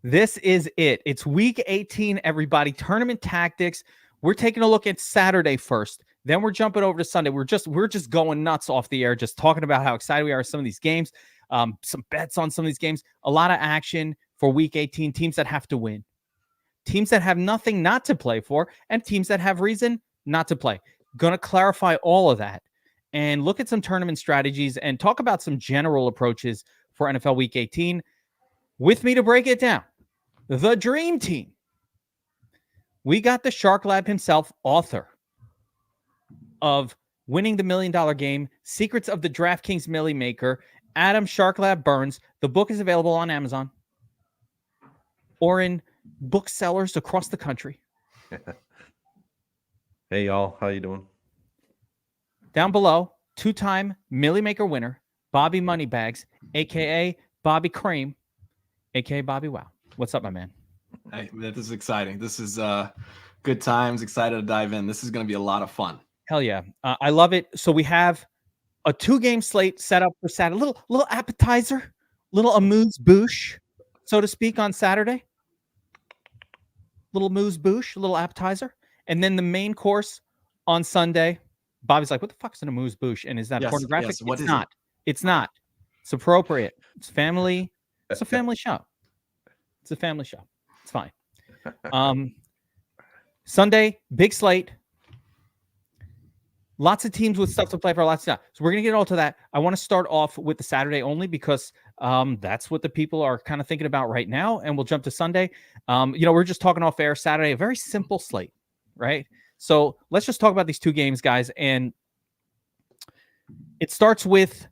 This is it. It's week 18, everybody. Tournament tactics. We're taking a look at Saturday first. Then we're jumping over to Sunday. We're just going nuts off the air, just talking about how excited we are at some of these games. Some bets on some of these games. A lot of action for week 18. Teams that have to win. Teams that have nothing not to play for, and teams that have reason not to play. Going to clarify all of that and look at some tournament strategies and talk about some general approaches for NFL Week 18. With me to break it down, the dream team. We got the Shark Lab himself, author of Winning the $1 Million Game, Secrets of the DraftKings Millie Maker, Adam Shark Lab Burns. The book is available on Amazon or in booksellers across the country. Hey, y'all. How you doing? Down below, two-time Millie Maker winner, Bobby Moneybags, a.k.a. Bobby Cream, a.k.a. BobbyWow. What's up, my man? Hey, this is exciting. This is good times. Excited to dive in. This is going to be a lot of fun. Hell yeah. I love it. So we have a 2-game slate set up for Saturday. Little appetizer, little amuse-bouche, so to speak, on Saturday. Little amuse-bouche, little appetizer. And then the main course on Sunday. Bobby's like, what the fuck is an amuse-bouche? And is that pornographic? Yes. What it's is not. it? It's not. It's appropriate. It's family. It's a family show. It's a family show. It's fine. Sunday, big slate. Lots of teams with stuff to play for, lots of stuff. So we're going to get all to that. I want to start off with the Saturday only because that's what the people are kind of thinking about right now. And we'll jump to Sunday. We're just talking off air. Saturday, a very simple slate, right? So let's just talk about these 2 games, guys. And it starts with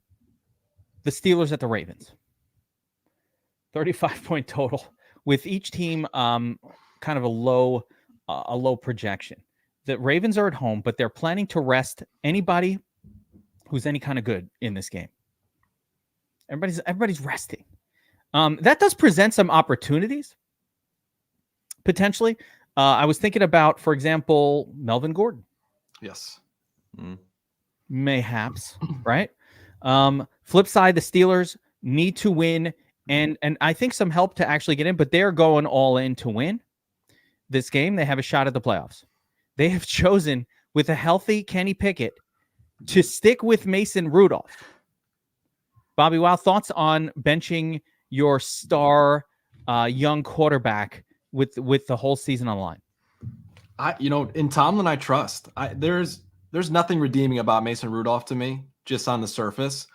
the Steelers at the Ravens. 35-point total with each team kind of a low projection. The Ravens are at home, but they're planning to rest anybody who's any kind of good in this game. Everybody's resting. That does present some opportunities, potentially. I was thinking about, for example, Melvin Gordon. Yes. Mayhaps, right? Flip side, the Steelers need to win, and I think some help to actually get in, but they're going all in to win this game. They have a shot at the playoffs. They have chosen, with a healthy Kenny Pickett, to stick with Mason Rudolph. BobbyWow, thoughts on benching your star young quarterback with the whole season on the line? In Tomlin, I trust. There's nothing redeeming about Mason Rudolph to me, just on the surface.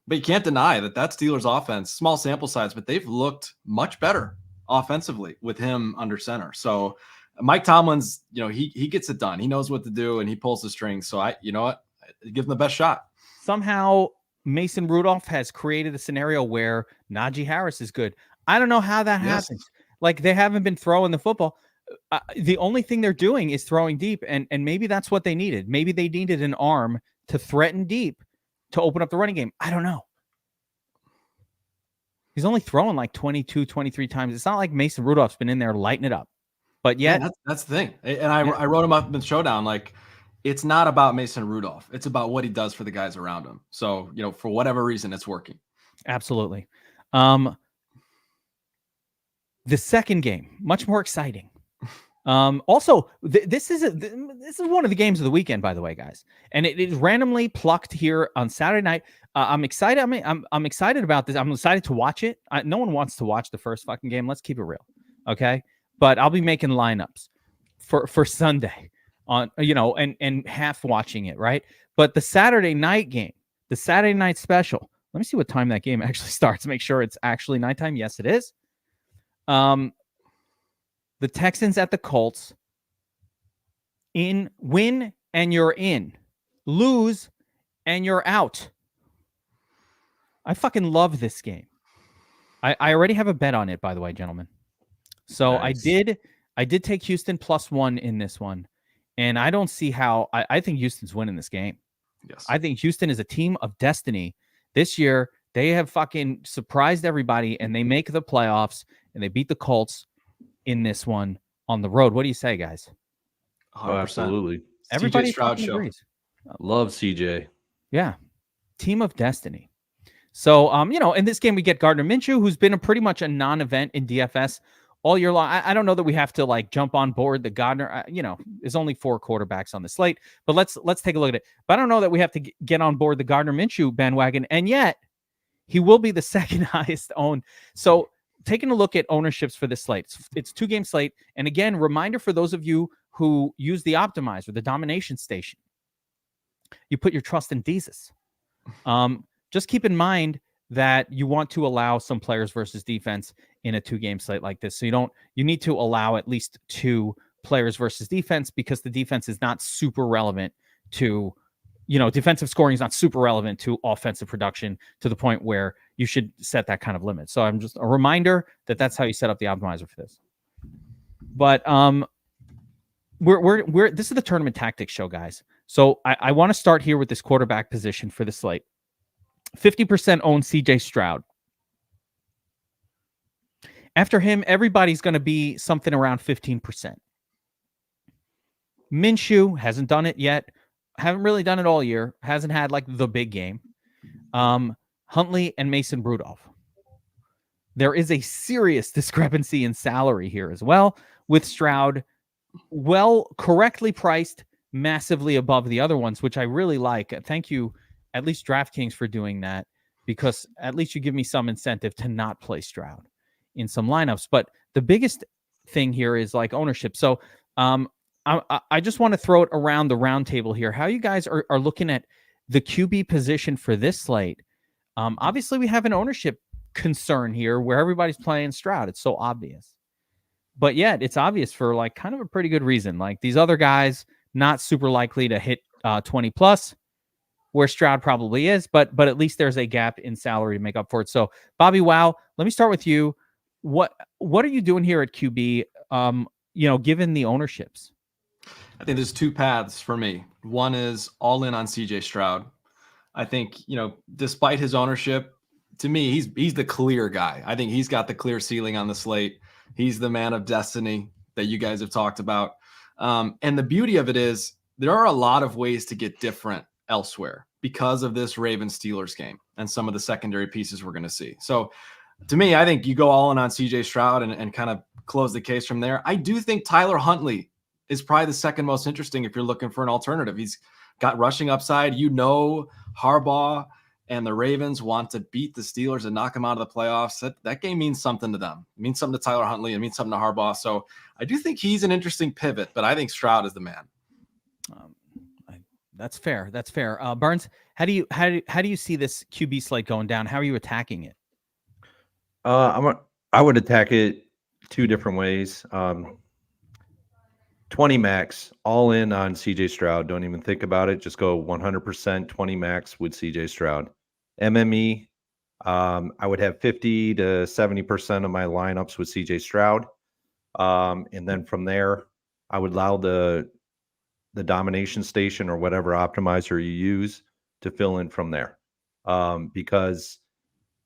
But you can't deny that Steelers offense, small sample size, but they've looked much better offensively with him under center. So Mike Tomlin's, he gets it done. He knows what to do, and he pulls the strings. So give him the best shot. Somehow Mason Rudolph has created a scenario where Najee Harris is good. I don't know how that happens. Like, they haven't been throwing the football. The only thing they're doing is throwing deep, and maybe that's what they needed. Maybe they needed an arm to threaten deep to open up the running game. I don't know. He's only throwing like 22, 23 times. It's not like Mason Rudolph's been in there lighting it up. But yet, that's the thing. And I wrote him up in the showdown. Like, it's not about Mason Rudolph. It's about what he does for the guys around him. So, for whatever reason, it's working. Absolutely. The second game, much more exciting. Also, this is one of the games of the weekend, by the way, guys. And it is randomly plucked here on Saturday night. I'm excited. I'm excited about this. I'm excited to watch it. No one wants to watch the first fucking game. Let's keep it real, okay? But I'll be making lineups for Sunday on, and half watching it, right? But the Saturday night game, the Saturday night special. Let me see what time that game actually starts. Make sure it's actually nighttime. Yes, it is. The Texans at the Colts. Win and you're in. Lose and you're out. I fucking love this game. I already have a bet on it, by the way, gentlemen. So nice. I did take Houston +1 in this one, and I don't see how. I think Houston's winning this game. Yes, I think Houston is a team of destiny this year. They have fucking surprised everybody, and they make the playoffs, and they beat the Colts in this one on the road. What do you say, guys? 100%. Oh, absolutely. Everybody Stroud show. agrees. Love CJ. Yeah, team of destiny. So, in this game we get Gardner Minshew, who's been pretty much a non-event in DFS all year long. I don't know that we have to like jump on board the Gardner. There's only 4 quarterbacks on the slate, but let's take a look at it. But I don't know that we have to get on board the Gardner Minshew bandwagon, and yet he will be the second highest owned. So taking a look at ownerships for this slate, it's 2-game slate, and again, reminder for those of you who use the optimizer, the domination station, you put your trust in Jesus. Just keep in mind that you want to allow some players versus defense in a 2-game slate like this. So you need to allow at least 2 players versus defense, because the defense is not super relevant to, defensive scoring is not super relevant to offensive production to the point where you should set that kind of limit. So I'm just a reminder that that's how you set up the optimizer for this. But we're this is the tournament tactics show, guys. So I want to start here with this quarterback position for the slate. 50% own CJ Stroud. After him, everybody's going to be something around 15%. Minshew hasn't done it yet. Haven't really done it all year. Hasn't had like the big game. Huntley and Mason Rudolph. There is a serious discrepancy in salary here as well, with Stroud correctly priced, massively above the other ones, which I really like. Thank you, at least DraftKings, for doing that, because at least you give me some incentive to not play Stroud in some lineups. But the biggest thing here is like ownership. So I just want to throw it around the round table here. How you guys are looking at the QB position for this slate. Obviously, we have an ownership concern here where everybody's playing Stroud. It's so obvious. But yet, it's obvious for like kind of a pretty good reason. Like these other guys, not super likely to hit 20 plus, where Stroud probably is, but at least there's a gap in salary to make up for it. So, BobbyWow, let me start with you. What are you doing here at QB? Given the ownerships. I think there's 2 paths for me. One is all in on CJ Stroud. I think, despite his ownership, to me, he's the clear guy. I think he's got the clear ceiling on the slate. He's the man of destiny that you guys have talked about. And the beauty of it is there are a lot of ways to get different elsewhere because of this Ravens-Steelers game and some of the secondary pieces we're going to see. So to me, I think you go all in on CJ Stroud and kind of close the case from there. I do think Tyler Huntley is probably the second most interesting if you're looking for an alternative. He's got rushing upside. Harbaugh and the Ravens want to beat the Steelers and knock them out of the playoffs. That game means something to them. It means something to Tyler Huntley. It means something to Harbaugh. So I do think he's an interesting pivot, but I think Stroud is the man. That's fair. That's fair. Burns, how do you see this QB slate going down? How are you attacking it? I would attack it 2 different ways. 20 max, all in on CJ Stroud. Don't even think about it. Just go 100% 20 max with CJ Stroud. MME, I would have 50 to 70% of my lineups with CJ Stroud. And then from there, I would allow the domination station or whatever optimizer you use to fill in from there. Because,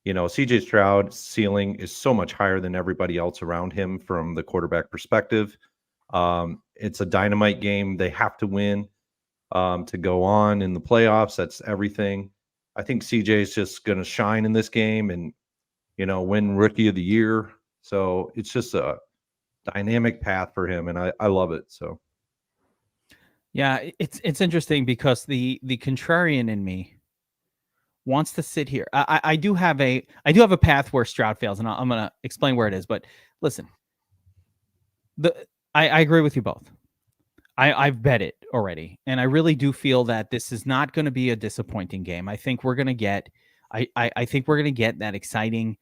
CJ Stroud's ceiling is so much higher than everybody else around him from the quarterback perspective. It's a dynamite game. They have to win to go on in the playoffs. That's everything. I think CJ is just going to shine in this game and, win Rookie of the Year. So it's just a dynamic path for him, and I love it. So, yeah, it's interesting because the contrarian in me wants to sit here. I do have a path where Stroud fails, and I'm going to explain where it is. But listen, I agree with you both. I've bet it already, and I really do feel that this is not going to be a disappointing game. I think we're going to get, I think we're going to get that exciting,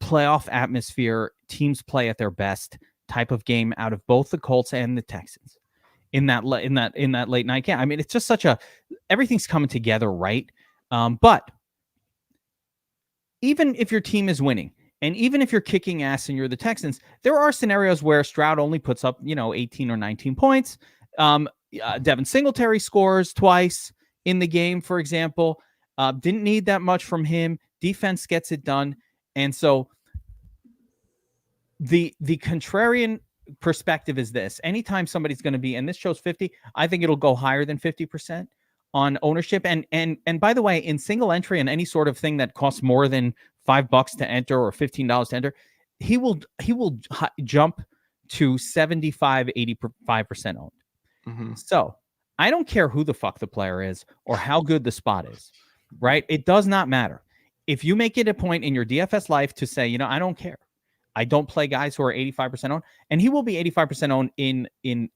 playoff atmosphere, teams play at their best type of game out of both the Colts and the Texans in that late night game. I mean, it's just everything's coming together, right? But even if your team is winning, and even if you're kicking ass and you're the Texans, there are scenarios where Stroud only puts up, 18 or 19 points. Devin Singletary scores twice in the game, for example. Didn't need that much from him. Defense gets it done. And so the contrarian perspective is this. Anytime somebody's going to be, and this shows 50, I think it'll go higher than 50% on ownership. And by the way, in single entry and any sort of thing that costs more than $5 to enter or $15 to enter, he will jump to 75, 85% owned. Mm-hmm. So I don't care who the fuck the player is or how good the spot is, right? It does not matter. If you make it a point in your DFS life to say, I don't care. I don't play guys who are 85% owned, and he will be 85% owned in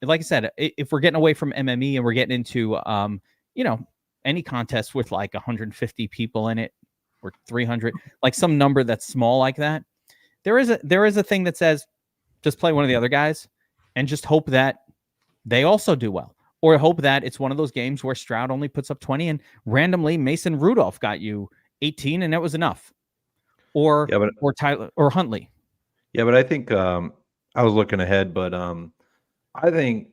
like I said, if we're getting away from MME and we're getting into any contest with like 150 people in it or 300, like some number that's small like that. There is a thing that says just play one of the other guys and just hope that they also do well, or hope that it's one of those games where Stroud only puts up 20 and randomly Mason Rudolph got you 18 and that was enough, or Tyler or Huntley. Yeah, but I think I was looking ahead, but I think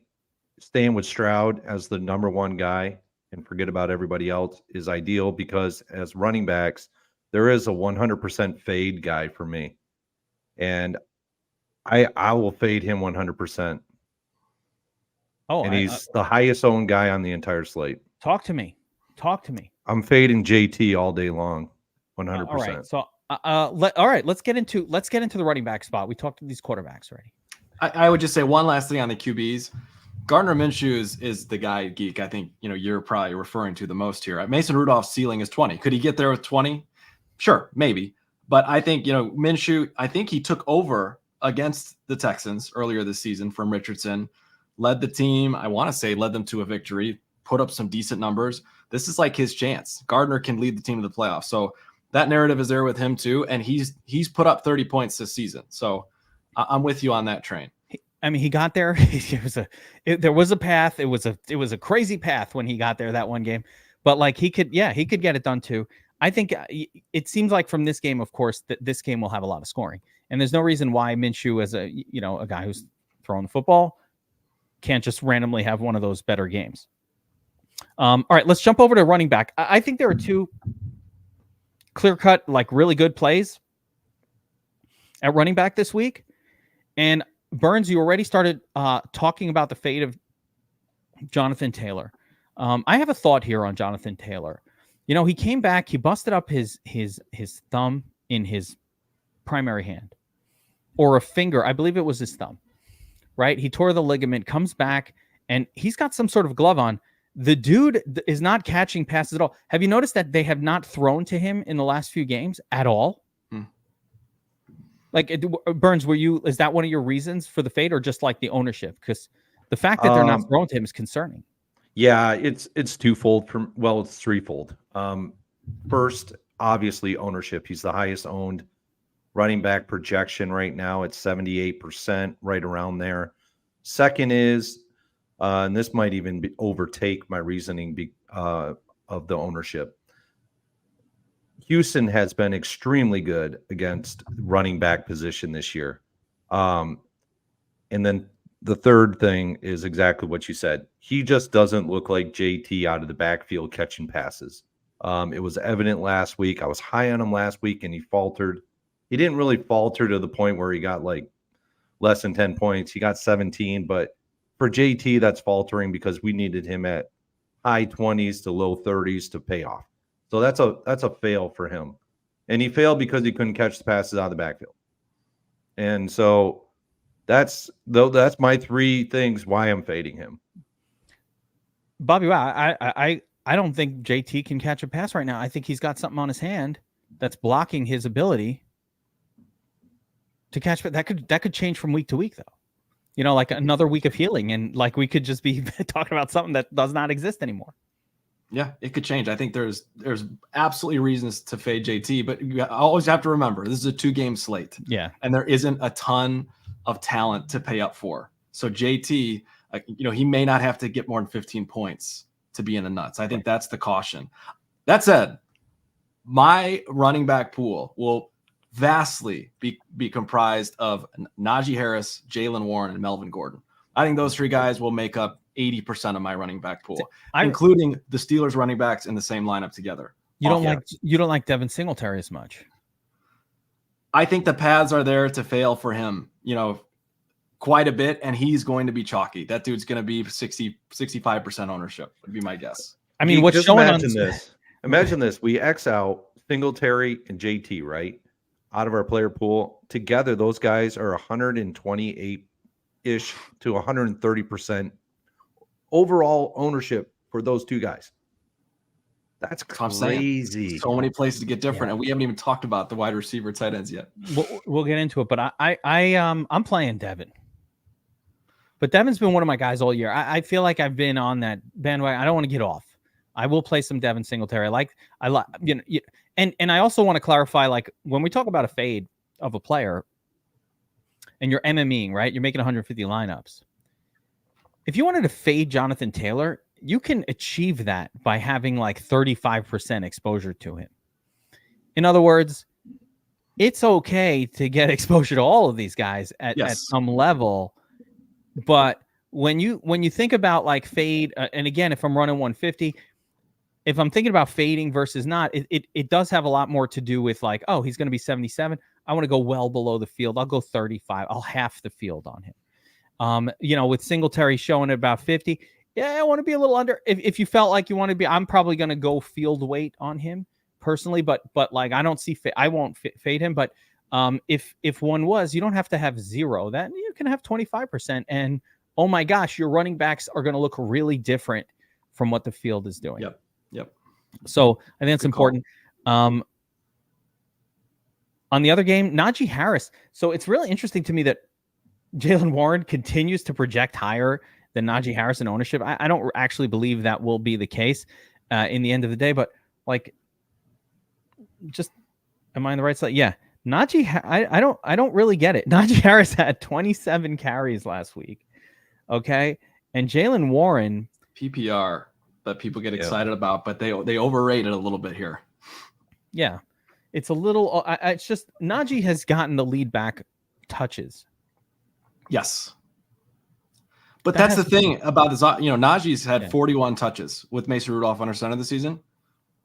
staying with Stroud as the number one guy and forget about everybody else is ideal, because as running backs, there is a 100% fade guy for me. And I will fade him 100%. Oh, and he's the highest owned guy on the entire slate. Talk to me. I'm fading JT all day long, 100%. All right. So all right, let's get into the running back spot. We talked to these quarterbacks already. I would just say one last thing on the QBs. Gardner Minshew is the guy, Geek, I think you're probably referring to the most here. Mason Rudolph's ceiling is 20. Could he get there with 20? Sure, maybe. But I think, Minshew, I think he took over against the Texans earlier this season from Richardson, led the team, I want to say led them to a victory, put up some decent numbers. This is like his chance. Gardner can lead the team to the playoffs. So that narrative is there with him too. And he's put up 30 points this season. So I'm with you on that train. I mean, he got there. There was a path. It was a crazy path when he got there that one game, but like he could get it done too. I think it seems like from this game, of course, that this game will have a lot of scoring, and there's no reason why Minshew, as a guy who's throwing the football, can't just randomly have one of those better games. All right, let's jump over to running back. I think there are two clear-cut, like really good plays at running back this week, and Burns, you already started talking about the fate of Jonathan Taylor. I have a thought here on Jonathan Taylor. He came back, he busted up his thumb in his primary hand, or a finger. I believe it was his thumb, right? He tore the ligament, comes back, and he's got some sort of glove on. The dude is not catching passes at all. Have you noticed that they have not thrown to him in the last few games at all? Like, Burns, is that one of your reasons for the fade, or just like the ownership? Because the fact that they're not throwing to him is concerning. Yeah, it's twofold. It's threefold. First, obviously ownership. He's the highest owned running back projection right now at 78%, right around there. Second is, and this might even overtake my reasoning of the ownership. Houston has been extremely good against running back position this year. And then the third thing is exactly what you said. He just doesn't look like JT out of the backfield catching passes. It was evident last week. I was high on him last week, and he faltered. He didn't really falter to the point where he got like less than 10 points. He got 17, but for JT, that's faltering because we needed him at high 20s to low 30s to pay off. So that's a fail for him. And he failed because he couldn't catch the passes out of the backfield. And so that's my three things why I'm fading him. Bobby, wow, I don't think JT can catch a pass right now. I think he's got something on his hand that's blocking his ability to catch. That could change from week to week, though. Like another week of healing, and like we could just be talking about something that does not exist anymore. Yeah, it could change. I think there's absolutely reasons to fade JT, but you always have to remember this is a 2-game slate. Yeah, and there isn't a ton of talent to pay up for. So JT, he may not have to get more than 15 points to be in the nuts. I think that's the caution. That said, my running back pool will vastly be comprised of Najee Harris, Jaylen Warren, and Melvin Gordon. I think those three guys will make up 80% of my running back pool, including the Steelers running backs in the same lineup together. You don't like Devin Singletary as much. I think the paths are there to fail for him, quite a bit, and he's going to be chalky. That dude's going to be 65% ownership would be my guess. I mean, what's showing imagine this. We X out Singletary and JT, right? out of our player pool. Together, those guys are 128-ish to 130% overall ownership for those two guys. That's crazy. So many places to get different, and we haven't even talked about the wide receiver tight ends yet. We'll get into it, but I'm playing Devin. But Devin's been one of my guys all year. I feel like I've been on that bandwagon. I don't want to get off. I will play some Devin Singletary. I like and I also want to clarify, like when we talk about a fade of a player, and you're MMEing, right? You're making 150 lineups. If you wanted to fade Jonathan Taylor, you can achieve that by having like 35% exposure to him. In other words, it's okay to get exposure to all of these guys at some level. But when you think about like fade, and again, if I'm running 150, if I'm thinking about fading versus not, it does have a lot more to do with like, oh, he's going to be 77. I want to go well below the field. I'll go 35. I'll half the field on him. With Singletary showing at about 50. Yeah, I want to be a little under. If you felt like you want to be, I'm probably going to go field weight on him personally, but like I don't see, I won't fade him. But if one was, you don't have to have 0. That you can have 25%, and oh my gosh, your running backs are going to look really different from what the field is doing. Yep. So I think it's important. On the other game, Najee Harris. So it's really interesting to me that Jaylen Warren continues to project higher than Najee Harris in ownership. I don't actually believe that will be the case in the end of the day, but like, just am I on the right side? Yeah. Najee, I don't really get it. Najee Harris had 27 carries last week. Okay. And Jaylen Warren, PPR that people get excited about, but they overrate it a little bit here. Yeah. It's a little, it's just Najee has gotten the lead back touches. Yes. But that's the thing about this. Najee's had 41 touches with Mason Rudolph under center this season.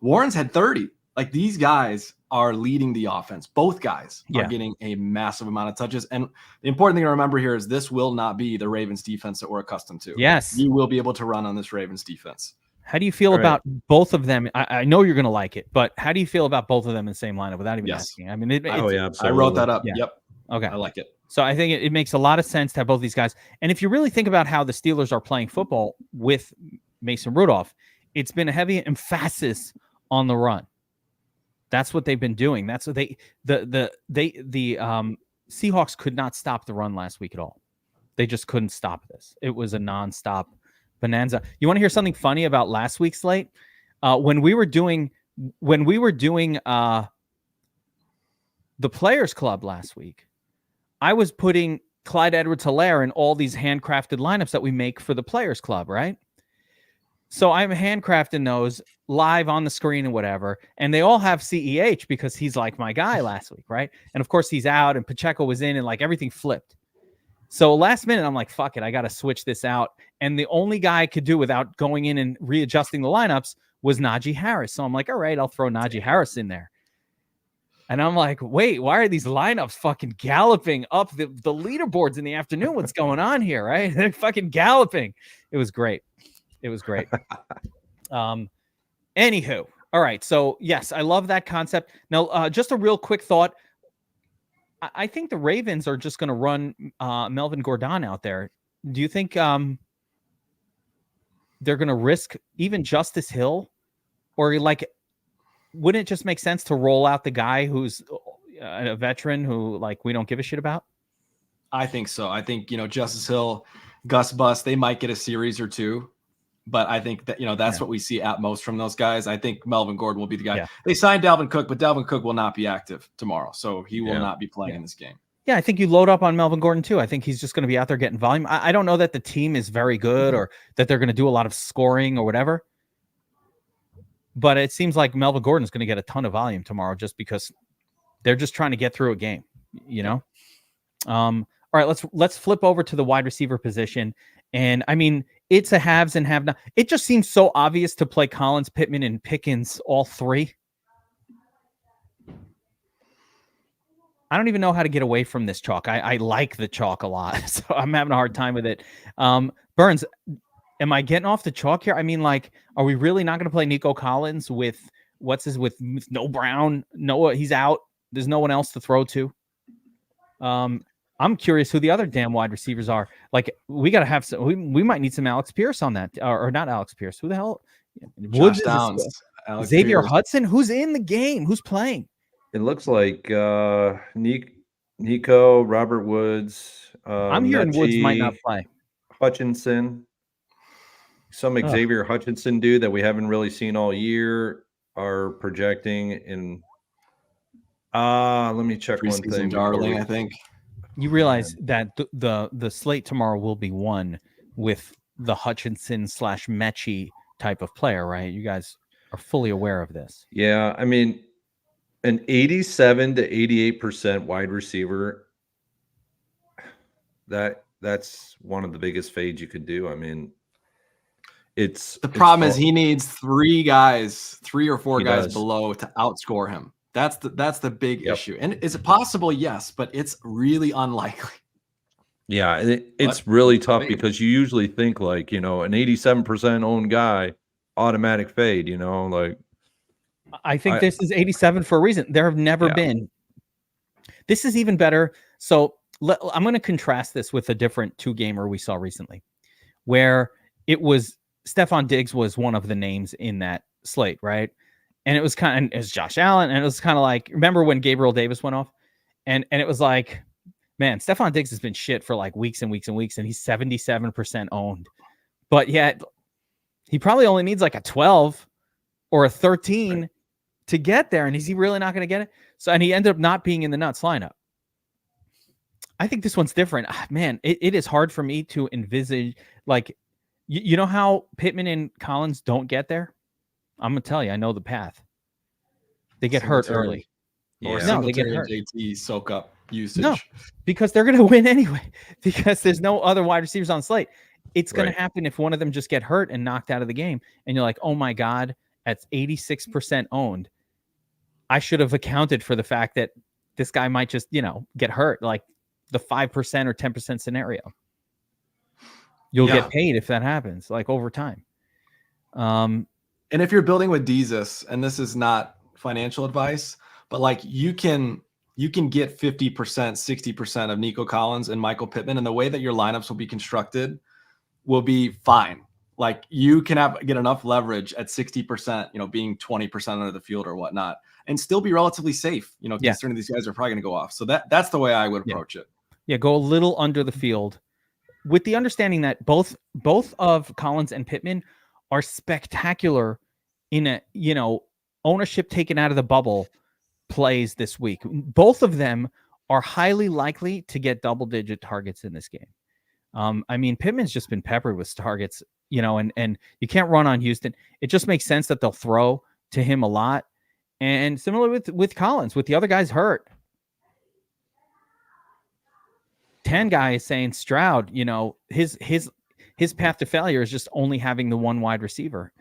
Warren's had 30. Like, these guys are leading the offense. Both guys are getting a massive amount of touches. And the important thing to remember here is this will not be the Ravens defense that we're accustomed to. Yes. You will be able to run on this Ravens defense. How do you feel about both of them? I know you're going to like it, but how do you feel about both of them in the same lineup without even asking? I mean, I wrote that up. Yeah. Yep. Okay. I like it. So I think it makes a lot of sense to have both these guys. And if you really think about how the Steelers are playing football with Mason Rudolph, it's been a heavy emphasis on the run. That's what they've been doing. That's what the Seahawks could not stop the run last week at all. They just couldn't stop this. It was a nonstop bonanza. You want to hear something funny about last week's slate? When we were doing the Players Club last week, I was putting Clyde Edwards-Helaire in all these handcrafted lineups that we make for the Players Club, right? So I'm handcrafting those live on the screen and whatever, and they all have CEH because he's like my guy last week, right? And of course he's out, and Pacheco was in, and like everything flipped. So last minute, I'm like, fuck it, I got to switch this out. And the only guy I could do without going in and readjusting the lineups was Najee Harris. So I'm like, all right, I'll throw Najee Harris in there. And I'm like, wait, why are these lineups fucking galloping up the leaderboards in the afternoon? What's going on here, right? They're fucking galloping. It was great. Anywho, all right. So, yes, I love that concept. Now, just a real quick thought. I think the Ravens are just going to run Melvin Gordon out there. Do you think they're going to risk even Justice Hill? Or like, wouldn't it just make sense to roll out the guy who's a veteran who like we don't give a shit about? I think so. I think, Justice Hill, Gus Bus, they might get a series or two. But I think that, that's what we see at most from those guys. I think Melvin Gordon will be the guy. Yeah. They signed Dalvin Cook, but Dalvin Cook will not be active tomorrow. So he will not be playing in this game. Yeah, I think you load up on Melvin Gordon too. I think he's just going to be out there getting volume. I don't know that the team is very good or that they're going to do a lot of scoring or whatever. But it seems like Melvin Gordon is going to get a ton of volume tomorrow just because they're just trying to get through a game, All right, let's flip over to the wide receiver position. And I mean, it's a haves and have not. It just seems so obvious to play Collins, Pittman, and Pickens, all three. I don't even know how to get away from this chalk. I like the chalk a lot, so I'm having a hard time with it. Burns, am I getting off the chalk here? I mean, like, are we really not going to play Nico Collins with with no Brown? Noah, he's out. There's no one else to throw to. I'm curious who the other damn wide receivers are. Like, we got to have some. We might need some Alex Pierce on that, or not Alex Pierce. Who the hell? Josh Downs, Alex Xavier Pierce. Hudson. Who's in the game? Who's playing? It looks like Nico, Robert Woods. I'm hearing Woods might not play. Hutchinson. Some Xavier Hutchinson dude that we haven't really seen all year are projecting in. Let me check one thing. Darling, I think. You realize that the slate tomorrow will be won with the Hutchinson / Mechie type of player, right? You guys are fully aware of this. Yeah, I mean, an 87 to 88% wide receiver. That's one of the biggest fades you could do. I mean, the problem is he needs 3 or 4 guys below to outscore him. That's the big issue. And is it possible? Yes, but it's really unlikely. Yeah, it's really tough because you usually think like, an 87% owned guy, automatic fade, like. I think this is 87 for a reason. There have never been. This is even better. So I'm going to contrast this with a different 2-gamer we saw recently, where it was Stephon Diggs was one of the names in that slate, right? And it was it's Josh Allen, and it was kind of like, remember when Gabriel Davis went off? And it was like, man, Stephon Diggs has been shit for like weeks and weeks and weeks, and he's 77% owned. But yet, he probably only needs like a 12 or a 13 to get there, and is he really not going to get it? So, and he ended up not being in the nuts lineup. I think this one's different. Man, it is hard for me to envisage, like, you know how Pittman and Collins don't get there? I'm going to tell you, I know the path. They get hurt early. Or they get hurt. JT soak up usage. No, because they're going to win anyway, because there's no other wide receivers on slate. It's going to happen if one of them just get hurt and knocked out of the game. And you're like, oh my God, that's 86% owned. I should have accounted for the fact that this guy might just, get hurt, like the 5% or 10% scenario. You'll get paid if that happens, like over time. And if you're building with Jesus, and this is not financial advice, but like you can get 50%, 60% of Nico Collins and Michael Pittman, and the way that your lineups will be constructed will be fine. Like you can get enough leverage at 60%, being 20% under the field or whatnot, and still be relatively safe, considering these guys are probably going to go off. So that's the way I would approach it. Yeah, go a little under the field with the understanding that both of Collins and Pittman are spectacular in a, ownership taken out of the bubble plays this week. Both of them are highly likely to get double-digit targets in this game. I mean, Pittman's just been peppered with targets, and you can't run on Houston. It just makes sense that they'll throw to him a lot. And similar with Collins, with the other guys hurt. 10 guy is saying Stroud, his path to failure is just only having the one wide receiver.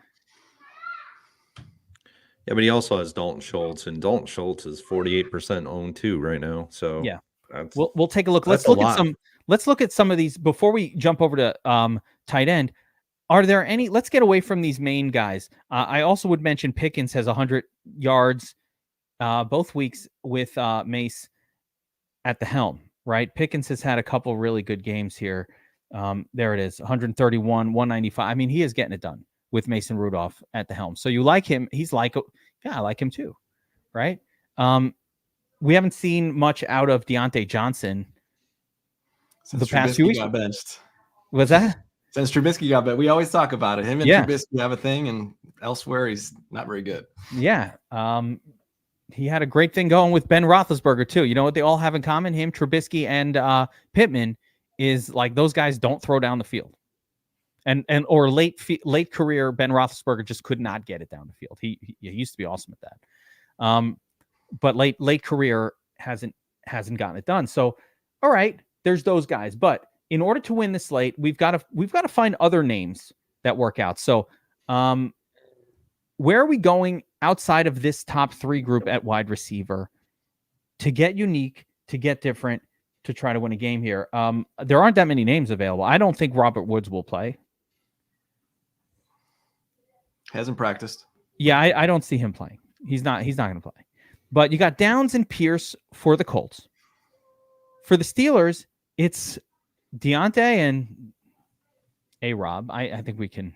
Yeah, but he also has Dalton Schultz, and Dalton Schultz is 48% owned too right now. So yeah, we'll take a look. Let's look at some of these before we jump over to tight end. Are there any? Let's get away from these main guys. I also would mention Pickens has 100 yards both weeks with Mace at the helm. Right, Pickens has had a couple really good games here. There it is, 131, 195. I mean, he is getting it done with Mason Rudolph at the helm. So you like him. He's like, I like him too. Right. We haven't seen much out of Deontay Johnson since the past few weeks. Got benched. Was that? Since Trubisky got benched. We always talk about it. Him and Trubisky have a thing, and elsewhere he's not very good. Yeah. He had a great thing going with Ben Roethlisberger too. You know what they all have in common? Him, Trubisky, and Pittman is like those guys don't throw down the field. Or late career Ben Roethlisberger just could not get it down the field. He used to be awesome at that, but late career hasn't gotten it done. So, all right, there's those guys. But in order to win the slate, we've got to find other names that work out. So, where are we going outside of this top 3 group at wide receiver to get unique, to get different, to try to win a game here? There aren't that many names available. I don't think Robert Woods will play. Hasn't practiced. Yeah, I don't see him playing. He's not going to play. But you got Downs and Pierce for the Colts. For the Steelers, it's Deontay and A-Rob. I think we can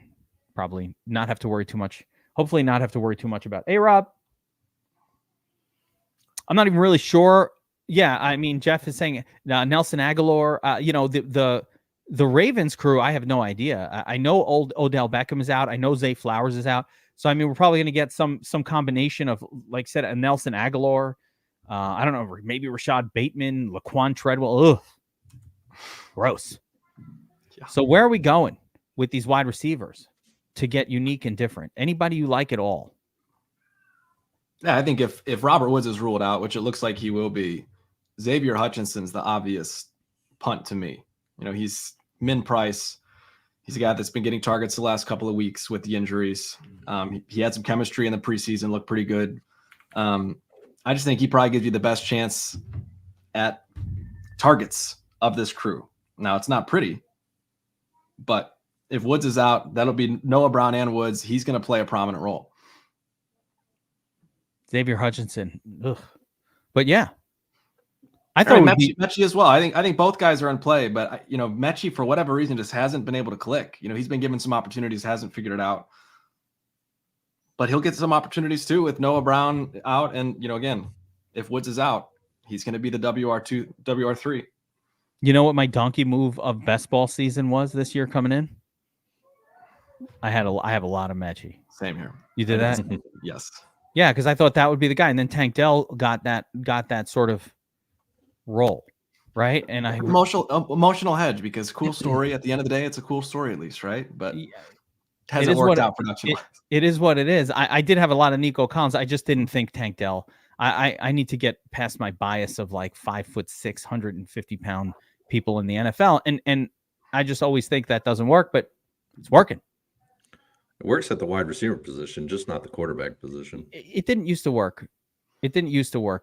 probably not have to worry too much. Hopefully not have to worry too much about A-Rob. I'm not even really sure. Yeah, I mean, Jeff is saying Nelson Aguilar. The Ravens crew, I have no idea. I know old Odell Beckham is out. I know Zay Flowers is out. So, I mean, we're probably going to get some combination of, like I said, a Nelson Aguilar. I don't know, maybe Rashad Bateman, Laquan Treadwell. Ugh, gross. Yeah. So where are we going with these wide receivers to get unique and different? Anybody you like at all? Yeah, I think if Robert Woods is ruled out, which it looks like he will be, Xavier Hutchinson's the obvious punt to me. He's min price. He's a guy that's been getting targets the last couple of weeks with the injuries. He had some chemistry in the preseason, looked pretty good. I just think he probably gives you the best chance at targets of this crew. Now, it's not pretty, but if Woods is out, that'll be Noah Brown and Woods. He's going to play a prominent role. Xavier Hutchinson. Ugh. But yeah. I thought Mechie as well. I think both guys are in play, but Mechie for whatever reason just hasn't been able to click. He's been given some opportunities, hasn't figured it out. But he'll get some opportunities too with Noah Brown out, and again, if Woods is out, he's going to be the WR2, WR3. You know what my donkey move of best ball season was this year coming in? I have a lot of Mechie. Same here. You did that? Yes. Yeah, because I thought that would be the guy, and then Tank Dell got that sort of role, right? And I emotional hedge, because cool story. At the end of the day, it's a cool story at least, right? But hasn't worked out production. It is what it is. I did have a lot of Nico Collins. I just didn't think Tank Dell. I need to get past my bias of like 5'6", 150-pound people in the NFL, and I just always think that doesn't work, but it's working. It works at the wide receiver position, just not the quarterback position. It didn't used to work.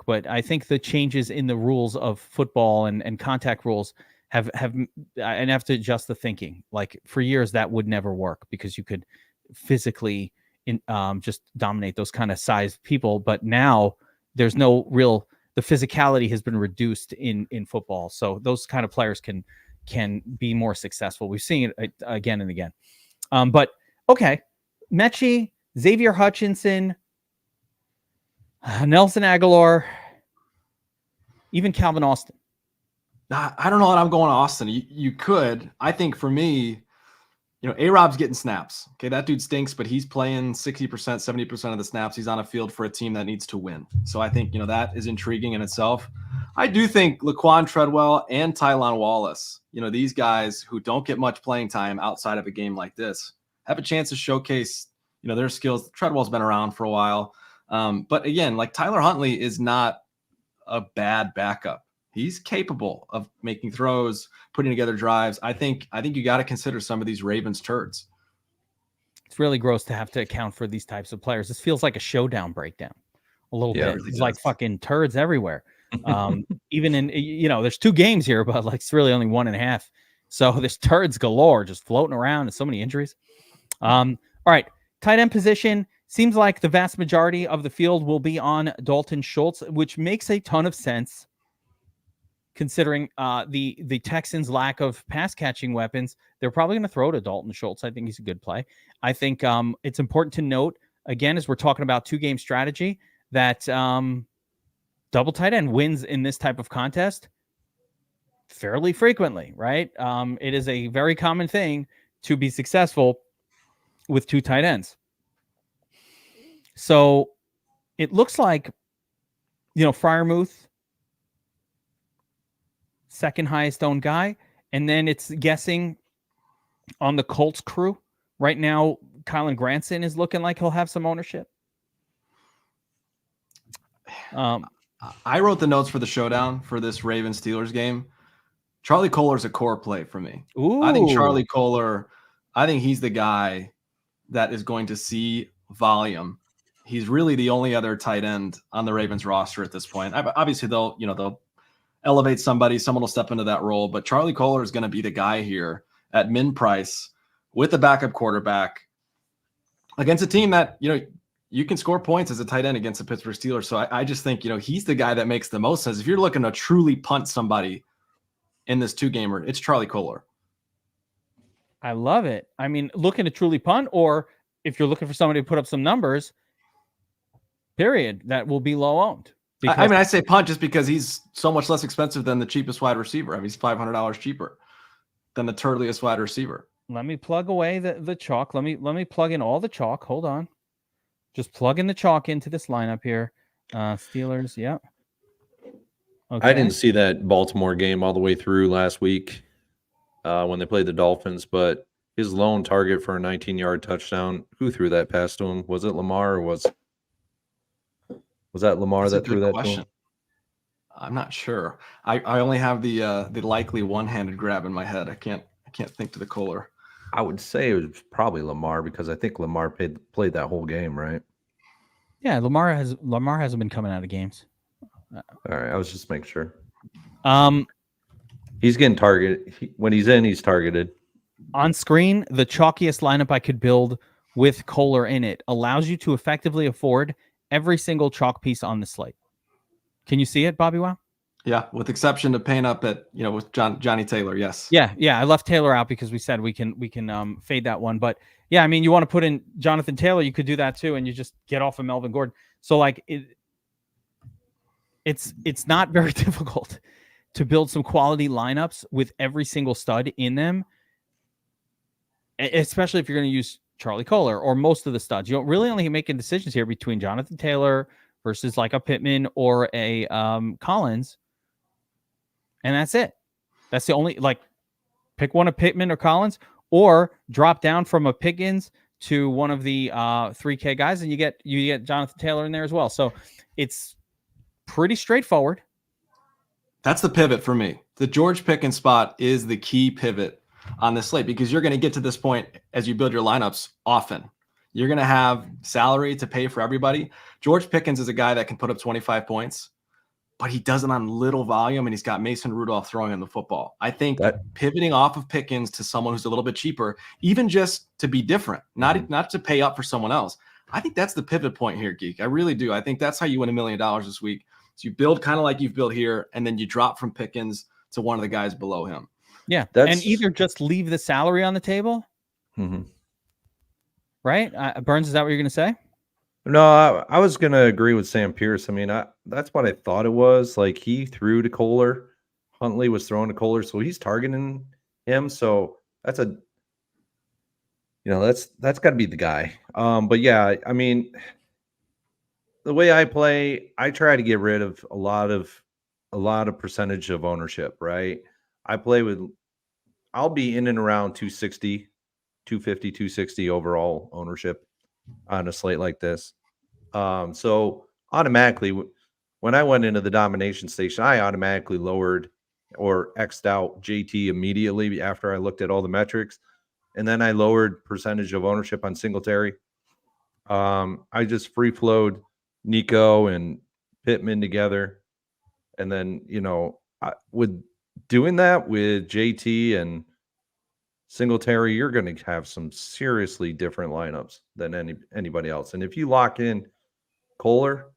But I think the changes in the rules of football and contact rules have to adjust the thinking. Like for years, that would never work because you could physically just dominate those kind of size people. But now there's no real, the physicality has been reduced in football. So those kind of players can be more successful. We've seen it again and again. But okay, Mechie, Xavier Hutchinson, Nelson Aguilar, even Calvin Austin. I don't know that I'm going to Austin. You could. I think for me, A-Rob's getting snaps. Okay, that dude stinks, but he's playing 60%, 70% of the snaps. He's on a field for a team that needs to win. So I think, that is intriguing in itself. I do think Laquan Treadwell and Tylan Wallace, these guys who don't get much playing time outside of a game like this, have a chance to showcase, their skills. Treadwell's been around for a while. But again, like Tyler Huntley is not a bad backup. He's capable of making throws, putting together drives. I think you got to consider some of these Ravens turds. It's really gross to have to account for these types of players. This feels like a showdown breakdown a little bit. It's like fucking turds everywhere. Even in, there's 2 games here, but like it's really only 1.5. So there's turds galore just floating around and so many injuries. All right. Tight end position. Seems like the vast majority of the field will be on Dalton Schultz, which makes a ton of sense considering the Texans' lack of pass-catching weapons. They're probably going to throw to Dalton Schultz. I think he's a good play. I think it's important to note, again, as we're talking about 2-game strategy, that double tight end wins in this type of contest fairly frequently, right? It is a very common thing to be successful with 2 tight ends. So it looks like, Freiermuth, second highest owned guy. And then it's guessing on the Colts crew. Right now, Kylan Granson is looking like he'll have some ownership. I wrote the notes for the showdown for this Ravens-Steelers game. Charlie Kohler's a core play for me. Ooh. I think Charlie Kohler, he's the guy that is going to see volume. He's really the only other tight end on the Ravens roster at this point. Obviously, they'll elevate somebody. Someone will step into that role. But Charlie Kohler is going to be the guy here at min price with a backup quarterback against a team that, you you can score points as a tight end against the Pittsburgh Steelers. So I just think, he's the guy that makes the most sense. If you're looking to truly punt somebody in this 2-gamer, it's Charlie Kolar. I love it. I mean, looking to truly punt, or if you're looking for somebody to put up some numbers, period, that will be low owned. I say punt just because he's so much less expensive than the cheapest wide receiver. I mean, he's $500 cheaper than the turtliest wide receiver. Let me plug away the chalk. Let me plug in all the chalk. Hold on. Just plug in the chalk into this lineup here. Steelers, yeah. Okay. I didn't see that Baltimore game all the way through last week when they played the Dolphins, but his lone target for a 19-yard touchdown, who threw that pass to him? Was it Lamar, or was that Lamar that threw that to him? I'm not sure. I only have the likely one-handed grab in my head. I can't think to the Kolar. I would say it was probably Lamar, because I think Lamar played that whole game, right? Yeah, Lamar hasn't been coming out of games. All right, I was just making sure. He's getting targeted. When he's in, he's targeted. On screen, the chalkiest lineup I could build with Kolar in it allows you to effectively afford every single chalk piece on the slate. Can you see it, BobbyWow? Yeah, with exception of paying up at with Johnny Taylor. Yes. Yeah. I left Taylor out because we said we can fade that one. But yeah, I mean, you want to put in Jonathan Taylor, you could do that too, and you just get off of Melvin Gordon. So like it's not very difficult to build some quality lineups with every single stud in them, especially if you're going to use Charlie Kolar or most of the studs. You don't really only making decisions here between Jonathan Taylor versus like a Pittman or a Collins. And that's it. That's the only, like, pick one of Pittman or Collins, or drop down from a Pickens to one of the 3K guys, and you get Jonathan Taylor in there as well. So it's pretty straightforward. That's the pivot for me. The George Pickens spot is the key pivot on this slate, because you're going to get to this point as you build your lineups often. You're going to have salary to pay for everybody. George Pickens is a guy that can put up 25 points, but he does it on little volume, and he's got Mason Rudolph throwing him the football. I think that pivoting off of Pickens to someone who's a little bit cheaper, even just to be different, not to pay up for someone else. I think that's the pivot point here, Geek. I really do. I think that's how you win $1 million this week. So you build kind of like you've built here, and then you drop from Pickens to one of the guys below him. Yeah, and either just leave the salary on the table, right? Burns, is that what you're going to say? No, I was going to agree with Sam Pierce. I mean, that's what I thought it was. Like, he threw to Kolar. Huntley was throwing to Kolar, so he's targeting him. So that's that's got to be the guy. But yeah, I mean, the way I play, I try to get rid of a lot of percentage of ownership, right? I'll be in and around 260, 250, 260 overall ownership on a slate like this. So automatically, when I went into the domination station, I automatically lowered or X'd out JT immediately after I looked at all the metrics. And then I lowered percentage of ownership on Singletary. I just free flowed Nico and Pittman together. And then, with doing that with JT and Singletary, you're going to have some seriously different lineups than anybody else. And if you lock in Kolar,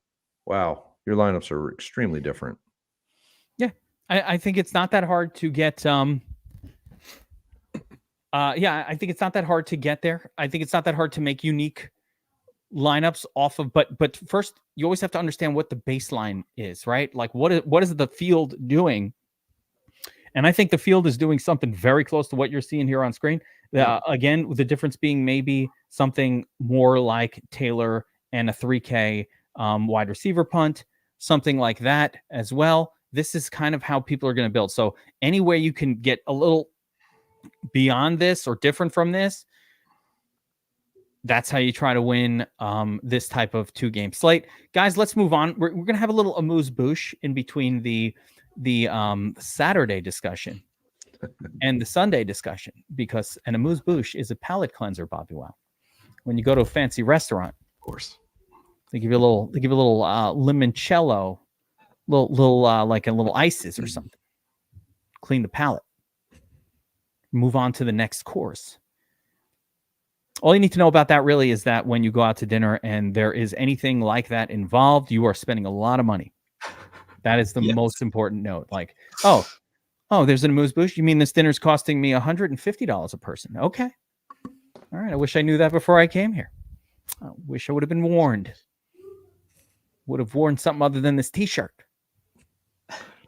wow, your lineups are extremely different. Yeah, I think it's not that hard to get. I think it's not that hard to get there. I think it's not that hard to make unique lineups off of. But first, you always have to understand what the baseline is, right? Like, what is the field doing? And I think the field is doing something very close to what you're seeing here on screen. Again, the difference being maybe something more like Taylor and a 3K wide receiver punt, something like that as well. This is kind of how people are going to build. So any way you can get a little beyond this or different from this, that's how you try to win this type of 2-game slate. Guys, let's move on. We're going to have a little amuse-bouche in between the Saturday discussion and the Sunday discussion, because an amuse-bouche is a palate cleanser, BobbyWow. When you go to a fancy restaurant, of course, they give you a little limoncello, little like a little ices or something. Clean the palate. Move on to the next course. All you need to know about that really is that when you go out to dinner and there is anything like that involved, you are spending a lot of money. That is the most important note. Like, oh, there's an amuse-bouche. You mean this dinner's costing me $150 a person? Okay. All right. I wish I knew that before I came here. I wish I would have been warned. Would have worn something other than this T-shirt.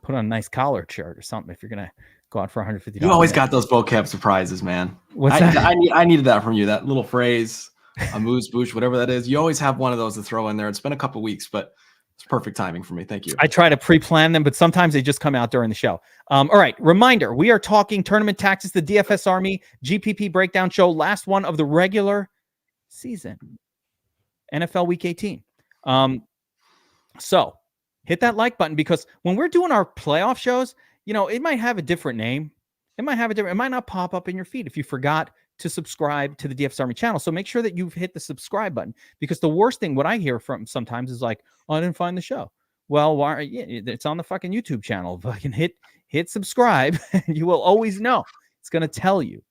Put on a nice collared shirt or something if you're going to go out for $150. You always got those vocab surprises, man. What's that? I needed that from you. That little phrase, amuse-bouche, whatever that is. You always have one of those to throw in there. It's been a couple weeks, but it's perfect timing for me. Thank you. I try to pre-plan them, but sometimes they just come out during the show. All right. Reminder, we are talking tournament tactics, the DFS Army GPP breakdown show, last one of the regular season, NFL Week 18. So hit that like button, because when we're doing our playoff shows, it might have a different name. It might not pop up in your feed if you forgot to subscribe to the DFS Army channel. So make sure that you've hit the subscribe button, because the worst thing, what I hear from sometimes is like, oh, I didn't find the show. Well, why? It's on the fucking YouTube channel. Fucking hit subscribe, and you will always know. It's going to tell you.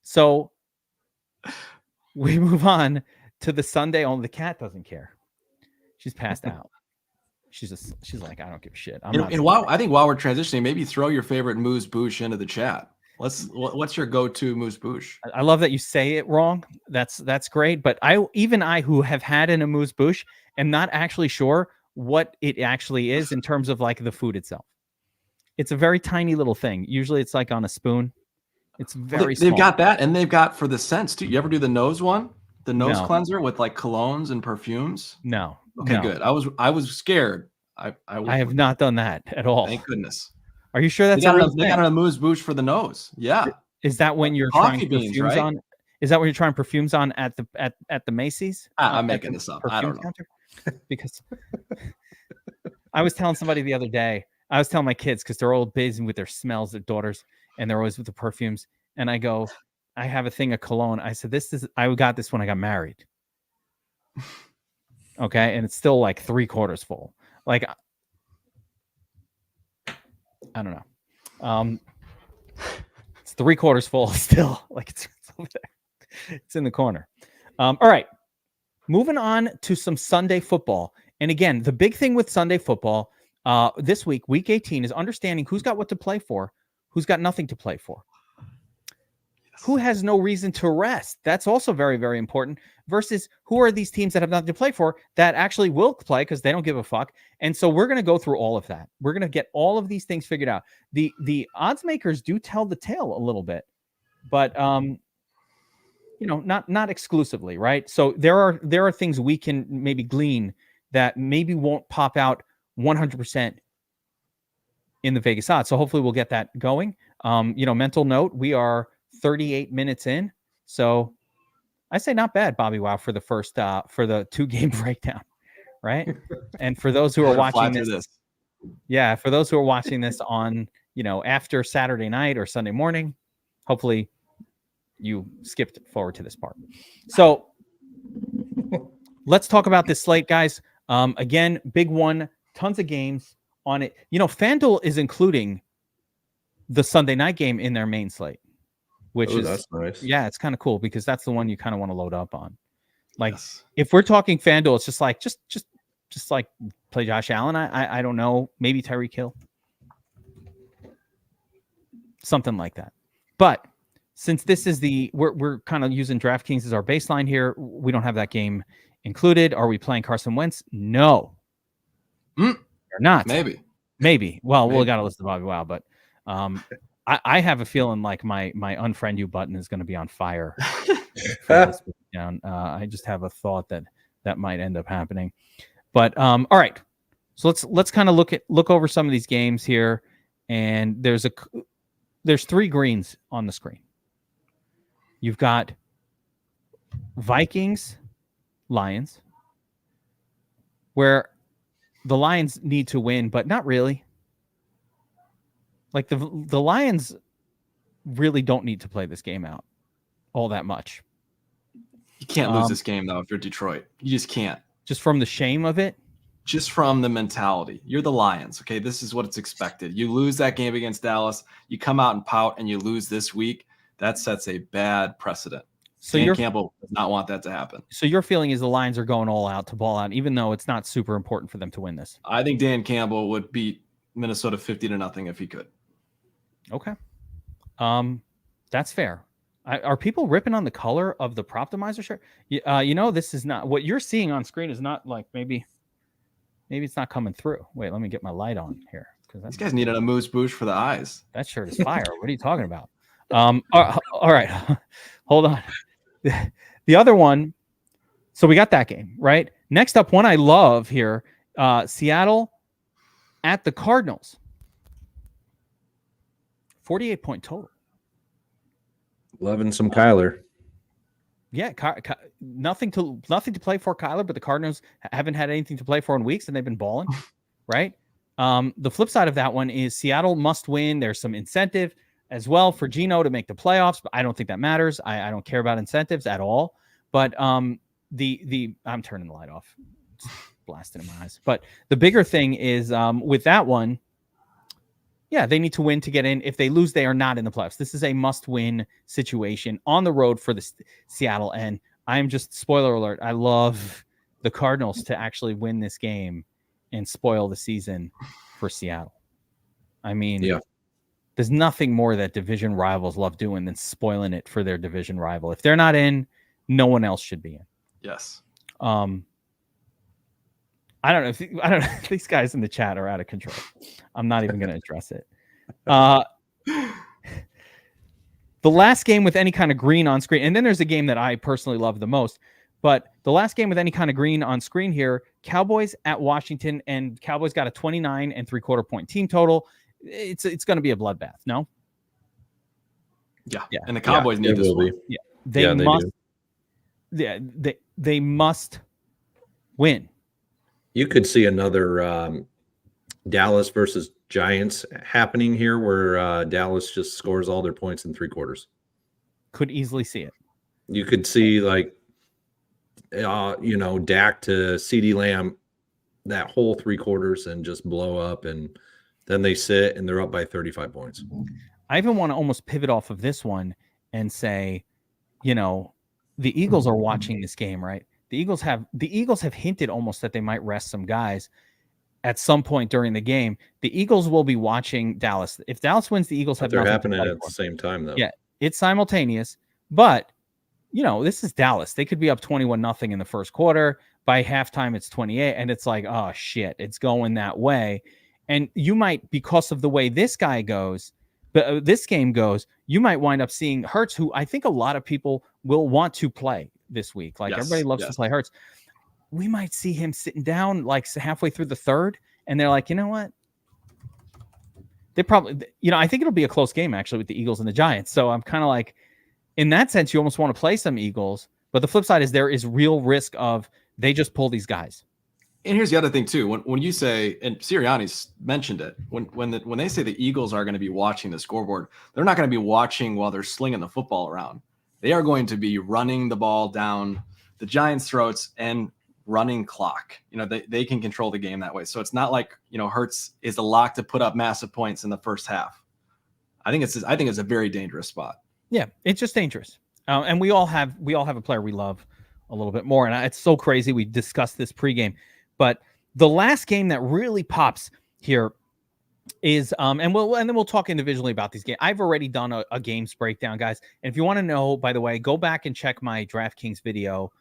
So we move on to the Sunday. Only the cat doesn't care. She's passed out. She's like, I don't give a shit. I think while we're transitioning, maybe throw your favorite amuse-bouche into the chat. What's your go-to amuse-bouche? I love that you say it wrong. That's great. But I who have had an amuse-bouche am not actually sure what it actually is in terms of like the food itself. It's a very tiny little thing. Usually it's like on a spoon. It's very small. They've got that, and they've got for the scents too. You ever do the nose one? The nose cleanser with like colognes and perfumes? No. Okay, good. I was scared. I have not done that at all. Thank goodness. Are you sure that's they got an amuse-bouche for the nose? Yeah. Is that when you're trying perfumes right? on? Is that when you're trying perfumes on at the Macy's? I'm making this up. I don't know. Counter? Because I was telling somebody the other day. I was telling my kids, because they're all busy with their smells, their daughters, and they're always with the perfumes. And I go, I have a thing of cologne. I said, I got this when I got married. Okay, and it's still like 3/4 full. Like, I don't know. It's 3/4 full still. Like it's over there. It's in the corner. All right. Moving on to some Sunday football. And again, the big thing with Sunday football this week, week 18, is understanding who's got what to play for, who's got nothing to play for. Who has no reason to rest? That's also very, very important. Versus who are these teams that have nothing to play for that actually will play because they don't give a fuck. And so we're going to go through all of that. We're going to get all of these things figured out. The odds makers do tell the tale a little bit, but not exclusively, right? So there are things we can maybe glean that maybe won't pop out 100% in the Vegas odds. So hopefully we'll get that going. Mental note, we are 38 minutes in. So I say not bad, BobbyWow, for the first for the 2-game breakdown, right? And for those who are watching this, yeah, for those who are watching this on, after Saturday night or Sunday morning, hopefully you skipped forward to this part. So let's talk about this slate, guys. Again, big one, tons of games on it. Fanduel is including the Sunday night game in their main slate. Which is that's nice. Yeah, it's kind of cool because that's the one you kind of want to load up on. Like, if we're talking Fanduel, it's just like just like play Josh Allen. I don't know, maybe Tyreek Hill, something like that. But since this is we're kind of using DraftKings as our baseline here, we don't have that game included. Are we playing Carson Wentz? No, or not. Maybe. Well, we got to listen to BobbyWow, but I have a feeling like my unfriend you button is going to be on fire. I just have a thought that might end up happening. But all right, so let's kind of look over some of these games here, and there's 3 greens on the screen. You've got Vikings, Lions, where the Lions need to win, but not really. Like the Lions really don't need to play this game out all that much. You can't lose this game, though, if you're Detroit. You just can't. Just from the shame of it? Just from the mentality. You're the Lions, okay? This is what it's expected. You lose that game against Dallas, you come out and pout, and you lose this week. that sets a bad precedent. So Dan Campbell does not want that to happen. So your feeling is the Lions are going all out to ball out, even though it's not super important for them to win this. I think Dan Campbell would beat Minnesota 50-0 if he could. Okay. That's fair. Are people ripping on the color of the Proptimizer shirt? This is not what you're seeing on screen is not like maybe it's not coming through. Wait, let me get my light on here. These guys needed a moose boosh for the eyes. That shirt is fire. What are you talking about? All right. Hold on. The other one. So we got that game, right? Next up, one I love here, Seattle at the Cardinals. 48-point total. Loving some Kyler. Yeah, nothing to play for Kyler, but the Cardinals haven't had anything to play for in weeks, and they've been balling, right? The flip side of that one is Seattle must win. There's some incentive as well for Geno to make the playoffs, but I don't think that matters. I don't care about incentives at all. But I'm turning the light off. It's blasting in my eyes. But the bigger thing is with that one, yeah, they need to win to get in. If they lose, they are not in the playoffs. This is a must-win situation on the road for the Seattle. And I'm just, spoiler alert, I love the Cardinals to actually win this game and spoil the season for Seattle. I mean, yeah. There's nothing more that division rivals love doing than spoiling it for their division rival. If they're not in, no one else should be in. Yes. I don't know if these guys in the chat are out of control. I'm not even going to address it. The last game with any kind of green on screen, and then there's a game that I personally love the most, but the last game with any kind of green on screen here, Cowboys at Washington, and Cowboys got a 29.75 point team total. It's going to be a bloodbath, no? Yeah. And the Cowboys need this one. Yeah. They must. Yeah, they must win. You could see another Dallas versus Giants happening here where Dallas just scores all their points in 3 quarters. Could easily see it. You could see Dak to CeeDee Lamb that whole 3 quarters and just blow up, and then they sit and they're up by 35 points. I even want to almost pivot off of this one and say, the Eagles are watching this game, right? The Eagles have hinted almost that they might rest some guys at some point during the game. The Eagles will be watching Dallas. If Dallas wins, the Eagles have they're happening at the same time, though. Yeah, it's simultaneous. But this is Dallas. They could be up 21-0 in the first quarter. By halftime, it's 28, and it's like, oh shit, it's going that way. And you might, because of the way this game goes, you might wind up seeing Hurts, who I think a lot of people will want to play this week. Like everybody loves to play Hurts. We might see him sitting down like halfway through the third, and they're like, you know what? They probably, I think it'll be a close game actually with the Eagles and the Giants. So I'm kind of like, in that sense, you almost want to play some Eagles. But the flip side is there is real risk of they just pull these guys. And here's the other thing too. When you say, and Sirianni's mentioned it, when they say the Eagles are going to be watching the scoreboard, they're not going to be watching while they're slinging the football around. They are going to be running the ball down the Giants' throats and running clock. They can control the game that way. So it's not like Hurts is a lock to put up massive points in the first half. I think it's a very dangerous spot. Yeah, it's just dangerous. And we all have a player we love a little bit more. And it's so crazy. We discussed this pregame. But the last game that really pops here is and then we'll talk individually about these games. I've already done a games breakdown, guys. And if you want to know, by the way, go back and check my DraftKings video,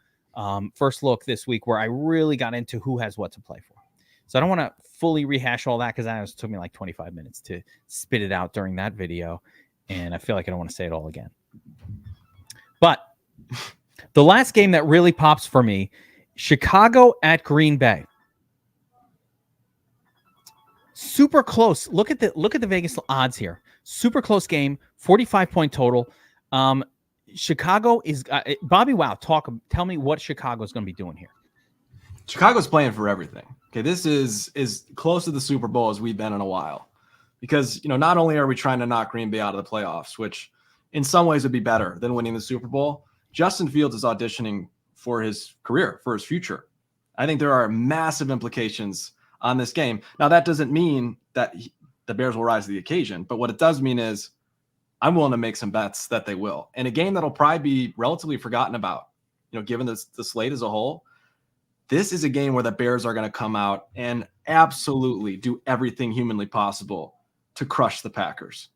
first look this week, where I really got into who has what to play for. So I don't want to fully rehash all that because it took me like 25 minutes to spit it out during that video, and I feel like I don't want to say it all again. But the last game that really pops for me, Chicago at Green Bay. Super close. Look at the Vegas odds here. Super close game, 45-point total. Chicago is BobbyWow. Tell me what Chicago's going to be doing here. Chicago's playing for everything. Okay, this is as close to the Super Bowl as we've been in a while, because not only are we trying to knock Green Bay out of the playoffs, which in some ways would be better than winning the Super Bowl. Justin Fields is auditioning for his career, for his future. I think there are massive implications on this game. Now, that doesn't mean that the Bears will rise to the occasion, but what it does mean is I'm willing to make some bets that they will. And a game that'll probably be relatively forgotten about, given the slate as a whole. This is a game where the Bears are going to come out and absolutely do everything humanly possible to crush the Packers.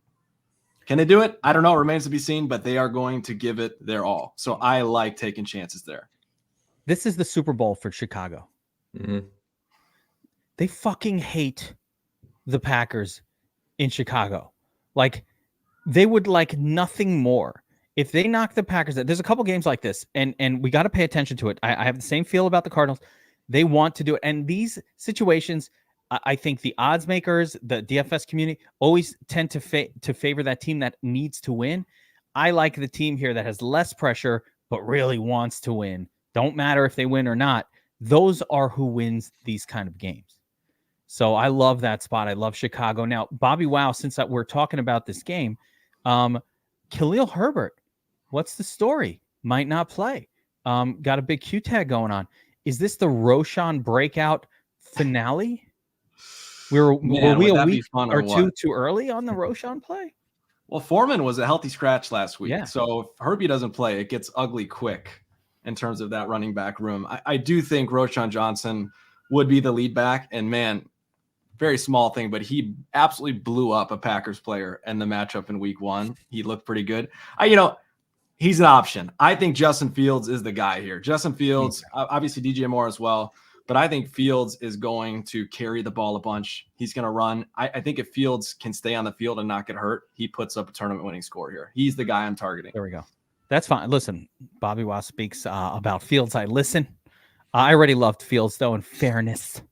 Can they do it? I don't know. It remains to be seen, but they are going to give it their all. So I like taking chances there. This is the Super Bowl for Chicago. Mm-hmm. They fucking hate the Packers in Chicago. Like, they would like nothing more if they knock the Packers out. There's a couple games like this, and we got to pay attention to it. I have the same feel about the Cardinals. They want to do it. And these situations, I think the odds makers, the DFS community, always tend to favor that team that needs to win. I like the team here that has less pressure, but really wants to win. Don't matter if they win or not. Those are who wins these kind of games. So I love that spot. I love Chicago. Now, BobbyWow, since we're talking about this game, Khalil Herbert, what's the story? Might not play. Got a big Q tag going on. Is this the Roshan breakout finale? Were we a week or two too early on the Roshan play? Well, Foreman was a healthy scratch last week. Yeah. So if Herbie doesn't play, it gets ugly quick in terms of that running back room. I do think Roshan Johnson would be the lead back. And man, very small thing, but he absolutely blew up a Packers player in the matchup in week 1. He looked pretty good. He's an option. I think Justin Fields is the guy here. Justin Fields, obviously DJ Moore as well, but I think Fields is going to carry the ball a bunch. He's going to run. I think if Fields can stay on the field and not get hurt, he puts up a tournament winning score here. He's the guy I'm targeting. There we go. That's fine. Listen, BobbyWow speaks about Fields. I listen. I already loved Fields, though, in fairness.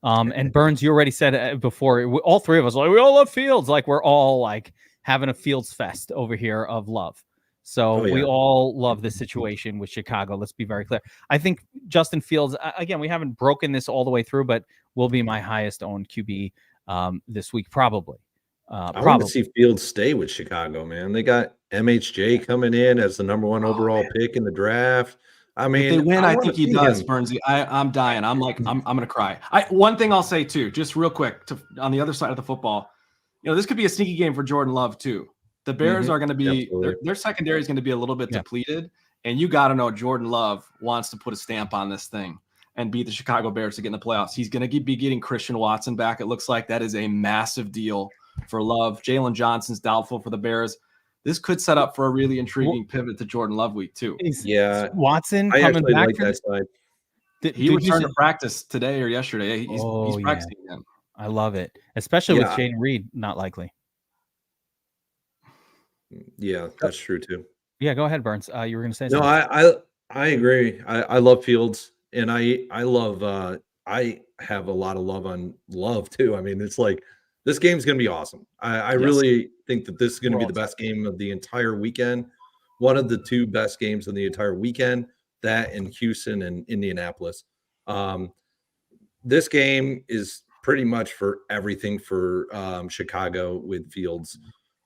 And Burns, you already said before, all three of us, like, we all love Fields. Like, we're all like having a Fields fest over here of love. So we all love this situation with Chicago. Let's be very clear. I think Justin Fields, again, we haven't broken this all the way through, but will be my highest owned QB this week, probably. I want to see Fields stay with Chicago, man. They got MHJ coming in as the number 1 overall pick in the draft. I mean, if they win, I think he does, Burnsy. I'm dying. I'm going to cry. One thing I'll say too, just real quick, on the other side of the football, this could be a sneaky game for Jordan Love too. The Bears are going to be their secondary is going to be a little bit depleted, and you got to know Jordan Love wants to put a stamp on this thing and beat the Chicago Bears to get in the playoffs. He's going to be getting Christian Watson back. It looks like that is a massive deal for Love. Jalen Johnson's doubtful for the Bears. This could set up for a really intriguing pivot to Jordan Love week too. Watson I coming back like that side. He returned to practice today or yesterday. He's practicing again. I love it, especially with Jaden Reed not likely. Yeah, that's true too. Yeah, go ahead, Burns. You were going to say something. No, I agree. I love Fields, and I love. I have a lot of love on Love too. I mean, it's like this game's going to be awesome. I really think that this is going to be the best game of the entire weekend. One of the 2 best games of the entire weekend. That in Houston and Indianapolis. This game is pretty much for everything for Chicago with Fields.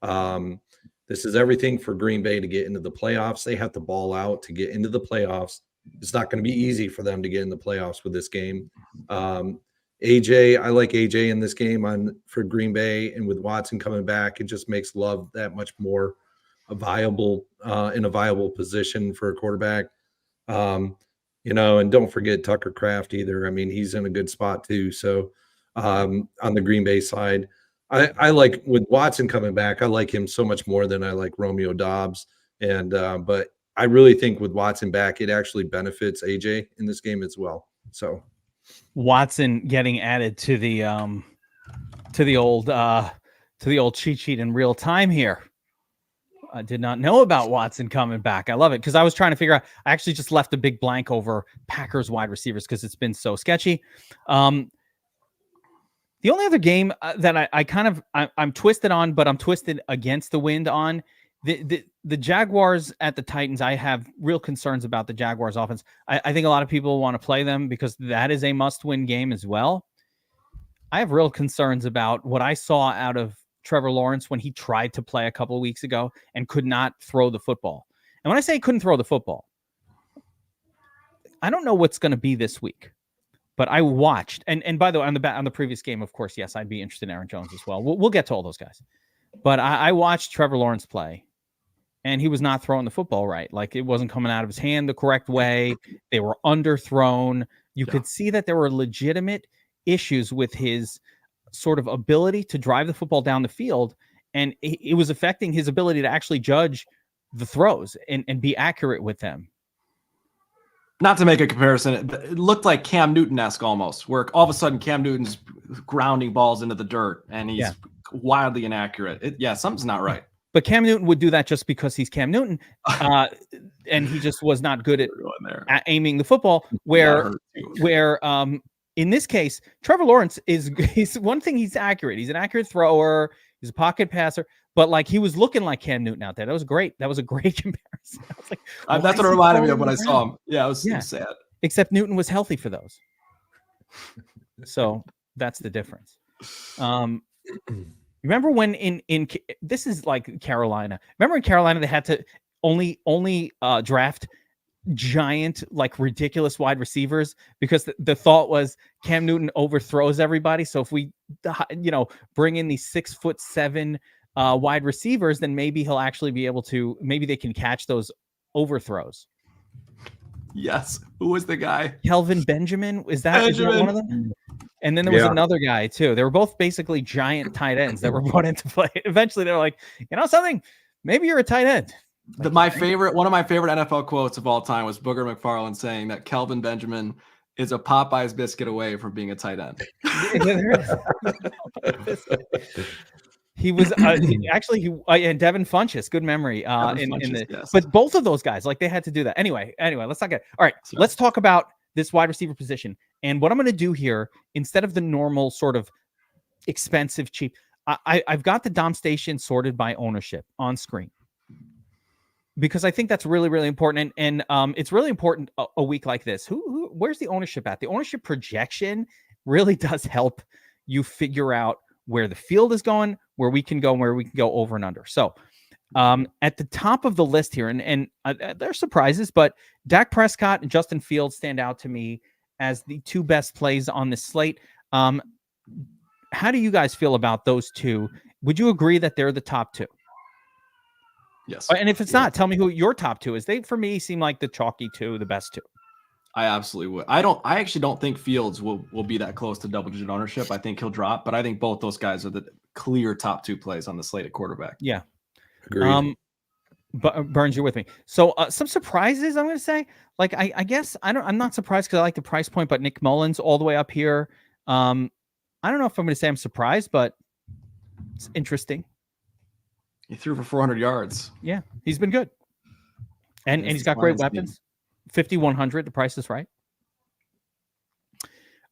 This is everything for Green Bay to get into the playoffs. They have to ball out to get into the playoffs. It's not going to be easy for them to get in the playoffs with this game. AJ, I like AJ in this game for Green Bay, and with Watson coming back, it just makes Love that much more viable in a viable position for a quarterback. And don't forget Tucker Kraft either. I mean, he's in a good spot too. So on the Green Bay side, I like with Watson coming back, I like him so much more than I like Romeo Doubs. And but I really think with Watson back, it actually benefits AJ in this game as well. So Watson getting added to the old cheat sheet in real time here. I did not know about Watson coming back. I love it because I was trying to figure out. I actually just left a big blank over Packers wide receivers because it's been so sketchy. The only other game that I'm twisted on, but I'm twisted against the wind on the Jaguars at the Titans. I have real concerns about the Jaguars offense. I think a lot of people want to play them because that is a must-win game as well. I have real concerns about what I saw out of Trevor Lawrence when he tried to play a couple of weeks ago and could not throw the football. And when I say he couldn't throw the football, I don't know what's going to be this week. But I watched, and by the way, on the previous game, of course, yes, I'd be interested in Aaron Jones as well. We'll get to all those guys. But I watched Trevor Lawrence play, and he was not throwing the football right. Like, it wasn't coming out of his hand the correct way. They were underthrown. You could see that there were legitimate issues with his sort of ability to drive the football down the field, and it was affecting his ability to actually judge the throws and be accurate with them. Not to make a comparison, but it looked like Cam Newton-esque almost, where all of a sudden Cam Newton's grounding balls into the dirt and he's wildly inaccurate. Something's not right. But Cam Newton would do that just because he's Cam Newton, and he just was not good at aiming the football. Where in this case, Trevor Lawrence he's one thing, he's accurate. He's an accurate thrower. He's a pocket passer. But like, he was looking like Cam Newton out there. That was great. That was a great comparison. I was like, that's what it reminded me of when I saw him. Yeah, it was sad. Except Newton was healthy for those. So that's the difference. Remember when in this is like Carolina. Remember in Carolina they had to only draft giant, like ridiculous wide receivers because the thought was Cam Newton overthrows everybody. So if we bring in these 6'7" wide receivers, then maybe he'll actually be able to. Maybe they can catch those overthrows. Yes. Who was the guy? Kelvin Benjamin. Is that one of them? And then there was another guy too. They were both basically giant tight ends that were brought into play. Eventually, they were like, something. Maybe you're a tight end. One of my favorite NFL quotes of all time was Booger McFarland saying that Kelvin Benjamin is a Popeye's biscuit away from being a tight end. He was and Devin Funchess, good memory. But both of those guys, like, they had to do that. Anyway, let's not get. All right, let's talk about this wide receiver position. And what I'm going to do here, instead of the normal sort of expensive, cheap, I've got the Dom Station sorted by ownership on screen, because I think that's really, really important. And it's really important a week like this. Where's the ownership at? The ownership projection really does help you figure out where the field is going, where we can go over and under. So at the top of the list here, and there are surprises, but Dak Prescott and Justin Fields stand out to me as the two best plays on this slate. How do you guys feel about those two? Would you agree that they're the top two? Yes. And if it's not, tell me who your top two is. They, for me, seem like the chalky two, the best two. I absolutely would. I actually don't think Fields will be that close to double-digit ownership. I think he'll drop, but I think both those guys are the clear top two plays on the slate at quarterback. Yeah. Agreed. But Burns, you're with me. So some surprises, I'm going to say. Like, I guess I'm not surprised because I like the price point, but Nick Mullins all the way up here. I don't know if I'm going to say I'm surprised, but it's interesting. He threw for 400 yards. Yeah, he's been good. And he's got great weapons. 5,100, the price is right.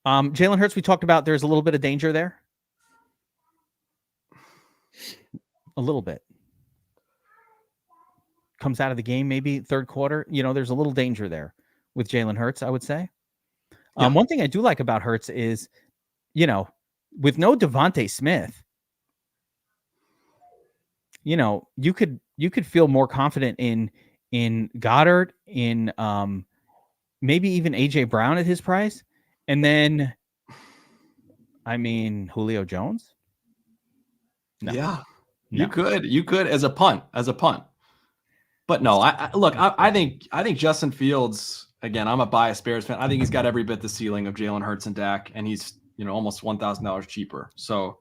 Jalen Hurts, we talked about, there's a little bit of danger there. A little bit. Comes out of the game maybe third quarter. There's a little danger there with Jalen Hurts, I would say. One thing I do like about Hurts is, with no Devontae Smith, you could feel more confident in Goddard, in maybe even AJ Brown at his price. And then, Julio Jones. No. Yeah, no. You could as a punt. But no, I think Justin Fields, again, I'm a biased Bears fan. I think he's got every bit the ceiling of Jalen Hurts and Dak, and he's, almost $1,000 cheaper. So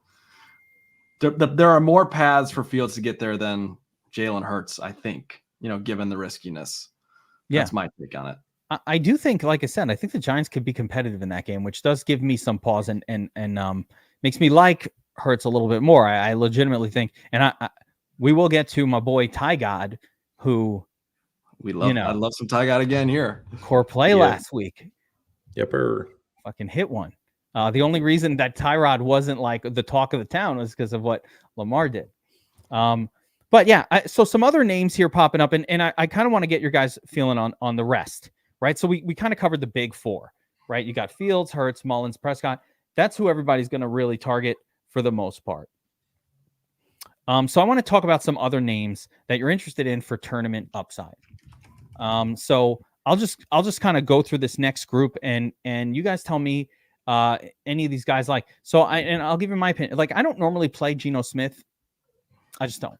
there are more paths for Fields to get there than Jalen Hurts, I think, given the riskiness. That's my take on it. I do think, like I said, I think the Giants could be competitive in that game, which does give me some pause and makes me like Hurts a little bit more. I legitimately think, and we will get to my boy Ty God, who we love. I love some Ty God again here. Core play last week. Yepper. Fucking hit one. The only reason that Tyrod wasn't like the talk of the town was because of what Lamar did. But yeah, so some other names here popping up, and I kind of want to get your guys feeling on the rest, right? So we kind of covered the big four, right? You got Fields, Hurts, Mullins, Prescott. That's who everybody's going to really target for the most part. So I want to talk about some other names that you're interested in for tournament upside. So I'll just kind of go through this next group, and you guys tell me any of these guys like. So I'll give you my opinion. Like, I don't normally play Geno Smith I just don't.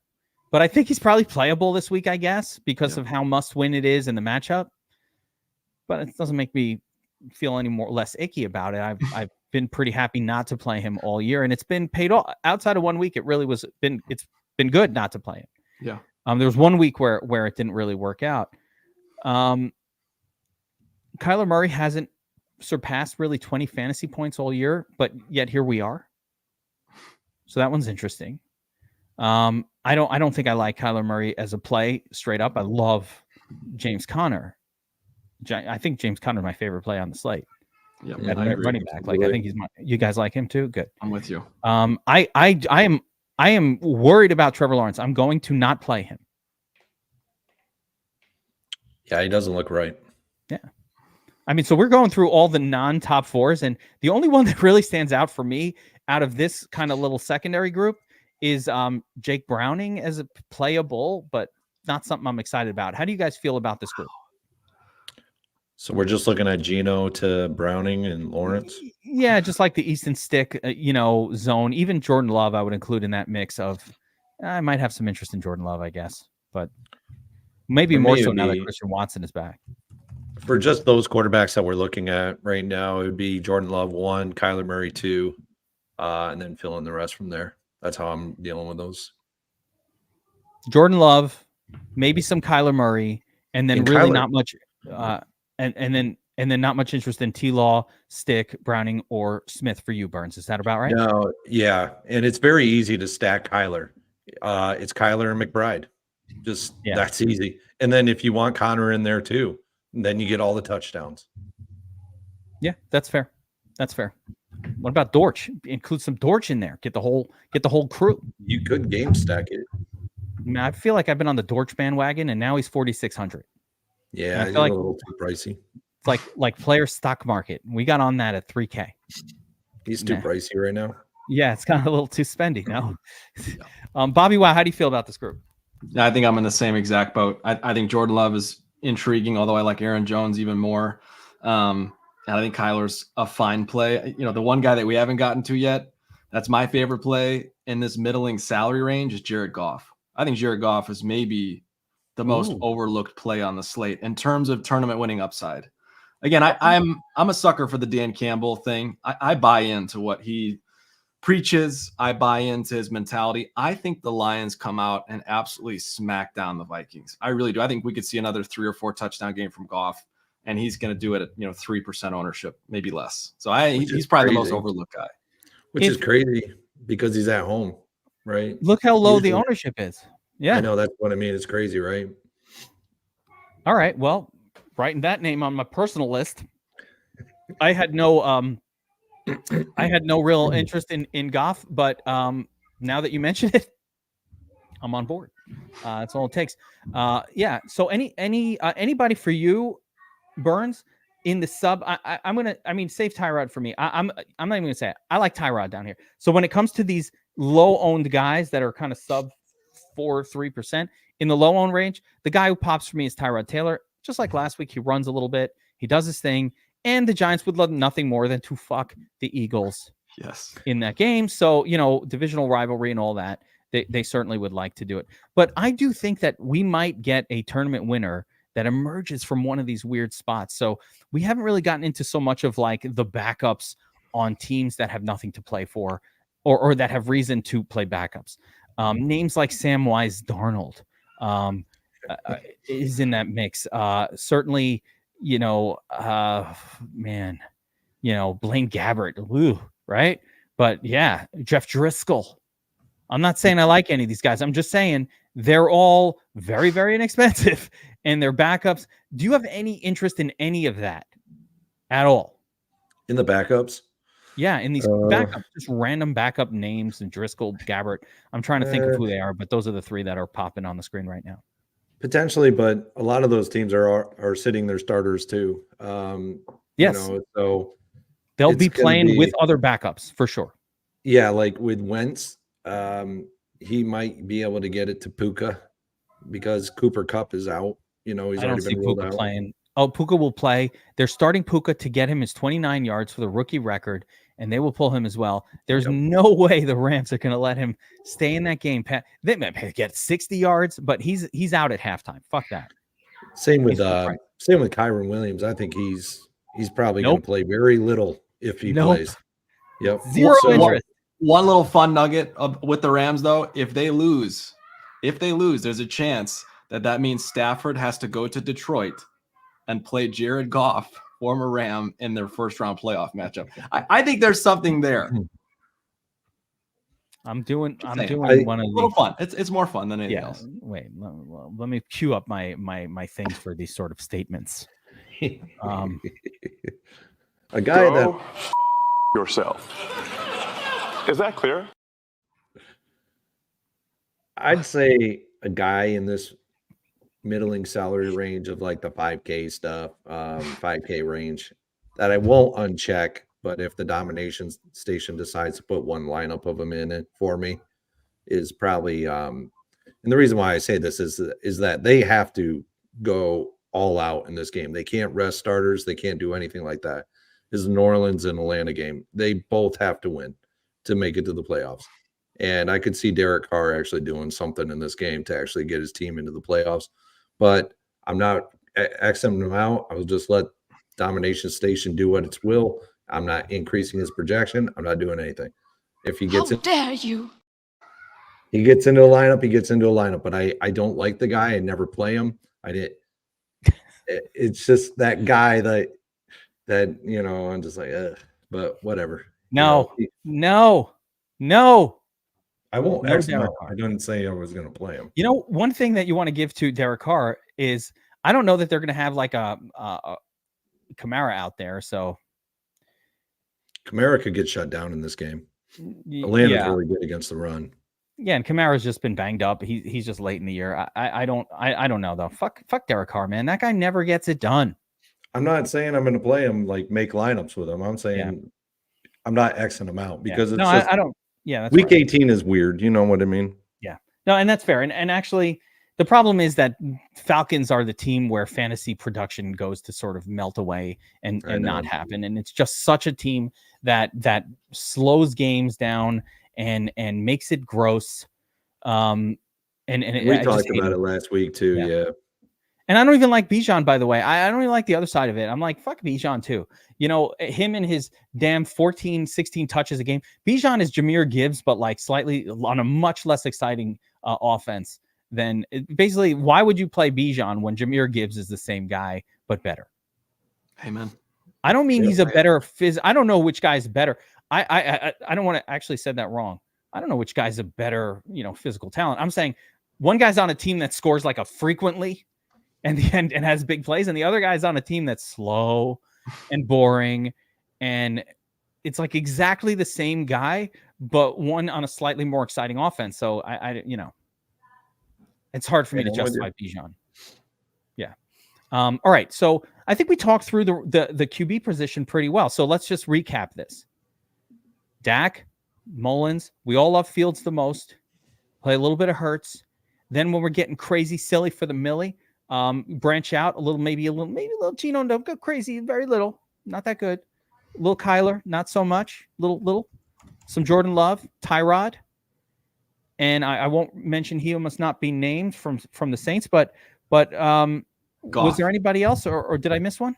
But I think he's probably playable this week, I guess, because of how must-win it is in the matchup. But it doesn't make me feel any less icky about it. I've been pretty happy not to play him all year, and it's been paid off. Outside of 1 week, it's been good not to play him. Yeah. There was 1 week where it didn't really work out. Kyler Murray hasn't surpassed really 20 fantasy points all year, but yet here we are. So that one's interesting. I don't think I like Kyler Murray as a play straight up. I love James Conner. I think James Conner is my favorite play on the slate. Yeah, running back. Like I think you guys like him too. Good. I'm with you. I am worried about Trevor Lawrence. I'm going to not play him. Yeah, he doesn't look right. Yeah. I mean, so we're going through all the non-top fours, and the only one that really stands out for me out of this kind of little secondary group is Jake Browning as a playable, but not something I'm excited about. How do you guys feel about this group? So we're just looking at Geno to Browning and Lawrence. Yeah, just like the Easton Stick, zone. Even Jordan Love, I would include in that mix of. I might have some interest in Jordan Love, I guess, but maybe more so now that Christian Watson is back. For just those quarterbacks that we're looking at right now, it would be Jordan Love 1, Kyler Murray 2, and then fill in the rest from there. That's how I'm dealing with those. Jordan Love, maybe some Kyler Murray, and then not much. And then not much interest in T-Law, Stick, Browning, or Smith for you, Burns. Is that about right? No, yeah. And it's very easy to stack Kyler. It's Kyler and McBride. That's easy. And then if you want Connor in there too, then you get all the touchdowns. Yeah, that's fair. That's fair. What about Dortch? Include some Dortch in there. Get the whole crew. You could game stack it. I mean, I feel like I've been on the Dortch bandwagon, and now he's 4,600. Yeah, I feel like a little too pricey. It's like player stock market. We got on that at 3K. He's too pricey right now. Yeah, it's kind of a little too spendy now. BobbyWow, how do you feel about this group? I think I'm in the same exact boat. I think Jordan Love is intriguing, although I like Aaron Jones even more. And I think Kyler's a fine play. The one guy that we haven't gotten to yet, that's my favorite play in this middling salary range is Jared Goff. I think Jared Goff is maybe the most overlooked play on the slate in terms of tournament winning upside. Again, I'm a sucker for the Dan Campbell thing. I buy into what he preaches. I buy into his mentality. I think the Lions come out and absolutely smack down the Vikings. I really do. I think we could see another 3 or 4 touchdown game from Goff, and he's going to do it at 3% ownership, maybe less. So he's probably the most overlooked guy. Which is crazy because he's at home, right? Look how low the ownership is. Yeah, I know, that's what I mean. It's crazy, right? All right. Well, writing that name on my personal list. I had no real interest in Goff, but now that you mention it, I'm on board. That's all it takes. Yeah. So anybody for you, Burns, in the sub? Save Tyrod for me. I'm not even gonna say it. I like Tyrod down here. So when it comes to these low owned guys that are kind of sub 3% in the low owned range, the guy who pops for me is Tyrod Taylor. Just like last week, he runs a little bit. He does his thing. And the Giants would love nothing more than to fuck the Eagles in that game. So, divisional rivalry and all that, they certainly would like to do it. But I do think that we might get a tournament winner that emerges from one of these weird spots. So we haven't really gotten into so much of like the backups on teams that have nothing to play for or that have reason to play backups. Names like Samwise Darnold is in that mix. Certainly, Blaine Gabbert, right? But yeah, Jeff Driscoll. I'm not saying I like any of these guys. I'm just saying they're all very, very inexpensive and they're backups. Do you have any interest in any of that at all? In the backups? Yeah, in these backups, just random backup names and Driscoll, Gabbert. I'm trying to think of who they are, but those are the 3 that are popping on the screen right now. Potentially, but a lot of those teams are sitting their starters too. Yes. So they'll be playing with other backups for sure. Yeah, like with Wentz, he might be able to get it to Puka because Cooper Kupp is out. He's already been ruled out. Playing. Oh, Puka will play. They're starting Puka to get him his 29 yards for the rookie record and they will pull him as well. There's Yep. no way the Rams are going to let him stay in that game. They may get 60 yards, but he's out at halftime. Fuck that. Same with right. Kyron Williams. I think he's probably going Nope. to play very little if he Nope. plays. Yep. Zero So interest. One little fun nugget with the Rams, though, if they lose, there's a chance that means Stafford has to go to Detroit and play Jared Goff, former Ram, in their first round playoff matchup. I think there's something there. I'm doing one of A little these. fun. It's more fun than anything else. Wait, let me cue up my things for these sort of statements. A guy that yourself. Is that clear? I'd say a guy in this middling salary range of like the 5K stuff, 5K range that I won't uncheck, but if the domination station decides to put one lineup of them in it for me is probably and the reason why I say this is that they have to go all out in this game. They can't rest starters, they can't do anything like that. This is New Orleans and Atlanta game. They both have to win to make it to the playoffs. And I could see Derek Carr actually doing something in this game to actually get his team into the playoffs. But I'm not Xing him out. I will just let Domination Station do what its will. I'm not increasing his projection. I'm not doing anything. If he gets dare you? He gets into a lineup, he gets into a lineup. But I don't like the guy. I never play him. It's just that guy that I'm just like, but whatever. No. I won't No X him Derek out. Carr. I didn't say I was going to play him. You know, one thing that you want to give to Derek Carr is I don't know that they're going to have like a Kamara out there. So Kamara could get shut down in this game. Atlanta's really good against the run. Yeah, and Kamara's just been banged up. He's just late in the year. I don't know though. Fuck Derek Carr, man. That guy never gets it done. I'm not saying I'm going to play him, like make lineups with him. I'm saying I'm not Xing him out because it's just, I don't. Yeah, that's week right. 18 is weird. You know what I mean? Yeah. No, and that's fair. And actually, the problem is that Falcons are the team where fantasy production goes to sort of melt away and not happen. And it's just such a team that slows games down and makes it gross. And we talked about it last week too. Yeah. And I don't even like Bijan, by the way. I don't even like the other side of it. I'm like, fuck Bijan too. You know, him and his damn 14, 16 touches a game. Bijan is Jahmyr Gibbs, but like slightly on a much less exciting offense than basically. Why would you play Bijan when Jahmyr Gibbs is the same guy, but better? Amen. I don't mean he's a better I don't know which guy's better. I don't want to actually said that wrong. I don't know which guy's a better, physical talent. I'm saying one guy's on a team that scores like a frequently and has big plays, and the other guy's on a team that's slow and boring, and it's like exactly the same guy, but one on a slightly more exciting offense. So I it's hard for me to justify Bijan. Yeah. All right. So I think we talked through the QB position pretty well. So let's just recap this. Dak, Mullins, we all love Fields the most. Play a little bit of Hurts. Then when we're getting crazy silly for the Millie, branch out a little, maybe a little Gino. Don't go crazy, very little, not that good. A little Kyler, not so much. Little, some Jordan Love, Tyrod, and I won't mention he must not be named from the Saints, but was there anybody else, or did I miss one?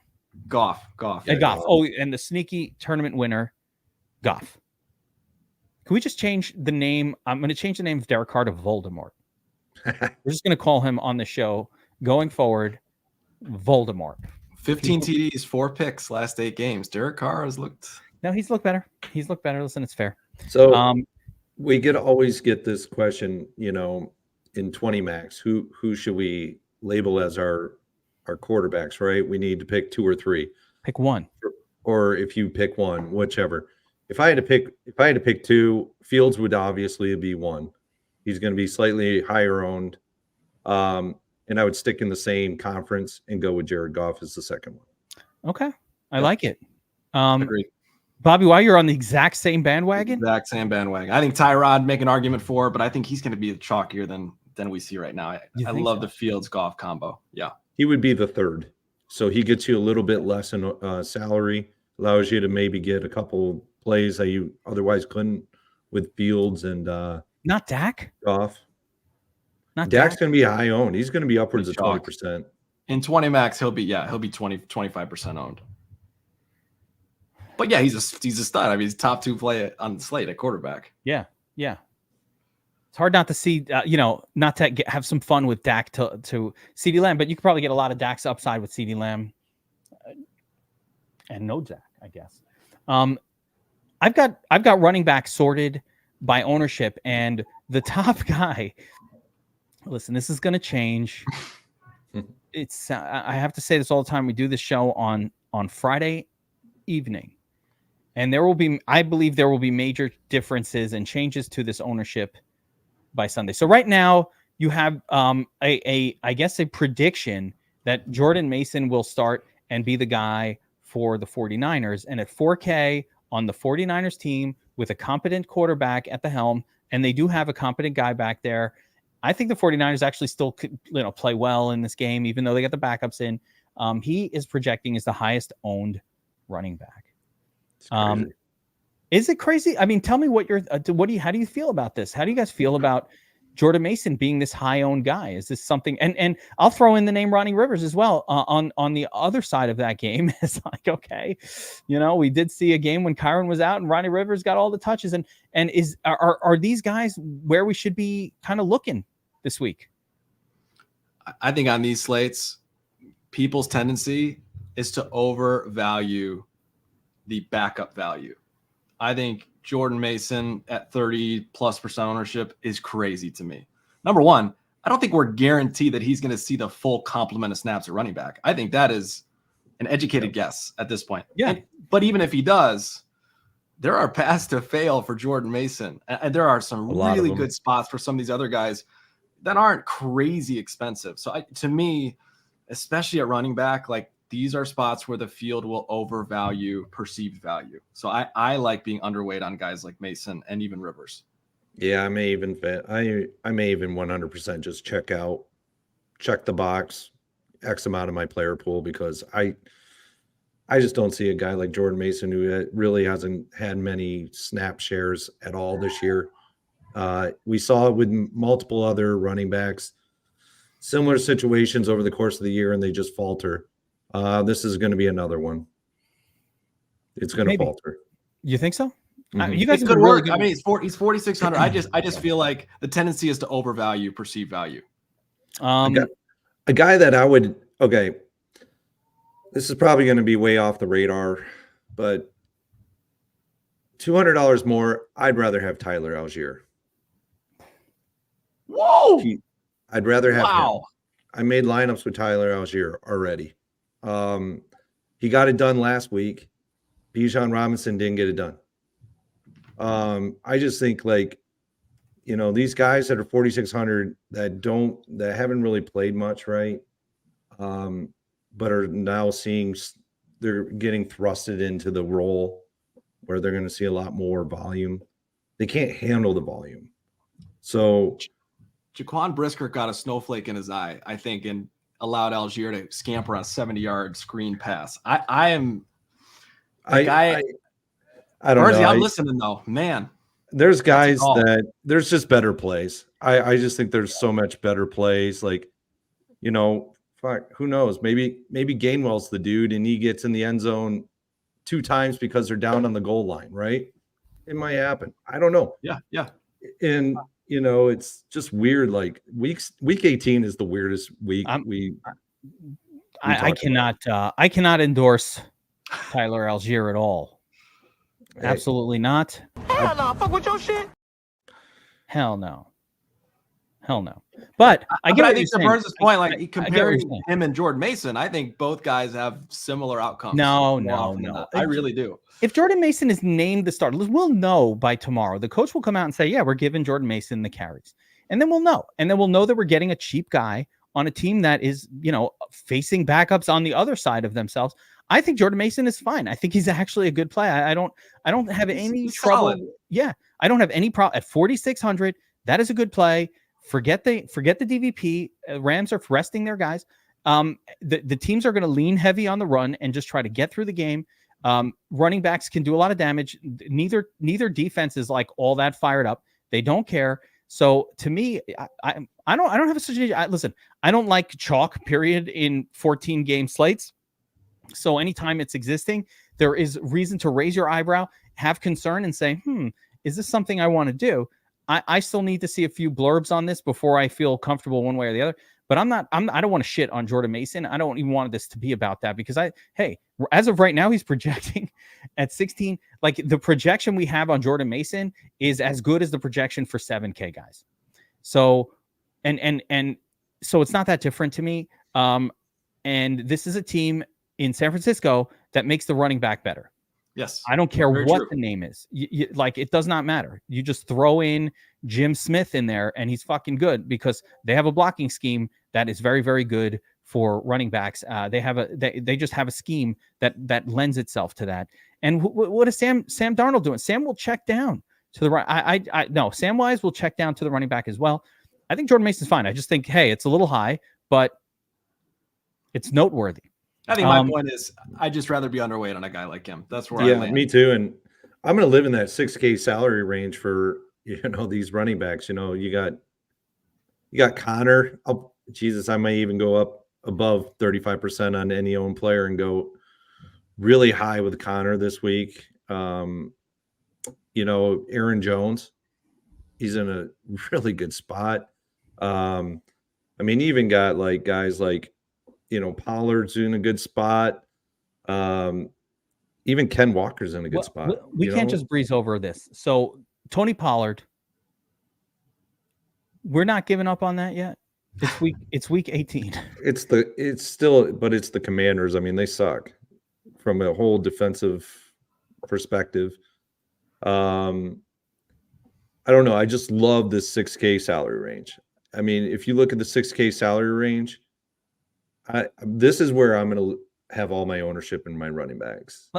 Goff. Yeah, Goff. Oh, and the sneaky tournament winner, Goff. Can we just change the name? I'm going to change the name of Derek Carr to Voldemort. We're just going to call him on the show going forward, Voldemort. 15 TDs, 4 picks, last 8 games. Derek Carr has looked. No, he's looked better. Listen, it's fair. So we always get this question, in 20 max, who should we label as our quarterbacks, right? We need to pick 2 or 3. Pick one. Or if you pick one, whichever. If I had to pick 2, Fields would obviously be 1. He's going to be slightly higher owned. And I would stick in the same conference and go with Jared Goff as the second one. Okay. I like it. Agreed. Bobby, why you're on the exact same bandwagon? I think Tyrod make an argument for, but I think he's going to be chalkier than we see right now. I love the Fields Goff combo. Yeah. He would be the 3rd. So he gets you a little bit less in salary, allows you to maybe get a couple plays that you otherwise couldn't with Fields and Not Dak. Goff. Not Dak's Dak. going to be high owned. He's going to be upwards of Chalk. 20%. In 20 max, he'll be 25% owned. But yeah, he's a stud. I mean, he's top 2 play on the slate at quarterback. Yeah. It's hard not to see, not to have some fun with Dak to CeeDee Lamb, but you could probably get a lot of Dak's upside with CeeDee Lamb and no Dak, I guess. I've got running back sorted by ownership, and the top guy. Listen, this is going to change. It's I have to say this all the time. We do this show on Friday evening, and I believe there will be major differences and changes to this ownership by Sunday. So right now you have I guess a prediction that Jordan Mason will start and be the guy for the 49ers, and at 4K on the 49ers team with a competent quarterback at the helm, and they do have a competent guy back there. I think the 49ers actually still could, play well in this game, even though they got the backups in. He is projecting as the highest owned running back. Is it crazy? I mean, tell me how do you feel about this? How do you guys feel about Jordan Mason being this high owned guy? Is this something? And I'll throw in the name Ronnie Rivers as well on the other side of that game. It's like, okay, we did see a game when Kyron was out and Ronnie Rivers got all the touches. And are these guys where we should be kind of looking this week? I think on these slates, people's tendency is to overvalue the backup value. I think Jordan Mason at 30+% ownership is crazy to me. Number one, I don't think we're guaranteed that he's going to see the full complement of snaps at running back. I think that is an educated guess at this point. Yeah. But even if he does, there are paths to fail for Jordan Mason. And there are some really good spots for some of these other guys that aren't crazy expensive. So to me, especially at running back, like these are spots where the field will overvalue perceived value. So I like being underweight on guys like Mason and even Rivers. Yeah, I may even 100% just check the box, X amount of my player pool, because I just don't see a guy like Jordan Mason who really hasn't had many snap shares at all this year. We saw it with multiple other running backs, similar situations over the course of the year, and they just falter. This is going to be another one. It's going to falter. You think so? Mm-hmm. You guys could really work. good. I mean, he's 4,600. I just feel like the tendency is to overvalue perceived value. A guy that I would, okay, this is probably going to be way off the radar, but $200 more, I'd rather have Tyler Algier. Whoa! I'd rather have him. Wow. I made lineups with Tyler Algier already. He got it done last week. Bijan Robinson didn't get it done. I just think these guys that are 4,600 that haven't really played much, right? But are now they're getting thrusted into the role where they're going to see a lot more volume. They can't handle the volume. So Jaquan Brisker got a snowflake in his eye, I think, and allowed Algier to scamper on a 70-yard screen pass. I don't know. I'm listening though, man. There's guys there's just better plays. I just think there's so much better plays. Fuck, who knows? Maybe Gainwell's the dude and he gets in the end zone 2 times because they're down on the goal line, right? It might happen. I don't know. Yeah. And it's just weird. Like week 18 is the weirdest week. I cannot endorse Tyler Algier at all. Hey. Absolutely not. Hell no. Fuck with your shit. Hell no. But I think to Burns' point, like comparing him and Jordan Mason, I think both guys have similar outcomes. No. I really do. If Jordan Mason is named the starter, we'll know by tomorrow. The coach will come out and say, yeah, we're giving Jordan Mason the carries. And then we'll know. And then we'll know that we're getting a cheap guy on a team that is, facing backups on the other side of themselves. I think Jordan Mason is fine. I think he's actually a good play. I don't have any trouble. Solid. Yeah. I don't have any problem at 4,600. That is a good play. Forget the DVP. Rams are resting their guys. The teams are going to lean heavy on the run and just try to get through the game. Running backs can do a lot of damage. Neither defense is like all that fired up. They don't care. So to me, I don't have a situation. Listen, I don't like chalk period in 14 game slates. So anytime it's existing, there is reason to raise your eyebrow, have concern, and say, is this something I want to do? I still need to see a few blurbs on this before I feel comfortable one way or the other. But I don't want to shit on Jordan Mason. I don't even want this to be about that because as of right now, he's projecting at 16. Like the projection we have on Jordan Mason is as good as the projection for 7K guys. So, and so it's not that different to me. And this is a team in San Francisco that makes the running back better. Yes. I don't care Very what true. the name is. Like, it does not matter. You just throw in Jim Smith in there and he's fucking good because they have a blocking scheme that is very, very good for running backs. They just have a scheme that lends itself to that. And what is Sam Darnold doing? Sam will check down to the right. No, Samwise will check down to the running back as well. I think Jordan Mason's fine. I just think, hey, it's a little high, but it's noteworthy. I think my point is I'd just rather be underweight on a guy like him. That's where I land. Me too. And I'm going to live in that 6K salary range for, these running backs. You got Connor. I might even go up above 35% on any own player and go really high with Connor this week. Aaron Jones, he's in a really good spot. Even got like guys like, Pollard's in a good spot. Even Ken Walker's in a good spot. We can't just breeze over this. So Tony Pollard, we're not giving up on that yet. It's week 18. It's the Commanders. They suck from a whole defensive perspective. I don't know. I just love this 6K salary range. If you look at the 6K salary range, this is where I'm going to have all my ownership in my running backs.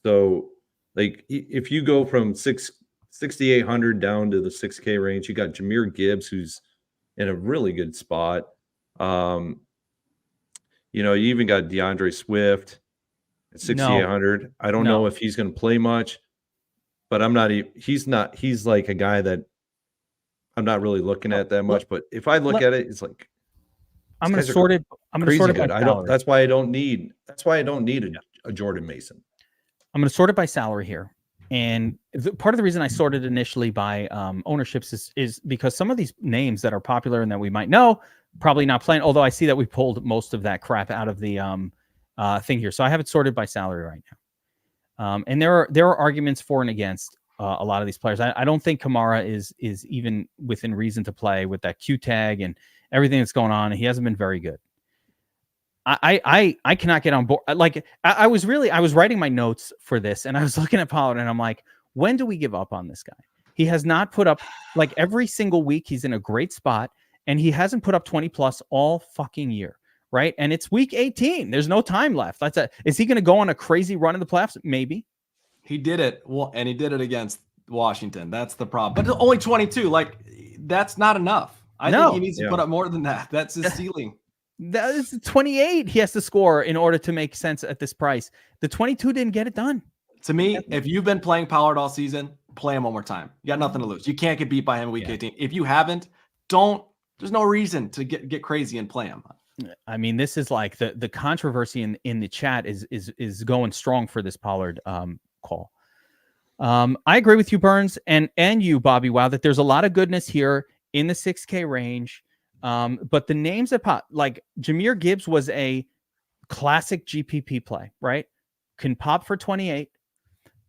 So like if you go from 6,800 down to the 6K range, you got Jahmyr Gibbs, who's in a really good spot. You even got DeAndre Swift at 6,800. No. I don't know if he's going to play much, but he's like a guy that I'm not really looking at that much. But if I look at it, it's like, I'm going to sort it. I'm going to sort it by salary. That's why I don't need a Jordan Mason. I'm going to sort it by salary here. And part of the reason I sorted initially by ownerships is because some of these names that are popular and that we might know probably not playing. Although I see that we pulled most of that crap out of the thing here, so I have it sorted by salary right now. And there are arguments for and against a lot of these players. I don't think Kamara is even within reason to play with that Q tag and everything that's going on. He hasn't been very good. I cannot get on board. Like I was writing my notes for this and I was looking at Pollard and I'm like, when do we give up on this guy? He has not put up, like, every single week he's in a great spot and he hasn't put up 20 plus all fucking year. Right. And it's week 18. There's no time left. Is he going to go on a crazy run in the playoffs? Maybe. He did it. Well, and he did it against Washington. That's the problem. But only 22. Like, that's not enough. I think he needs to put up more than that. That's his ceiling. That is 28 he has to score in order to make sense at this price. The 22 didn't get it done. To me, if you've been playing Pollard all season, play him one more time. You got nothing to lose. You can't get beat by him in week 18. If you haven't, there's no reason to get crazy and play him. This is like the controversy in the chat is going strong for this Pollard call. I agree with you, Burns, and you, BobbyWow, that there's a lot of goodness here in the 6K range. But the names that pop, like Jahmyr Gibbs was a classic GPP play, right? Can pop for 28.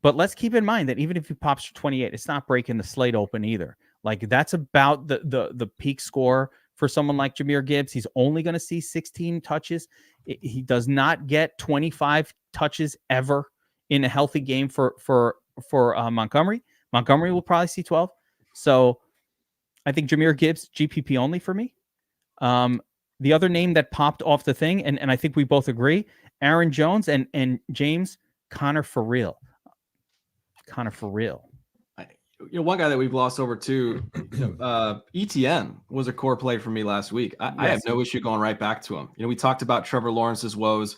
But let's keep in mind that even if he pops for 28, it's not breaking the slate open either. Like, that's about the peak score for someone like Jahmyr Gibbs. He's only going to see 16 touches. He does not get 25 touches ever in a healthy game for Montgomery. Montgomery will probably see 12. So I think Jahmyr Gibbs, GPP only for me. The other name that popped off the thing, and I think we both agree, Aaron Jones and James, Connor for real. One guy that we've glossed over too, ETN was a core play for me last week. I have no issue going right back to him. We talked about Trevor Lawrence's woes.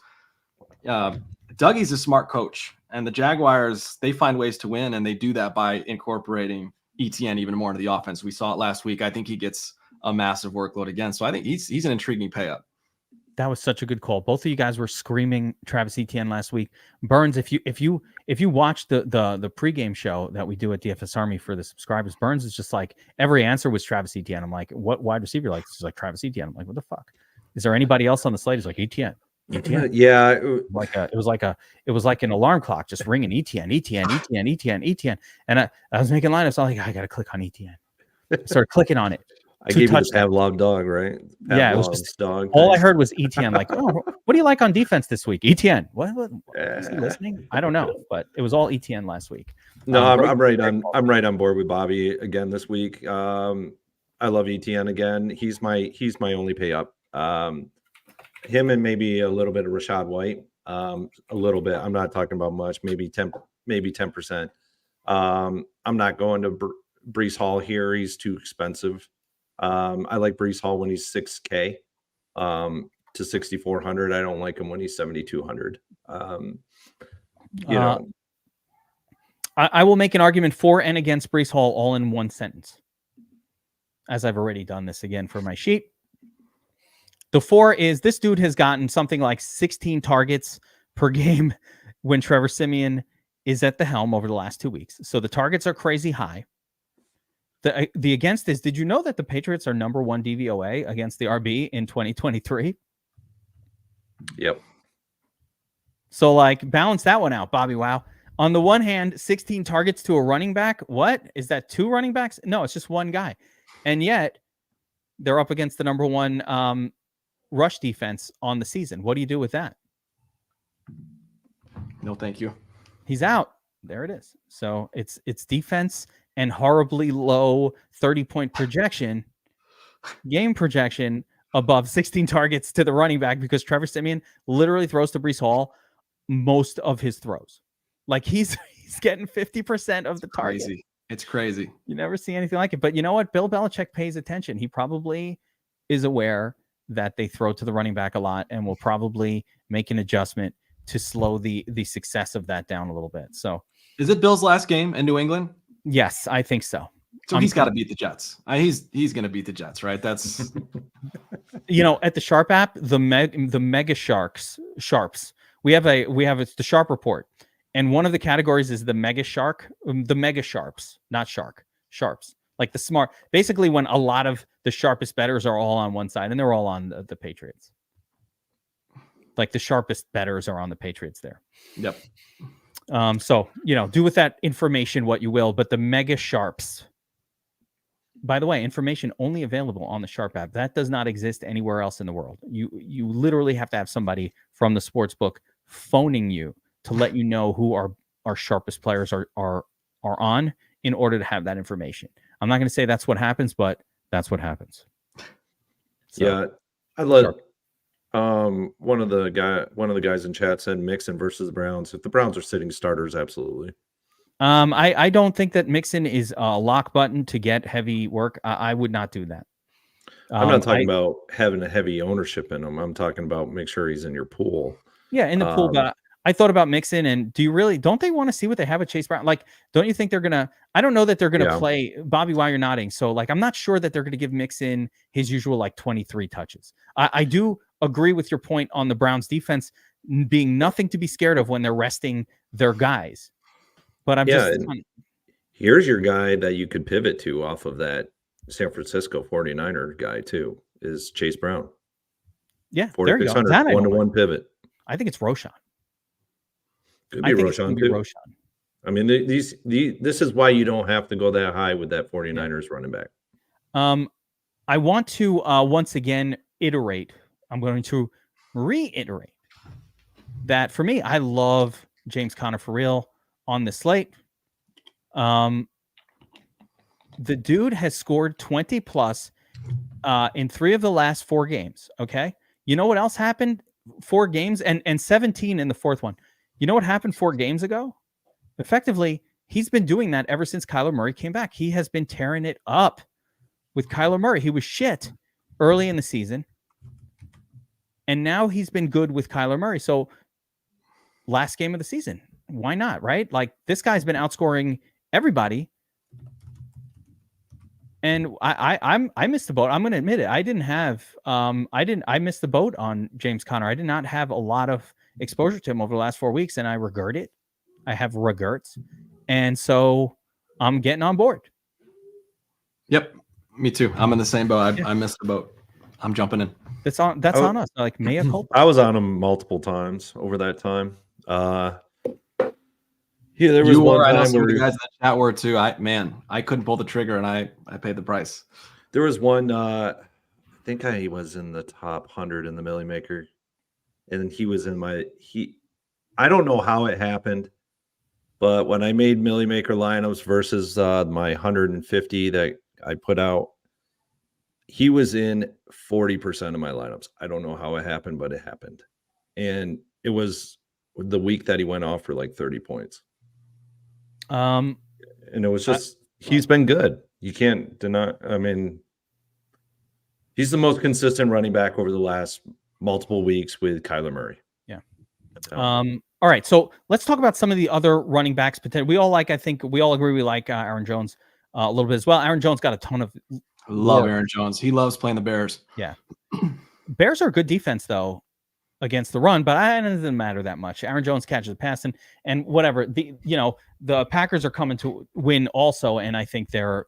Dougie's a smart coach, and the Jaguars, they find ways to win, and they do that by incorporating ETN even more into the offense. We saw it last week. I think he gets a massive workload again. So I think he's an intriguing pay up. That was such a good call. Both of you guys were screaming Travis Etienne last week. Burns, if you watch the pregame show that we do at DFS Army for the subscribers, Burns is just like every answer was Travis Etienne. I'm like, what wide receiver? Like, it's like Travis Etienne. I'm like, what the fuck? Is there anybody else on the slate? He's like Etienne. Etienne. Yeah, It was like an alarm clock just ringing. Etienne. And I was making lineups. I'm like, I gotta click on Etienne. I started clicking on it. I gave you the Pavlov dog, right? Yeah, it was Pavlov's just dog. all I heard was Etienne. Like, oh, what do you like on defense this week? Etienne. What is he listening? I don't know, but it was all Etienne last week. No, I'm right on board with Bobby again this week. I love Etienne again. He's my only pay up. Him and maybe a little bit of Rashad White. A little bit. I'm not talking about much. Maybe 10%. I'm not going to Breece Hall here. He's too expensive. I like Breece Hall when he's 6K to 6,400. I don't like him when he's 7,200. I will make an argument for and against Breece Hall all in one sentence, as I've already done this again for my sheet. The 4 is this dude has gotten something like 16 targets per game when Trevor Siemian is at the helm over the last 2 weeks. So the targets are crazy high. The against is, did you know that the Patriots are number 1 DVOA against the RB in 2023? Yep. So like balance that one out, BobbyWow. On the one hand, 16 targets to a running back. What? Is that 2 running backs? No, it's just one guy. And yet they're up against the number 1 rush defense on the season. What do you do with that? No, thank you. He's out. There it is. So it's defense and horribly low 30-point game projection above 16 targets to the running back because Trevor Siemian literally throws to Breece Hall most of his throws. Like he's getting 50% of the target. Crazy. It's crazy. You never see anything like it. But you know what? Bill Belichick pays attention. He probably is aware that they throw to the running back a lot and will probably make an adjustment to slow the success of that down a little bit. So is it Bill's last game in New England? Yes, I think so. So he's got to beat the Jets. He's going to beat the Jets, right? That's at the Sharp app, the Mega Sharps. We have it's the Sharp report, and one of the categories is the Mega Sharps, not Sharps, like the smart. Basically, when a lot of the sharpest bettors are all on one side, and they're all on the Patriots. Like the sharpest bettors are on the Patriots there. Yep. So, do with that information what you will, but the Mega Sharps, by the way, information only available on the Sharp app. That does not exist anywhere else in the world. You literally have to have somebody from the sports book phoning you to let you know who our sharpest players are on in order to have that information. I'm not going to say that's what happens, but that's what happens. So, yeah. I love one of the guys in chat said Mixon versus the Browns. If the Browns are sitting starters, absolutely. I don't think that Mixon is a lock button to get heavy work. I would not do that. I'm not talking about having a heavy ownership in him. I'm talking about make sure he's in your pool. Yeah, in the pool. But I thought about Mixon, and don't they want to see what they have at Chase Brown? Like, don't you think they're gonna? I don't know that they're gonna play Bobby while you're nodding. So like, I'm not sure that they're gonna give Mixon his usual like 23 touches. I do agree with your point on the Browns defense being nothing to be scared of when they're resting their guys. But here's your guy that you could pivot to off of that San Francisco 49er guy too is Chase Brown. Yeah, there you go. 1-to-1 pivot. I think it's Roshan. Could be Roshan too. I mean, this is why you don't have to go that high with that 49ers running back. I want to once again iterate. I'm going to reiterate that for me, I love James Conner for real on the slate. The dude has scored 20 plus in 3 of the last 4 games. Okay. You know what else happened? 4 games and 17 in the 4th one. You know what happened 4 games ago? Effectively, he's been doing that ever since Kyler Murray came back. He has been tearing it up with Kyler Murray. He was shit early in the season. And now he's been good with Kyler Murray. So last game of the season. Why not, right? Like, this guy's been outscoring everybody. And I missed the boat. I'm going to admit it. I missed the boat on James Conner. I did not have a lot of exposure to him over the last 4 weeks, and I regret it. I have regrets. And so I'm getting on board. Yep. Me too. I'm in the same boat. I missed the boat. I'm jumping in. That's on us. Like, mea culpa. I was on him multiple times over that time. Yeah, there was one time where the guys in the chat were too. I couldn't pull the trigger, and I paid the price. There was one. I think I was in the top 100 in the Millie Maker, and he was in my. I don't know how it happened, but when I made Millie Maker lineups versus my 150 that I put out, he was in 40% of my lineups. I don't know how it happened, but it happened, and it was the week that he went off for like 30 points. And it was just he's been good. You can't deny. I mean, he's the most consistent running back over the last multiple weeks with Kyler Murray. Yeah. All right. So let's talk about some of the other running backs. I think we all agree we like Aaron Jones a little bit as well. Aaron Jones got a ton of love Aaron Jones. He loves playing the Bears. Yeah. Bears are a good defense though against the run, but it doesn't matter that much. Aaron Jones catches the pass and whatever. The Packers are coming to win also, and I think there's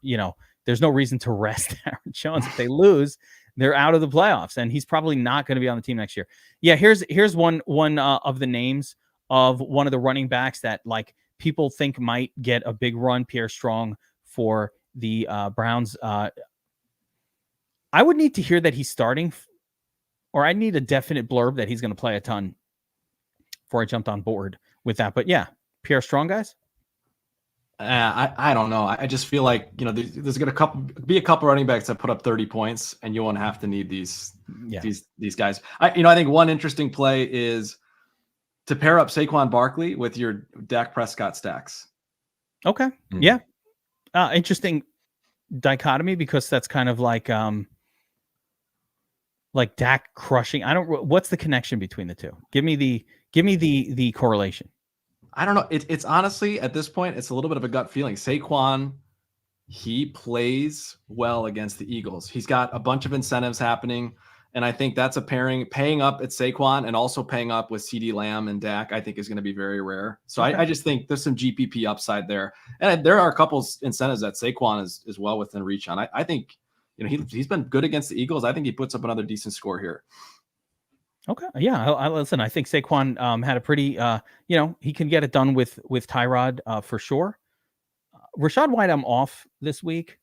no reason to rest Aaron Jones. If they lose, they're out of the playoffs, and he's probably not going to be on the team next year. Yeah, here's one of the names of one of the running backs that like people think might get a big run. Pierre Strong for the Browns. I would need to hear that he's starting. Or I need a definite blurb that he's going to play a ton before I jumped on board with that. But yeah, Pierre Strong, guys. I don't know. I just feel like there's going to be a couple running backs that put up 30 points, and you won't have to need these guys. I think one interesting play is to pair up Saquon Barkley with your Dak Prescott stacks. Okay, yeah, interesting dichotomy because that's kind of like Dak crushing. What's the connection between the two? Give me the correlation. I don't know. It's honestly at this point, it's a little bit of a gut feeling. Saquon, he plays well against the Eagles. He's got a bunch of incentives happening. And I think that's a paying up at Saquon and also paying up with CeeDee Lamb and Dak, I think is going to be very rare. So I just think there's some GPP upside there. And there are a couple incentives that Saquon is well within reach on. I think, he's been good against the Eagles. I think he puts up another decent score here. Okay. Yeah. Listen, I think Saquon had a pretty, he can get it done with Tyrod for sure. Rachaad White, I'm off this week.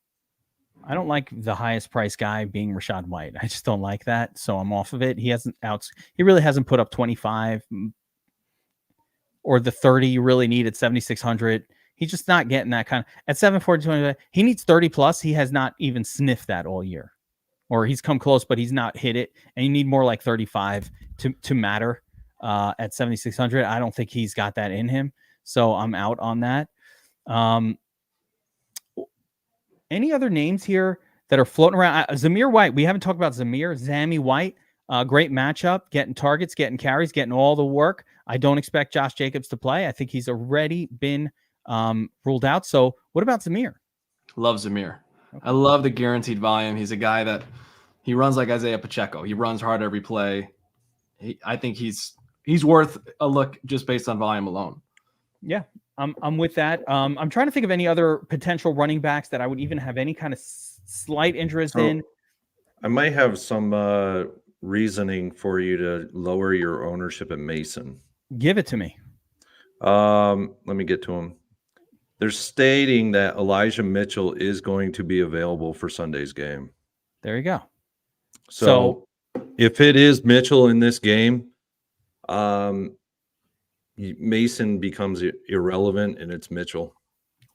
I don't like the highest price guy being Rachaad White. I just don't like that. So I'm off of it. He really hasn't put up 25 or the 30 you really need at 7,600. He's just not getting that kind of at 740. He needs 30 plus. He has not even sniffed that all year, or he's come close, but he's not hit it. And you need more like 35 to matter at 7,600. I don't think he's got that in him. So I'm out on that. Any other names here that are floating around? Zamir White. We haven't talked about Zammy White. Great matchup, getting targets, getting carries, getting all the work. I don't expect Josh Jacobs to play. I think he's already been ruled out. So what about Zamir? Love Zamir. Okay. I love the guaranteed volume. He's a guy that he runs like Isaiah Pacheco. He runs hard every play. I think he's worth a look just based on volume alone. Yeah, I'm with that. I'm trying to think of any other potential running backs that I would even have any kind of slight interest in. I might have some reasoning for you to lower your ownership at Mason. Give it to me. Let me get to him. They're stating that Elijah Mitchell is going to be available for Sunday's game. There you go. So if it is Mitchell in this game, Mason becomes irrelevant and it's Mitchell.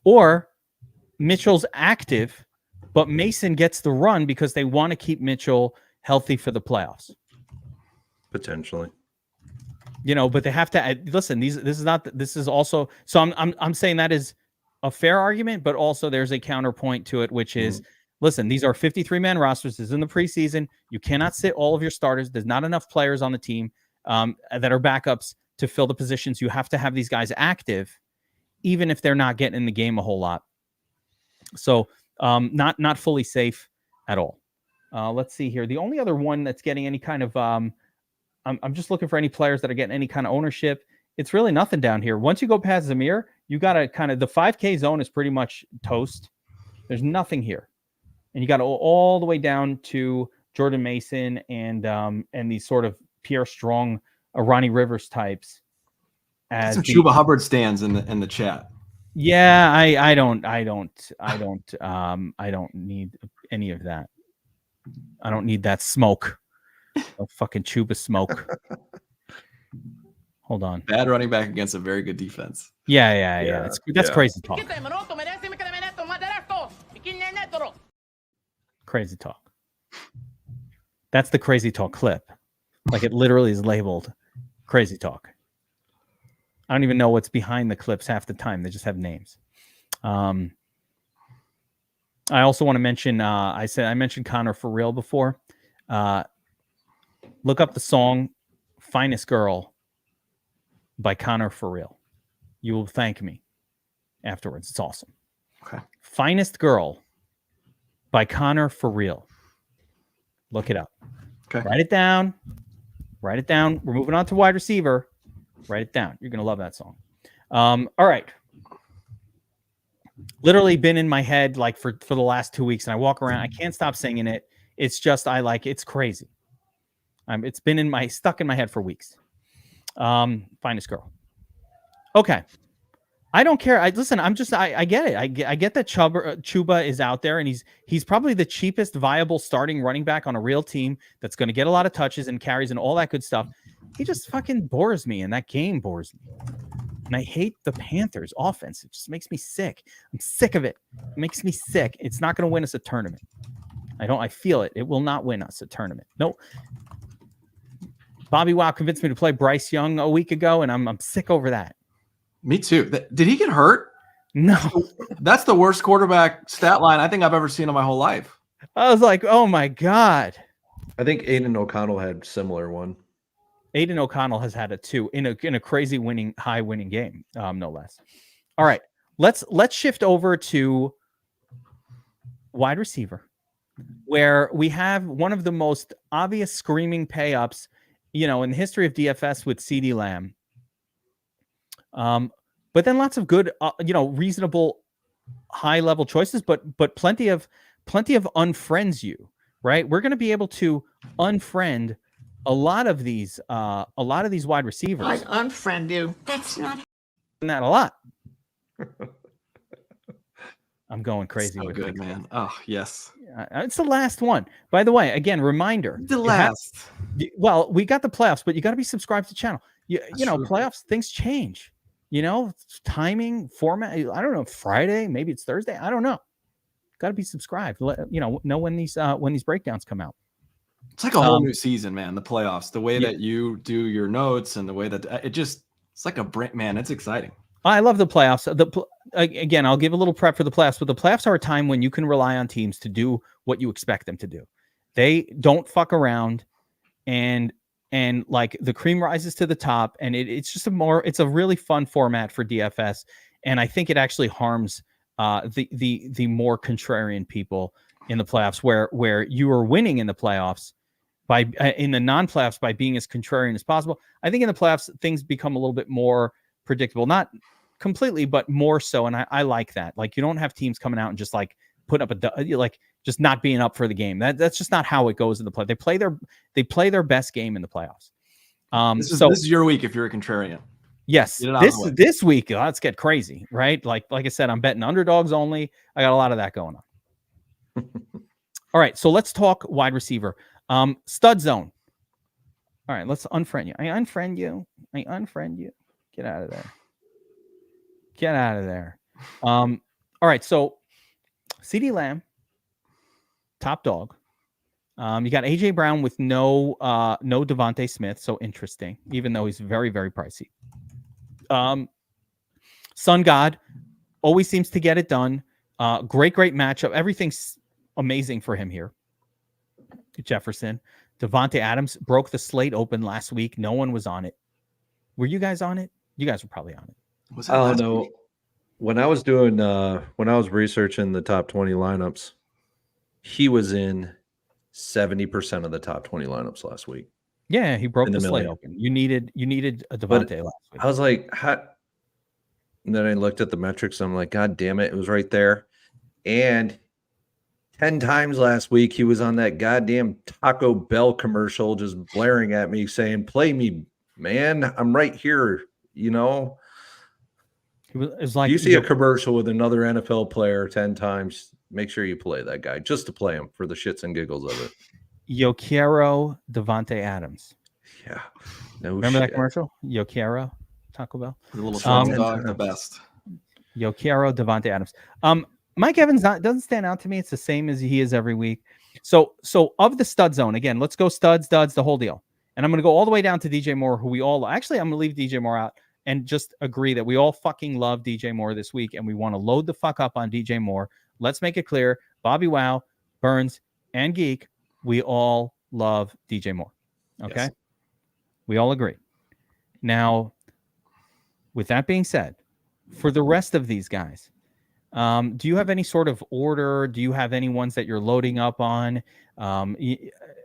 Or Mitchell's active, but Mason gets the run because they want to keep Mitchell healthy for the playoffs. Potentially. But they have to listen. This is also. So I'm saying that is a fair argument, but also there's a counterpoint to it, which is, listen, these are 53-man rosters. This is in the preseason. You cannot sit all of your starters. There's not enough players on the team that are backups to fill the positions. You have to have these guys active, even if they're not getting in the game a whole lot. So not fully safe at all. Let's see here. The only other one that's getting any kind of I'm just looking for any players that are getting any kind of ownership. It's really nothing down here. Once you go past Zamir, you got to kind of, the 5K zone is pretty much toast. There's nothing here. And you got to all the way down to Jordan Mason and these sort of Pierre Strong, Ronnie Rivers types. As some Chuba Hubbard stands in the chat. Yeah, I don't need any of that. I don't need that smoke. No fucking Chuba smoke. Hold on. Bad running back against a very good defense. Yeah. That's crazy talk. Crazy talk. That's the crazy talk clip. Like it literally is labeled crazy talk. I don't even know what's behind the clips half the time. They just have names. I also want to mention, I mentioned Connor for real before. Look up the song Finest Girl by Connor for real. You will thank me afterwards. It's awesome. Okay. Finest Girl by Connor for real. Look it up. Okay. Write it down. We're moving on to wide receiver. Write it down. You're going to love that song. All right. Literally been in my head like for the last 2 weeks, and I walk around. I can't stop singing it. It's just, it's crazy. It's been stuck in my head for weeks. Finest Girl. Okay. I don't care. I get it. I get that Chuba is out there, and he's probably the cheapest viable starting running back on a real team that's going to get a lot of touches and carries and all that good stuff. He just fucking bores me, and that game bores me. And I hate the Panthers offense. It just makes me sick. I'm sick of it. It makes me sick. It's not going to win us a tournament. I feel it. It will not win us a tournament. No. BobbyWow convinced me to play Bryce Young a week ago, and I'm sick over that. Me too. Did he get hurt? No. That's the worst quarterback stat line I think I've ever seen in my whole life. I was like, oh my God. I think Aiden O'Connell had similar one. Aiden O'Connell has had it too in a crazy high winning game, no less. All right, let's shift over to wide receiver, where we have one of the most obvious screaming pay ups, in the history of DFS with CeeDee Lamb. But then lots of good, reasonable, high level choices, but plenty of unfriends you, right? We're going to be able to unfriend a lot of these wide receivers. I unfriend you. That's not that a lot. I'm going crazy with good, man. Oh, yes. It's the last one. By the way, again, reminder. The last. Well, we got the playoffs, but you got to be subscribed to the channel. True. Playoffs, things change. Timing, format. I don't know. Friday, maybe it's Thursday. I don't know. Got to be subscribed. Know when these breakdowns come out. It's like a whole new season, man. The playoffs, the way that you do your notes and the way that it's like a brand, man. It's exciting. I love the playoffs. Again, I'll give a little prep for the playoffs, but the playoffs are a time when you can rely on teams to do what you expect them to do. They don't fuck around, and like the cream rises to the top, and it's a really fun format for DFS, and I think it actually harms the more contrarian people in the playoffs, where you are winning in the playoffs in the non-playoffs by being as contrarian as possible. I think in the playoffs things become a little bit more predictable, not completely, but more so. And I like that. Like, you don't have teams coming out and just like put up just not being up for the game. That's just not how it goes in the play. They play their best game in the playoffs. This is your week if you're a contrarian. Yes, this week, let's get crazy, right? Like I said, I'm betting underdogs only. I got a lot of that going on. All right, so let's talk wide receiver. Stud zone. All right, let's unfriend you. I unfriend you. Get out of there. All right, so CeeDee Lamb, top dog. You got AJ Brown with no Devontae Smith, so interesting, even though he's very, very pricey. Sun God always seems to get it done. Great matchup. Everything's amazing for him here. Jefferson. Devontae Adams broke the slate open last week. No one was on it. Were you guys on it? You guys were probably on it. Was I that don't last know. week? When I was doing when I was researching the top 20 lineups, he was in 70% of the top 20 lineups last week. Yeah, he broke In the the slate million. open. You needed a But Devontae last week. I was like, how? And then I looked at the metrics. And I'm like, God damn it, it was right there. And 10 times last week, he was on that goddamn Taco Bell commercial, just blaring at me, saying, "Play me, man. I'm right here." You know, It was like you see a commercial with another NFL player 10 times, make sure you play that guy just to play him for the shits and giggles of it. Yo quiero Devontae Adams. Yeah. No Remember that shit. commercial? Yo quiero Taco Bell. The little Um, French dog, the best. Yo quiero Devontae Adams. Mike Evans doesn't stand out to me. It's the same as he is every week. So of the stud zone, again, let's go studs, duds, the whole deal. And I'm going to go all the way down to DJ Moore, who we all actually, I'm going to leave DJ Moore out and just agree that we all fucking love DJ Moore this week. And we want to load the fuck up on DJ Moore. Let's make it clear. BobbyWow, Burns, and Geek, we all love DJ Moore. Okay. Yes. We all agree. Now, with that being said, for the rest of these guys, do you have any sort of order? Do you have any ones that you're loading up on?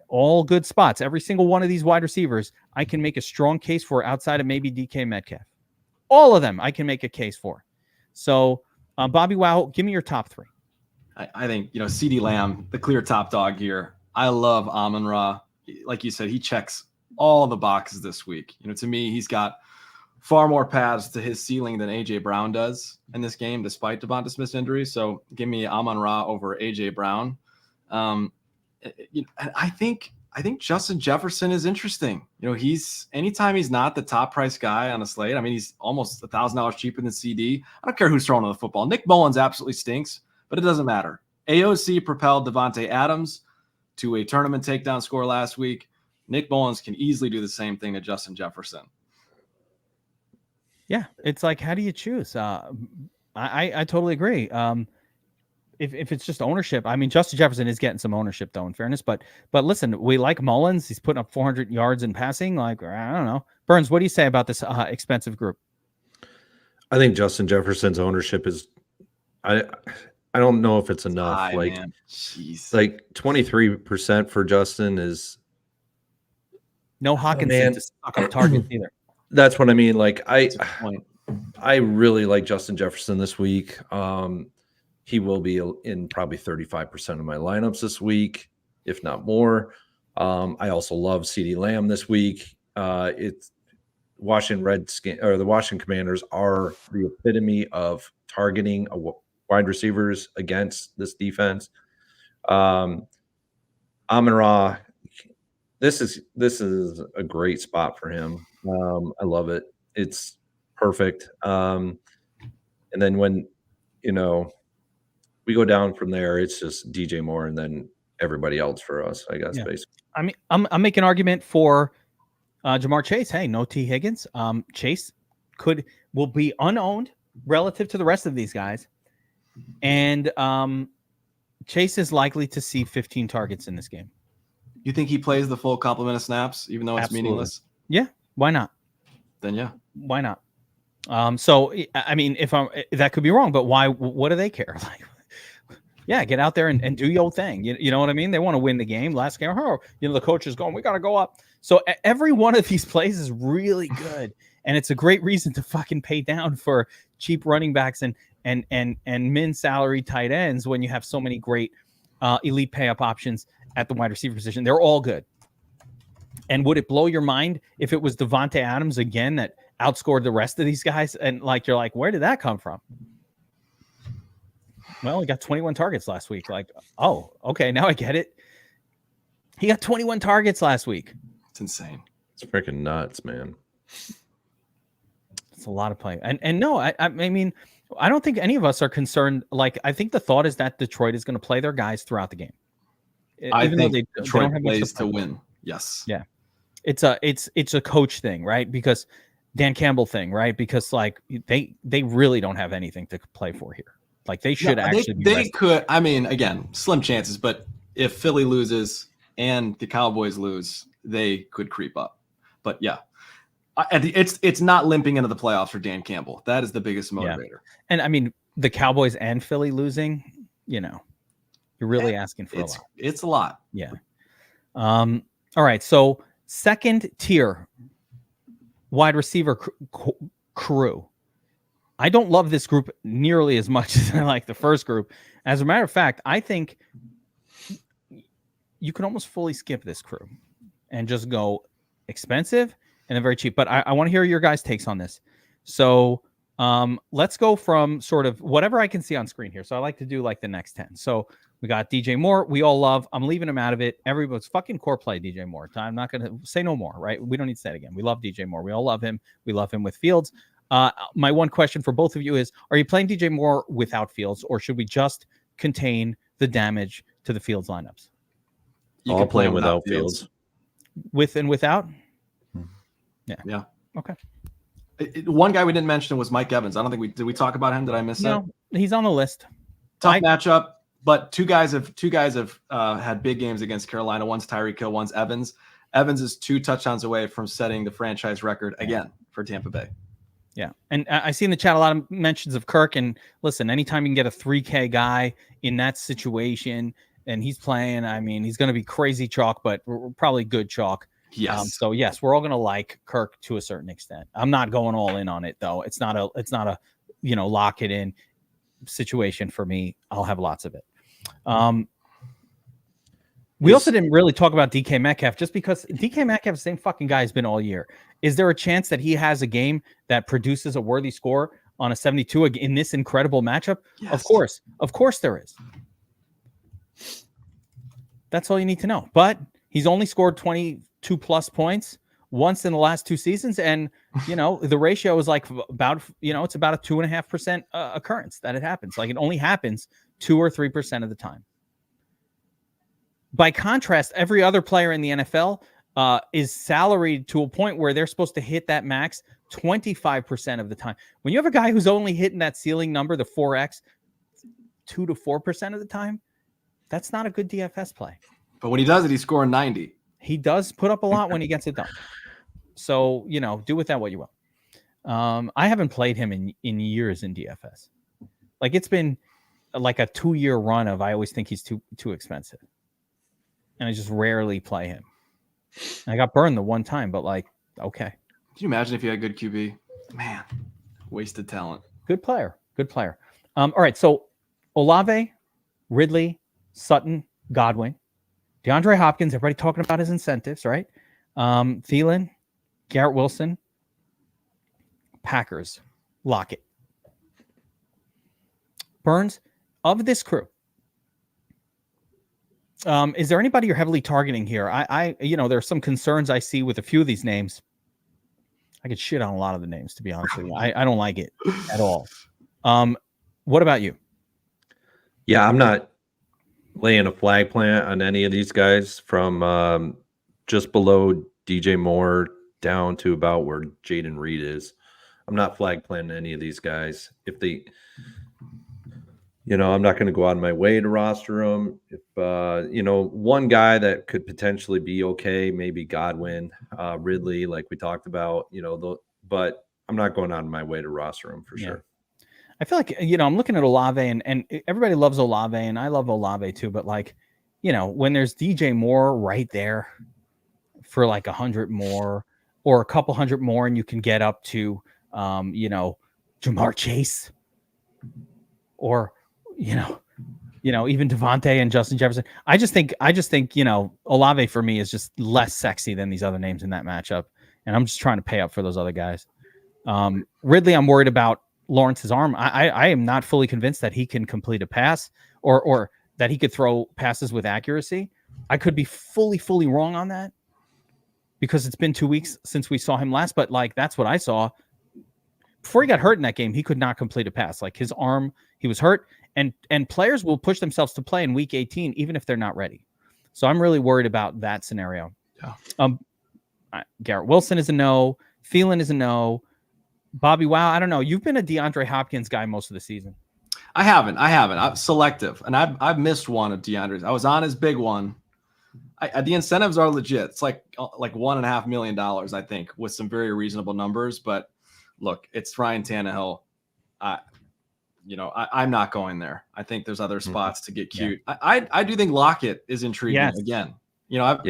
All good spots. Every single one of these wide receivers, I can make a strong case for outside of maybe DK Metcalf. All of them, I can make a case for. So, BobbyWow, give me your top three. I think, CeeDee Lamb, the clear top dog here. I love Amon-Ra. Like you said, he checks all the boxes this week. To me, he's got far more paths to his ceiling than A.J. Brown does in this game, despite Devonta Smith's injury. So give me Amon-Ra over A.J. Brown. I think Justin Jefferson is interesting. Anytime he's not the top price guy on a slate, I mean, he's almost $1,000 cheaper than CD. I don't care who's throwing the football. Nick Mullins absolutely stinks, but it doesn't matter. AOC propelled Devontae Adams to a tournament takedown score last week. Nick Mullins can easily do the same thing to Justin Jefferson. Yeah, it's like, how do you choose? I totally agree. If it's just ownership, I mean, Justin Jefferson is getting some ownership though, in fairness. But listen, we like Mullins. He's putting up 400 yards in passing. Like, I don't know. Burns, what do you say about this expensive group? I think Justin Jefferson's ownership is, I don't know if it's enough. Like 23% for Justin is no Hawkinson to suck up targets either. That's what I mean. Like I really like Justin Jefferson this week. He will be in probably 35% of my lineups this week, if not more. I also love CeeDee Lamb this week. It's the Washington Commanders are the epitome of targeting wide receivers against this defense. Amon-Ra, this is a great spot for him. I love it. It's perfect. And then when we go down from there, it's just DJ Moore and then everybody else for us, I guess. Yeah. Basically, I mean, I'm making an argument for Jamar Chase. Hey, no T Higgins. Chase will be unowned relative to the rest of these guys, and Chase is likely to see 15 targets in this game. You think he plays the full complement of snaps, even though it's Absolutely. Meaningless? Yeah, why not? Then yeah, why not? So I mean, that could be wrong, but why? What do they care? Like, yeah, get out there and do your thing. You know what I mean? They want to win the game. Last game, the coach is going, we got to go up. So every one of these plays is really good, and it's a great reason to fucking pay down for cheap running backs and min salary tight ends when you have so many great elite pay up options at the wide receiver position. They're all good. And would it blow your mind if it was Devontae Adams again that outscored the rest of these guys? And you're like, where did that come from? Well, he got 21 targets last week. Like, oh, okay, now I get it. He got 21 targets last week. It's insane. It's freaking nuts, man. It's a lot of play. And no, I mean, I don't think any of us are concerned. Like, I think the thought is that Detroit is going to play their guys throughout the game. I think Detroit plays to win. Yes. Yeah. It's a coach thing, right? Because Dan Campbell thing, right? Because they really don't have anything to play for here. Like they should They could. I mean, again, slim chances. But if Philly loses and the Cowboys lose, they could creep up. But yeah, It's not limping into the playoffs for Dan Campbell. That is the biggest motivator. And I mean, the Cowboys and Philly losing, you're really asking for a lot. It's a lot. Yeah. All right. So second tier wide receiver crew. I don't love this group nearly as much as I like the first group. As a matter of fact, I think you can almost fully skip this crew and just go expensive and then very cheap. But I want to hear your guys' takes on this. So let's go from sort of whatever I can see on screen here. So I like to do like the next 10. So we got DJ Moore. We all love. I'm leaving him out of it. Everybody's fucking core play DJ Moore. I'm not going to say no more, right? We don't need to say it again. We love DJ Moore. We all love him. We love him with Fields. My one question for both of you is, are you playing DJ Moore without Fields, or should we just contain the damage to the Fields lineups? You can play him without Fields. With and without? Yeah. Okay. One guy we didn't mention was Mike Evans. I don't think did we talk about him? Did I miss that? No, he's on the list. Tough matchup, but two guys have had big games against Carolina. One's Tyreek Hill, one's Evans. Evans is 2 touchdowns away from setting the franchise record again for Tampa Bay. Yeah. And I see in the chat a lot of mentions of Kirk. And listen, anytime you can get a 3K guy in that situation and he's playing, I mean, he's going to be crazy chalk, but probably good chalk. Yes. So yes, we're all going to like Kirk to a certain extent. I'm not going all in on it though. It's not a lock it in situation for me. I'll have lots of it. We also didn't really talk about DK Metcalf just because DK Metcalf, the same fucking guy has been all year. Is there a chance that he has a game that produces a worthy score on a 72 in this incredible matchup? Yes. Of course there is. That's all you need to know. But he's only scored 22 plus points once in the last 2 seasons. And, the ratio is like about, it's about a 2.5% occurrence that it happens. Like it only happens 2 or 3% of the time. By contrast, every other player in the NFL is salaried to a point where they're supposed to hit that max 25% of the time. When you have a guy who's only hitting that ceiling number, the 4X, 2 to 4% of the time, that's not a good DFS play. But when he does it, he's scoring 90. He does put up a lot when he gets it done. So, do with that what you will. I haven't played him in years in DFS. Like it's been like a 2-year run of, I always think he's too expensive. And I just rarely play him. I got burned the one time, but okay. Can you imagine if you had good QB? Man, wasted talent. Good player. All right, so Olave, Ridley, Sutton, Godwin, DeAndre Hopkins, everybody talking about his incentives, right? Thielen, Garrett Wilson, Packers, Lockett. Burns, of this crew, is there anybody you're heavily targeting here? I there's some concerns I see with a few of these names. I could shit on a lot of the names, to be honest with you. I don't like it at all. What about you? Yeah, I'm not laying a flag plant on any of these guys from just below DJ Moore down to about where Jaden Reed is. I'm not flag planting any of these guys. If they, I'm not going to go out of my way to roster them. If, one guy that could potentially be okay, maybe Godwin, Ridley, like we talked about, but I'm not going out of my way to roster them for sure. I feel like, I'm looking at Olave and everybody loves Olave and I love Olave too. But when there's DJ Moore right there for like 100 more or a couple hundred more, and you can get up to, Jamar Chase or, even Devontae and Justin Jefferson. I just think, Olave for me is just less sexy than these other names in that matchup. And I'm just trying to pay up for those other guys. Ridley, I'm worried about Lawrence's arm. I am not fully convinced that he can complete a pass or that he could throw passes with accuracy. I could be fully wrong on that because it's been 2 weeks since we saw him last, but that's what I saw. Before he got hurt in that game, he could not complete a pass. Like his arm, he was hurt, and players will push themselves to play in week 18, even if they're not ready. So I'm really worried about that scenario. Yeah. Garrett Wilson is a no. Thielen is a no. BobbyWow, I don't know. You've been a DeAndre Hopkins guy most of the season. I haven't. I'm selective, and I've missed one of DeAndre's. I was on his big one, The incentives are legit. It's like $1.5 million, I think, with some very reasonable numbers. But look, it's Ryan Tannehill. I'm not going there. I think there's other spots to get cute. Yeah. I do think Lockett is intriguing again. I've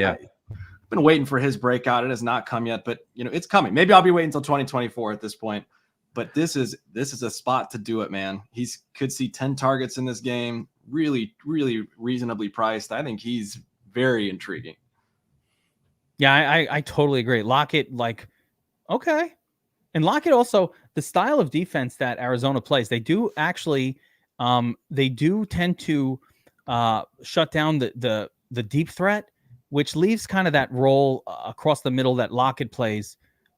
been waiting for his breakout. It has not come yet, but it's coming. Maybe I'll be waiting until 2024 at this point. But this is a spot to do it, man. Could see 10 targets in this game. Really, really reasonably priced. I think he's very intriguing. Yeah, I totally agree. Lockett, okay. And Lockett also, the style of defense that Arizona plays, they do actually, they do tend to shut down the deep threat, which leaves kind of that role across the middle that Lockett plays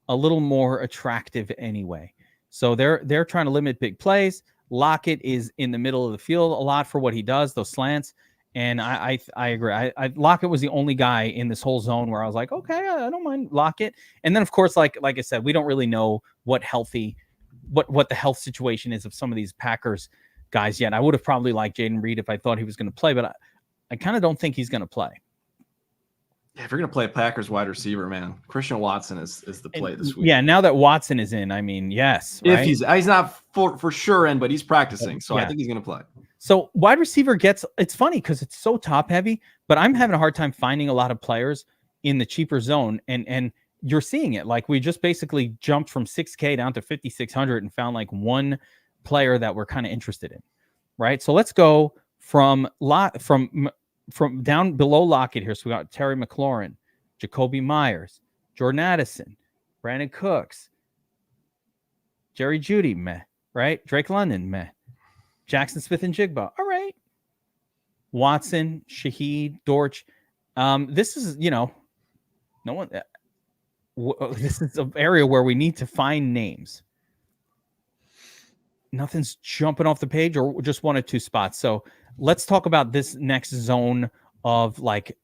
a little more attractive anyway. So they're trying to limit big plays. Lockett is in the middle of the field a lot for what he does, those slants. And I agree. Lockett was the only guy in this whole zone where I was like, okay, I don't mind Lockett. And then of course, like I said, we don't really know what the health situation is of some of these Packers guys yet. I would have probably liked Jaden Reed if I thought he was going to play, but I kind of don't think he's going to play. Yeah, if you're going to play a Packers wide receiver, man, Christian Watson is the play this week. Yeah, now that Watson is in, I mean, yes. Right? If he's not for sure in, but he's practicing, so I think he's going to play. So wide receiver it's funny because it's so top heavy, but I'm having a hard time finding a lot of players in the cheaper zone, and you're seeing it. Like we just basically jumped from 6K down to 5,600 and found like one player that we're kind of interested in, right? So let's go from down below Lockett here. So we got Terry McLaurin, Jacoby Myers, Jordan Addison, Brandon Cooks, Jerry Jeudy, meh, right? Drake London, meh. Jackson Smith and Jigba, all right. Watson, Shaheed, Dortch. This is, no one. This is an area where we need to find names. Nothing's jumping off the page, or just one or two spots. So let's talk about this next zone of like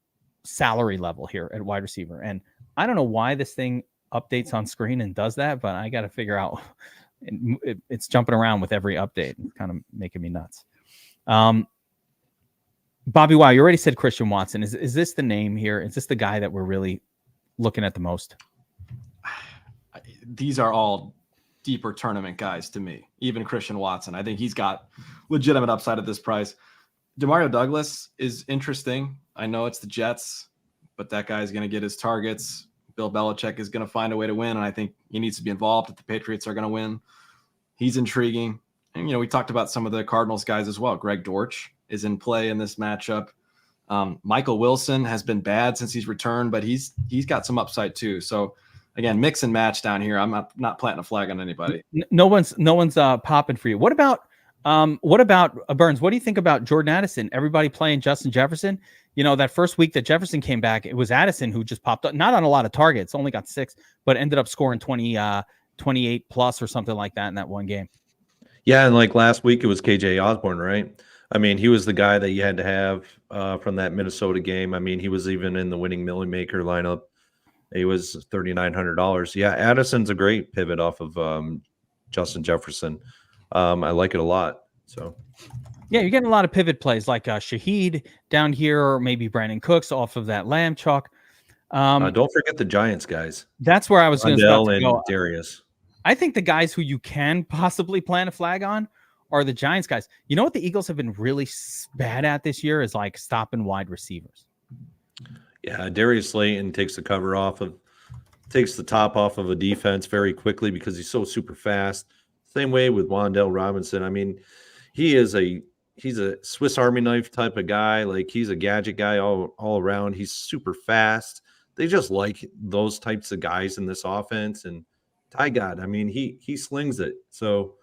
salary level here at wide receiver. And I don't know why this thing updates on screen and does that, but I got to figure out. It's jumping around with every update. It's kind of making me nuts. Bobby, wow, you already said Christian Watson. Is this the name here? Is this the guy that we're really looking at the most? These are all deeper tournament guys to me. Even Christian Watson. I think he's got legitimate upside at this price. Demario Douglas is interesting. I know it's the Jets, but that guy's going to get his targets. Bill Belichick is going to find a way to win, and I think he needs to be involved if the Patriots are going to win. He's intriguing. And, we talked about some of the Cardinals guys as well. Greg Dortch is in play in this matchup. Michael Wilson has been bad since he's returned, but he's got some upside too. So, again, mix and match down here. I'm not planting a flag on anybody. No one's popping for you. What about Burns? What do you think about Jordan Addison? Everybody playing Justin Jefferson. That first week that Jefferson came back, it was Addison who just popped up, not on a lot of targets, only got 6, but ended up scoring 28 plus or something like that in that one game. Yeah, and like last week, it was KJ Osborne, right? I mean, he was the guy that you had to have from that Minnesota game. I mean, he was even in the winning Millie Maker lineup. He was $3,900. Yeah, Addison's a great pivot off of Justin Jefferson. I like it a lot. So, yeah, you're getting a lot of pivot plays like Shaheed down here, or maybe Brandon Cooks off of that lamb chalk. Don't forget the Giants guys. That's where I was going to go. Darius. I think the guys who you can possibly plant a flag on are the Giants guys. You know what the Eagles have been really bad at this year is like stopping wide receivers. Yeah, Darius Slayton takes the top off of a defense very quickly because he's so super fast. Same way with Wan'Dale Robinson. I mean, he's a Swiss Army knife type of guy. Like he's a gadget guy all around. He's super fast. They just like those types of guys in this offense. And Ty God, I mean, he slings it. So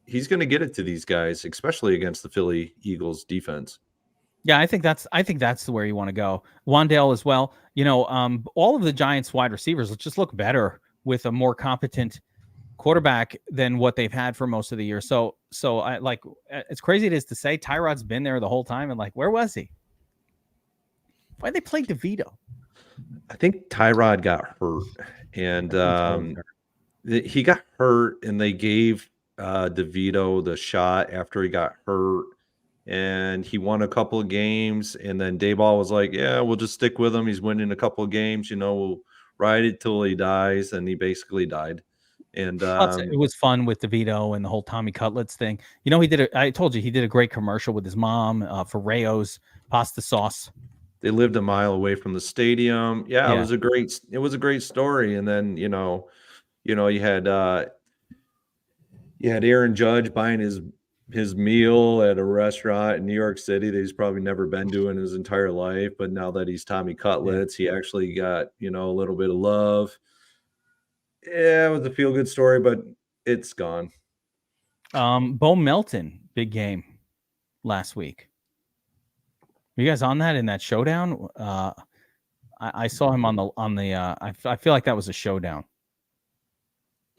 he's going to get it to these guys, especially against the Philly Eagles defense. Yeah, I think that's where you want to go. Wan'Dale as well. All of the Giants wide receivers just look better with a more competent quarterback than what they've had for most of the year. So I like, it's crazy it is to say Tyrod's been there the whole time, and like, where was he? Why'd they play DeVito? I think Tyrod got hurt, and he got hurt, and they gave DeVito the shot after he got hurt, and he won a couple of games. And then Dayball was like, yeah, we'll just stick with him. He's winning a couple of games. We'll ride it till he dies. And he basically died. And It was fun with DeVito and the whole Tommy Cutlets thing. I told you he did a great commercial with his mom for Rayo's pasta sauce. They lived a mile away from the stadium. Yeah, it was a great story. And then, you had Aaron Judge buying his meal at a restaurant in New York City that he's probably never been to in his entire life. But now that he's Tommy Cutlets, he actually got, a little bit of love. Yeah, it was a feel-good story, but it's gone. Bo Melton, big game last week. Were you guys on that in that showdown? I saw him on the. I feel like that was a showdown.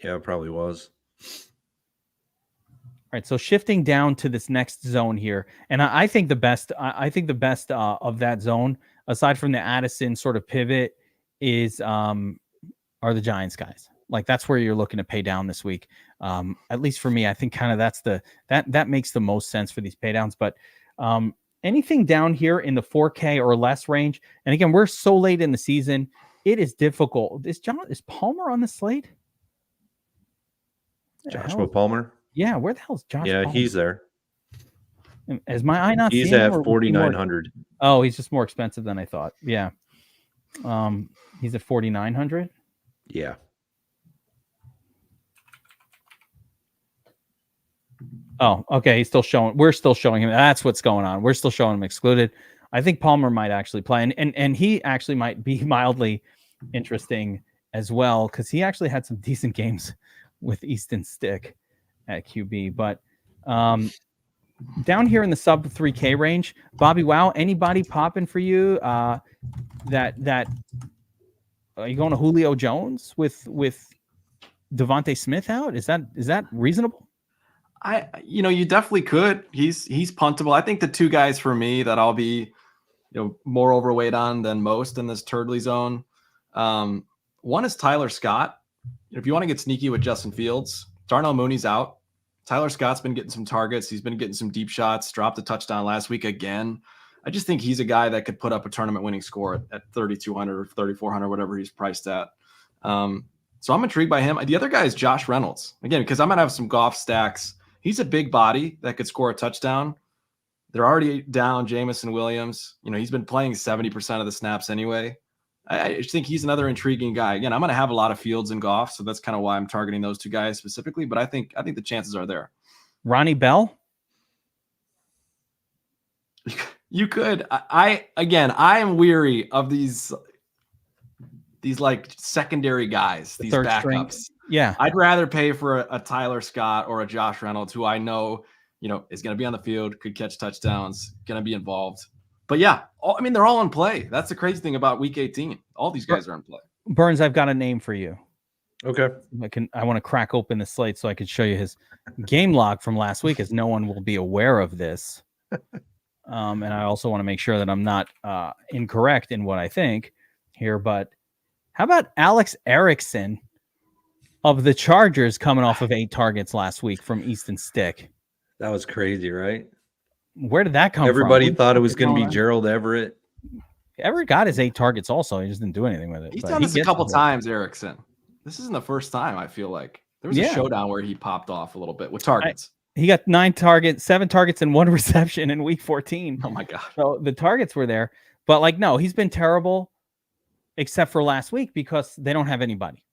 Yeah, it probably was. All right, so shifting down to this next zone here, and I think the best. I think the best of that zone, aside from the Addison sort of pivot, are the Giants guys. Like that's where you're looking to pay down this week. At least for me, I think kind of that makes the most sense for these pay downs. But anything down here in the 4K or less range, and again, we're so late in the season, it is difficult. Is Palmer on the slate? Joshua Palmer? Yeah, where the hell is Josh? Yeah, Palmer? He's there. Is my eye not? He's at 4,900. Oh, he's just more expensive than I thought. Yeah, he's at 4,900. Yeah. Oh, okay. He's still showing. We're still showing him. That's what's going on. We're still showing him excluded. I think Palmer might actually play, and he actually might be mildly interesting as well because he actually had some decent games with Easton Stick at QB. But down here in the sub 3K range, BobbyWow, anybody popping for you? That are you going to Julio Jones with Devontae Smith out? Is that reasonable? You definitely could. He's puntable. I think the two guys for me that I'll be, more overweight on than most in this Turdley zone. One is Tyler Scott. If you want to get sneaky with Justin Fields, Darnell Mooney's out. Tyler Scott's been getting some targets. He's been getting some deep shots, dropped a touchdown last week again. I just think he's a guy that could put up a tournament winning score at 3,200 or 3,400, whatever he's priced at. So I'm intrigued by him. The other guy is Josh Reynolds. Again, because I'm going to have some Goff stacks. He's a big body that could score a touchdown. They're already down Jamison Williams. He's been playing 70% of the snaps anyway. I just think he's another intriguing guy. Again, I'm going to have a lot of Fields and Goff, so that's kind of why I'm targeting those two guys specifically. But I think the chances are there. Ronnie Bell? You could. I am weary of these like secondary guys, these third backups. String. Yeah. I'd rather pay for a Tyler Scott or a Josh Reynolds, who I know, is going to be on the field, could catch touchdowns, going to be involved. But yeah, they're all in play. That's the crazy thing about week 18. All these guys are in play. Burns, I've got a name for you. Okay. I want to crack open the slate so I can show you his game log from last week, as no one will be aware of this. And I also want to make sure that I'm not incorrect in what I think here. But how about Alex Erickson of the Chargers coming off of 8 targets last week from Easton Stick? That was crazy, right? Where did that come Everybody from? thought it was going to be Gerald Everett. Everett got his 8 targets also. He just didn't do anything with it. He's done this a couple times, Erickson. This isn't the first time, I feel like. There was a showdown where he popped off a little bit with targets. He got 7 targets and 1 reception in week 14. Oh my God. So the targets were there. But no, he's been terrible except for last week because they don't have anybody.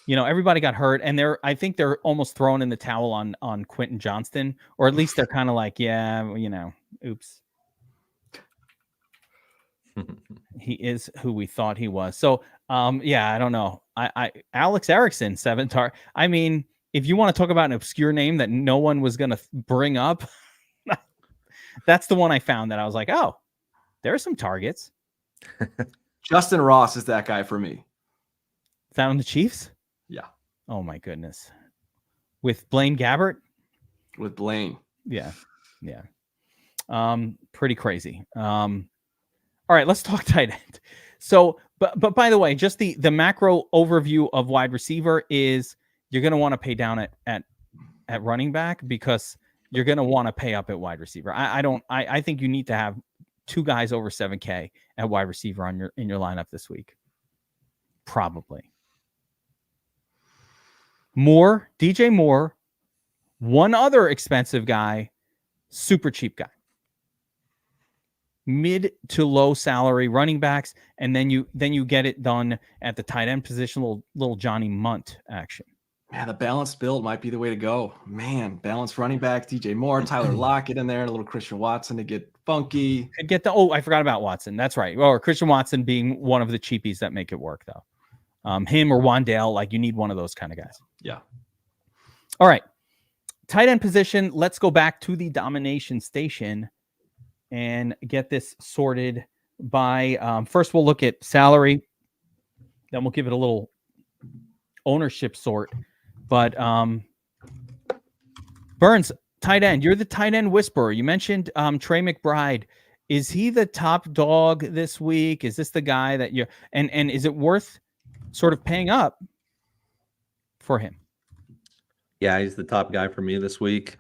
Yeah. Everybody got hurt, and I think they're almost throwing in the towel on Quentin Johnston, or at least they're kind of like, oops. He is who we thought he was. So, I don't know. Alex Erickson, 7 targets. If you want to talk about an obscure name that no one was going to bring up, that's the one I found that I was like, oh, there are some targets. Justin Ross is that guy for me. Is that on the Chiefs? Yeah. Oh my goodness. With Blaine Gabbert? With Blaine. Yeah. Yeah. Pretty crazy. All right, let's talk tight end. So, but by the way, just the macro overview of wide receiver is you're going to want to pay down at running back because you're going to want to pay up at wide receiver. I think you need to have 2 guys over 7K at wide receiver in your lineup this week. Probably. DJ Moore, one other expensive guy, super cheap guy. Mid to low salary running backs, and then you get it done at the tight end position, little Johnny Munt action. Man, the balanced build might be the way to go. Man, balanced running back, DJ Moore, Tyler Lockett in there, and a little Christian Watson to get funky. Could get I forgot about Watson. That's right. Or Christian Watson being one of the cheapies that make it work, though. Him or Wandale, like you need one of those kind of guys. Yeah. All right. Tight end position. Let's go back to the domination station and get this sorted by first we'll look at salary, then we'll give it a little ownership sort. But Burns, tight end, you're the tight end whisperer. You mentioned Trey McBride. Is he the top dog this week? Is this the guy that you're and is it worth sort of paying up for him? Yeah, he's the top guy for me this week.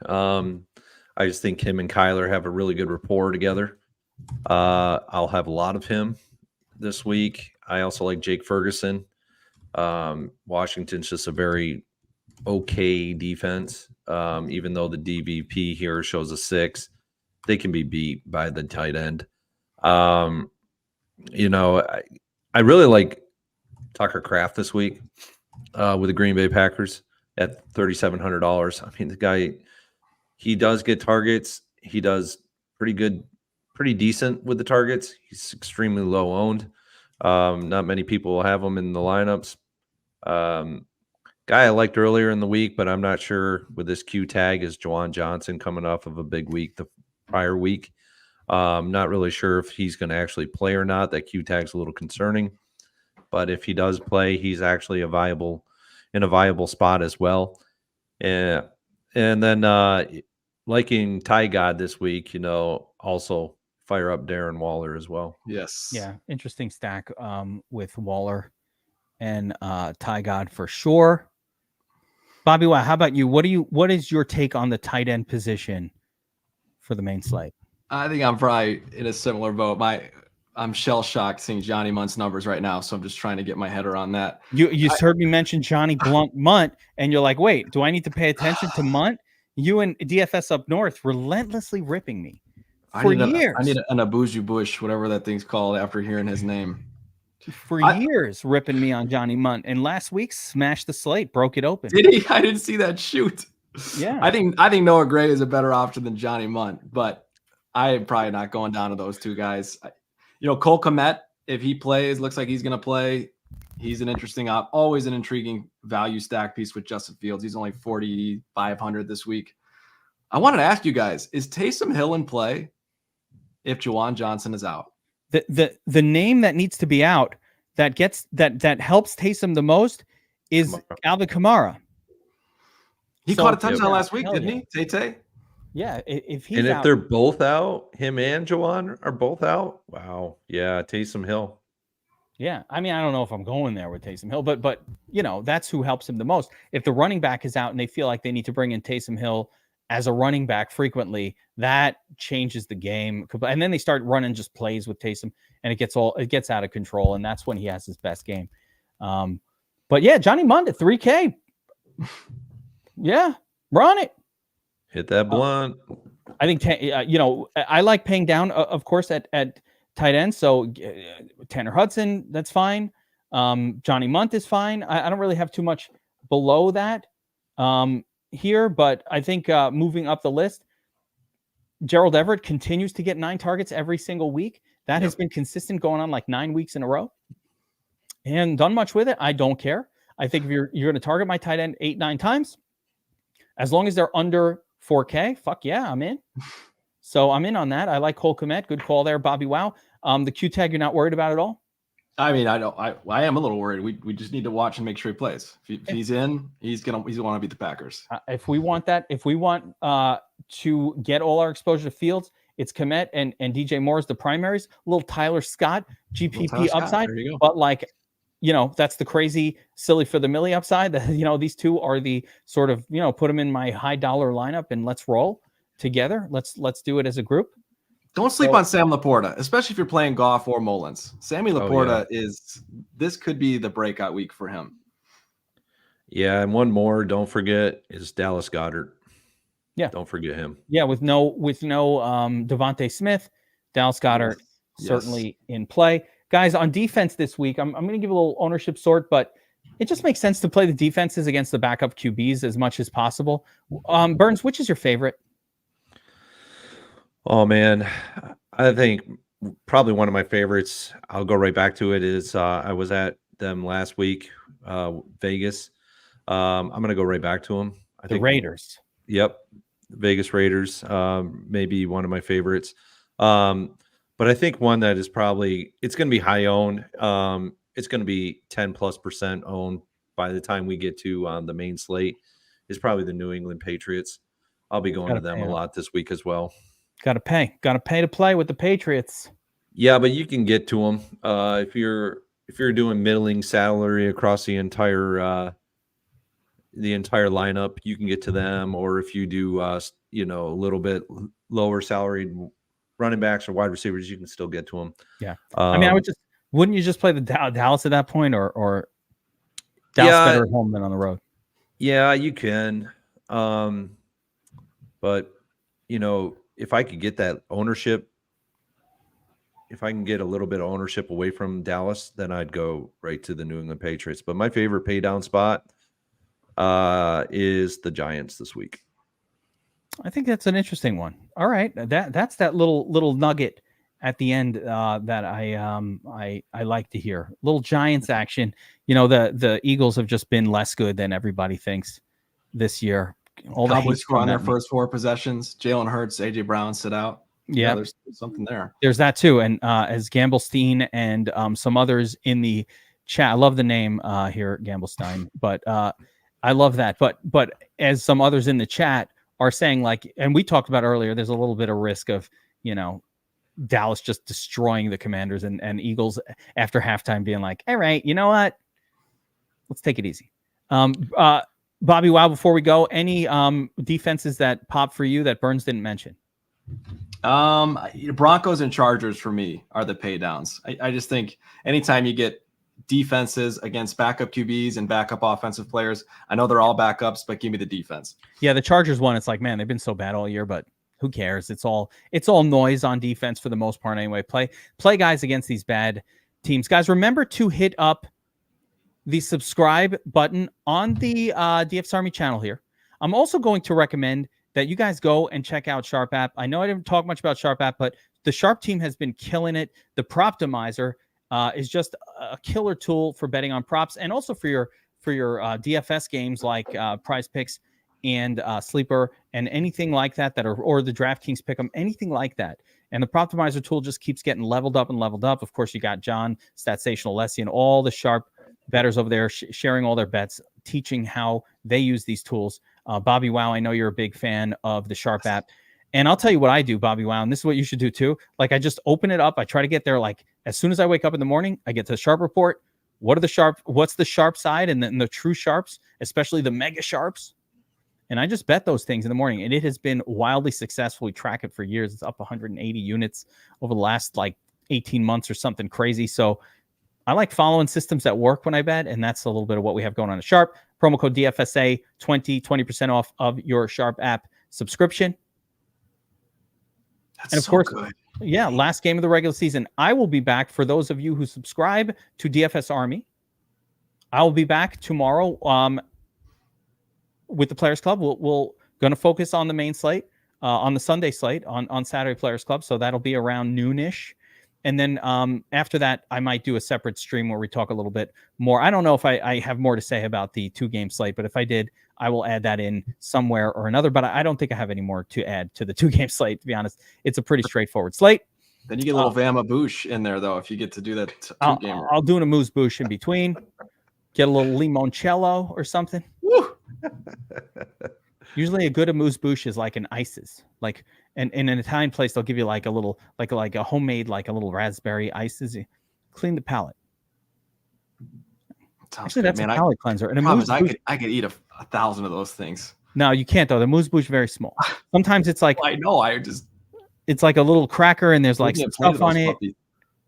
I just think him and Kyler have a really good rapport together. I'll have a lot of him this week. I also like Jake Ferguson. Washington's just a very okay defense. Even though the DVP here shows a 6, they can be beat by the tight end. I really like Tucker Kraft this week with the Green Bay Packers at $3,700. I mean, the guy, he does get targets. He does pretty decent with the targets. He's extremely low owned. Not many people will have him in the lineups. Guy I liked earlier in the week, but I'm not sure with this Q tag is Juwan Johnson coming off of a big week the prior week. Not really sure if he's going to actually play or not. That Q tag's a little concerning, but if he does play, he's actually in a viable spot as well. And then liking Ty God this week, also fire up Darren Waller as well. Yes. Yeah, interesting stack with Waller and Ty God for sure. BobbyWow, how about you? What is your take on the tight end position for the main slate? I think I'm probably in a similar boat. I'm shell shocked seeing Johnny Munt's numbers right now, so I'm just trying to get my head around that. You heard me mention Johnny Munt, and you're like, wait, do I need to pay attention to Munt? You and DFS up north relentlessly ripping me for years. I need an Abuju Bush, whatever that thing's called, after hearing his name. For years, ripping me on Johnny Munt, and last week smashed the slate, broke it open. Did he? I didn't see that shoot. Yeah, I think Noah Gray is a better option than Johnny Munt, but I am probably not going down to those two guys. Cole Kmet, if he plays, looks like he's going to play. He's an interesting always an intriguing value stack piece with Justin Fields. He's only 4,500 this week. I wanted to ask you guys: is Taysom Hill in play if Juwan Johnson is out? The name that needs to be out that helps Taysom the most is Alvin Kamara. He caught a touchdown last week, didn't he? Tay. Yeah, if he's and if out, they're both out, him and Juwan are both out. Wow, yeah, Taysom Hill. Yeah, I mean, I don't know if I'm going there with Taysom Hill, but that's who helps him the most. If the running back is out and they feel like they need to bring in Taysom Hill as a running back frequently, that changes the game. And then they start running just plays with Taysom, and it gets out of control, and that's when he has his best game. But yeah, Johnny Munt at 3K. Yeah, run it. Hit that blunt. I think I like paying down, of course, at tight end. So Tanner Hudson, that's fine. Johnny Munt is fine. I don't really have too much below that here, but I think moving up the list, Gerald Everett continues to get 9 targets every single week. That has been consistent going on like 9 weeks in a row, and done much with it. I don't care. I think if you're going to target my tight end 8-9 times, as long as they're under 4K, fuck yeah, I'm in. So I'm in on that. I like Cole Kmet. Good call there, BobbyWow. The Q tag, you're not worried about at all? I mean, I am a little worried. We just need to watch and make sure he plays. If he's in, he's gonna want to beat the Packers. If we want to get all our exposure to Fields, it's Kmet and DJ Moore as the primaries. A little Tyler Scott GPP upside, but that's the crazy silly for the milli upside. These two are the sort of put them in my high dollar lineup and let's roll. together. Let's do it as a group. Don't sleep on Sam Laporta, especially if you're playing Goff or Mullins. Sammy Laporta this could be the breakout week for him. Yeah, and one more, don't forget, is Dallas Goedert. Yeah. Don't forget him. Yeah, with no Devontae Smith, Dallas Goedert certainly in play. Guys, on defense this week, I'm going to give a little ownership sort, but it just makes sense to play the defenses against the backup QBs as much as possible. Burns, which is your favorite? Oh, man. I think probably one of my favorites, I'll go right back to it, is I was at them last week, Vegas. I'm going to go right back to them. I think Raiders. Yep. Vegas Raiders, maybe one of my favorites. But I think one that is probably, it's going to be high owned. It's going to be 10+% owned by the time we get to the main slate, is probably the New England Patriots. I'll be going to them a lot this week as well. Got to pay to play with the Patriots. Yeah, but you can get to them if you're doing middling salary across the entire lineup. You can get to them, or if you do a little bit lower salaried running backs or wide receivers, you can still get to them. Yeah, I mean, wouldn't you just play the Dallas at that point, or Dallas better at home than on the road? Yeah, you can, but if I could get that ownership, if I can get a little bit of ownership away from Dallas, then I'd go right to the New England Patriots. But my favorite pay down spot is the Giants this week. I think that's an interesting one. All right, that's that little nugget at the end that I like to hear. Little Giants action. The Eagles have just been less good than everybody thinks this year. All the Cowboys score on their first 4 possessions. Jalen Hurts, AJ Brown sit out. Yeah, there's something there. There's that too. And as Gamblestein and some others in the chat, I love the name here, Gamblestein, but I love that. But as some others in the chat are saying, and we talked about earlier, there's a little bit of risk of, Dallas just destroying the Commanders and Eagles after halftime being like, all right, you know what? Let's take it easy. Bobby Wow, before we go, any defenses that pop for you that Burns didn't mention? Broncos and Chargers for me are the pay downs. I just think anytime you get defenses against backup QBs and backup offensive players, I know they're all backups, but give me the defense. Yeah, the Chargers one, it's like, man, they've been so bad all year, but who cares? It's all noise on defense for the most part anyway. Play guys against these bad teams. Guys, remember to hit up the subscribe button on the DFS Army channel here. I'm also going to recommend that you guys go and check out Sharp App. I know I didn't talk much about Sharp App, but the Sharp team has been killing it. The Proptimizer is just a killer tool for betting on props, and also for your DFS games like Prize Picks and Sleeper and anything like that or the DraftKings Pick'em, anything like that. And the Proptimizer tool just keeps getting leveled up and leveled up. Of course, you got John, Statsational, Leslie, and all the Sharp bettors over there sharing all their bets, teaching how they use these tools. Bobby Wow, I know you're a big fan of the Sharp app. And I'll tell you what I do, Bobby Wow, and this is what you should do too. I just open it up. I try to get there as soon as I wake up in the morning, I get to the Sharp report. What's the Sharp side and then the true Sharps, especially the mega Sharps. And I just bet those things in the morning. And it has been wildly successful. We track it for years. It's up 180 units over the last 18 months or something crazy. So I like following systems that work when I bet, and that's a little bit of what we have going on at Sharp. Promo code DFSA 20% off of your Sharp app subscription. That's and of so course, good. Yeah, last game of the regular season. I will be back for those of you who subscribe to DFS Army. I will be back tomorrow with the Players Club. We're going to focus on the main slate, on the Sunday slate, on Saturday Players Club. So that'll be around noonish. And then after that, I might do a separate stream where we talk a little bit more. I don't know if I have more to say about the 2-game slate, but if I did, I will add that in somewhere or another. But I don't think I have any more to add to the 2-game slate, to be honest. It's a pretty straightforward slate. Then you get a little Vama Boosh in there, though, if you get to do that 2-gamer. I'll do an Amuse Bouche in between. Get a little limoncello or something. Woo! Usually a good amuse bouche is like an ices. And in an Italian place, they'll give you a little, like a homemade, a little raspberry ices. Clean the palate. Sounds Actually, good, that's man. a palate cleanser. And I could eat 1,000 of those things. No, you can't though. The moose bouche very small. Sometimes it's like I know. I just it's like a little cracker and there's like looking some at stuff on those it. puppies.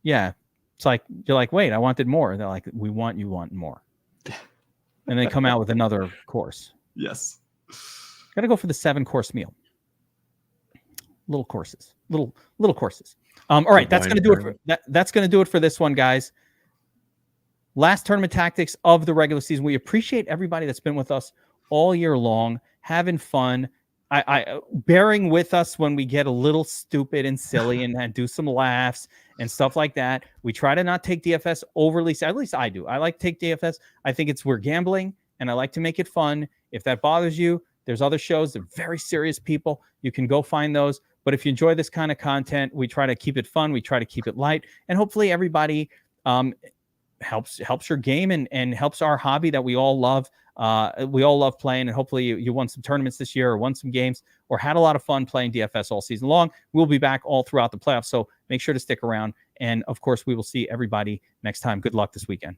Yeah. It's like you're like, wait, I wanted more. They're like, you want more. And they come out with another course. Yes. Gotta go for the 7-course meal. Little courses. Little courses. All right, that's gonna do it for that's gonna do it for this one, guys. Last tournament tactics of the regular season. We appreciate everybody that's been with us all year long, having fun. I bearing with us when we get a little stupid and silly and do some laughs and stuff like that. We try to not take DFS overly. At least I do. I like to take DFS. I think we're gambling, and I like to make it fun. If that bothers you, there's other shows. They're very serious people. You can go find those. But if you enjoy this kind of content, we try to keep it fun. We try to keep it light, and hopefully everybody helps your game and helps our hobby that we all love. We all love playing, and hopefully you won some tournaments this year or won some games or had a lot of fun playing DFS all season long. We'll be back all throughout the playoffs, so make sure to stick around. And of course, we will see everybody next time. Good luck this weekend.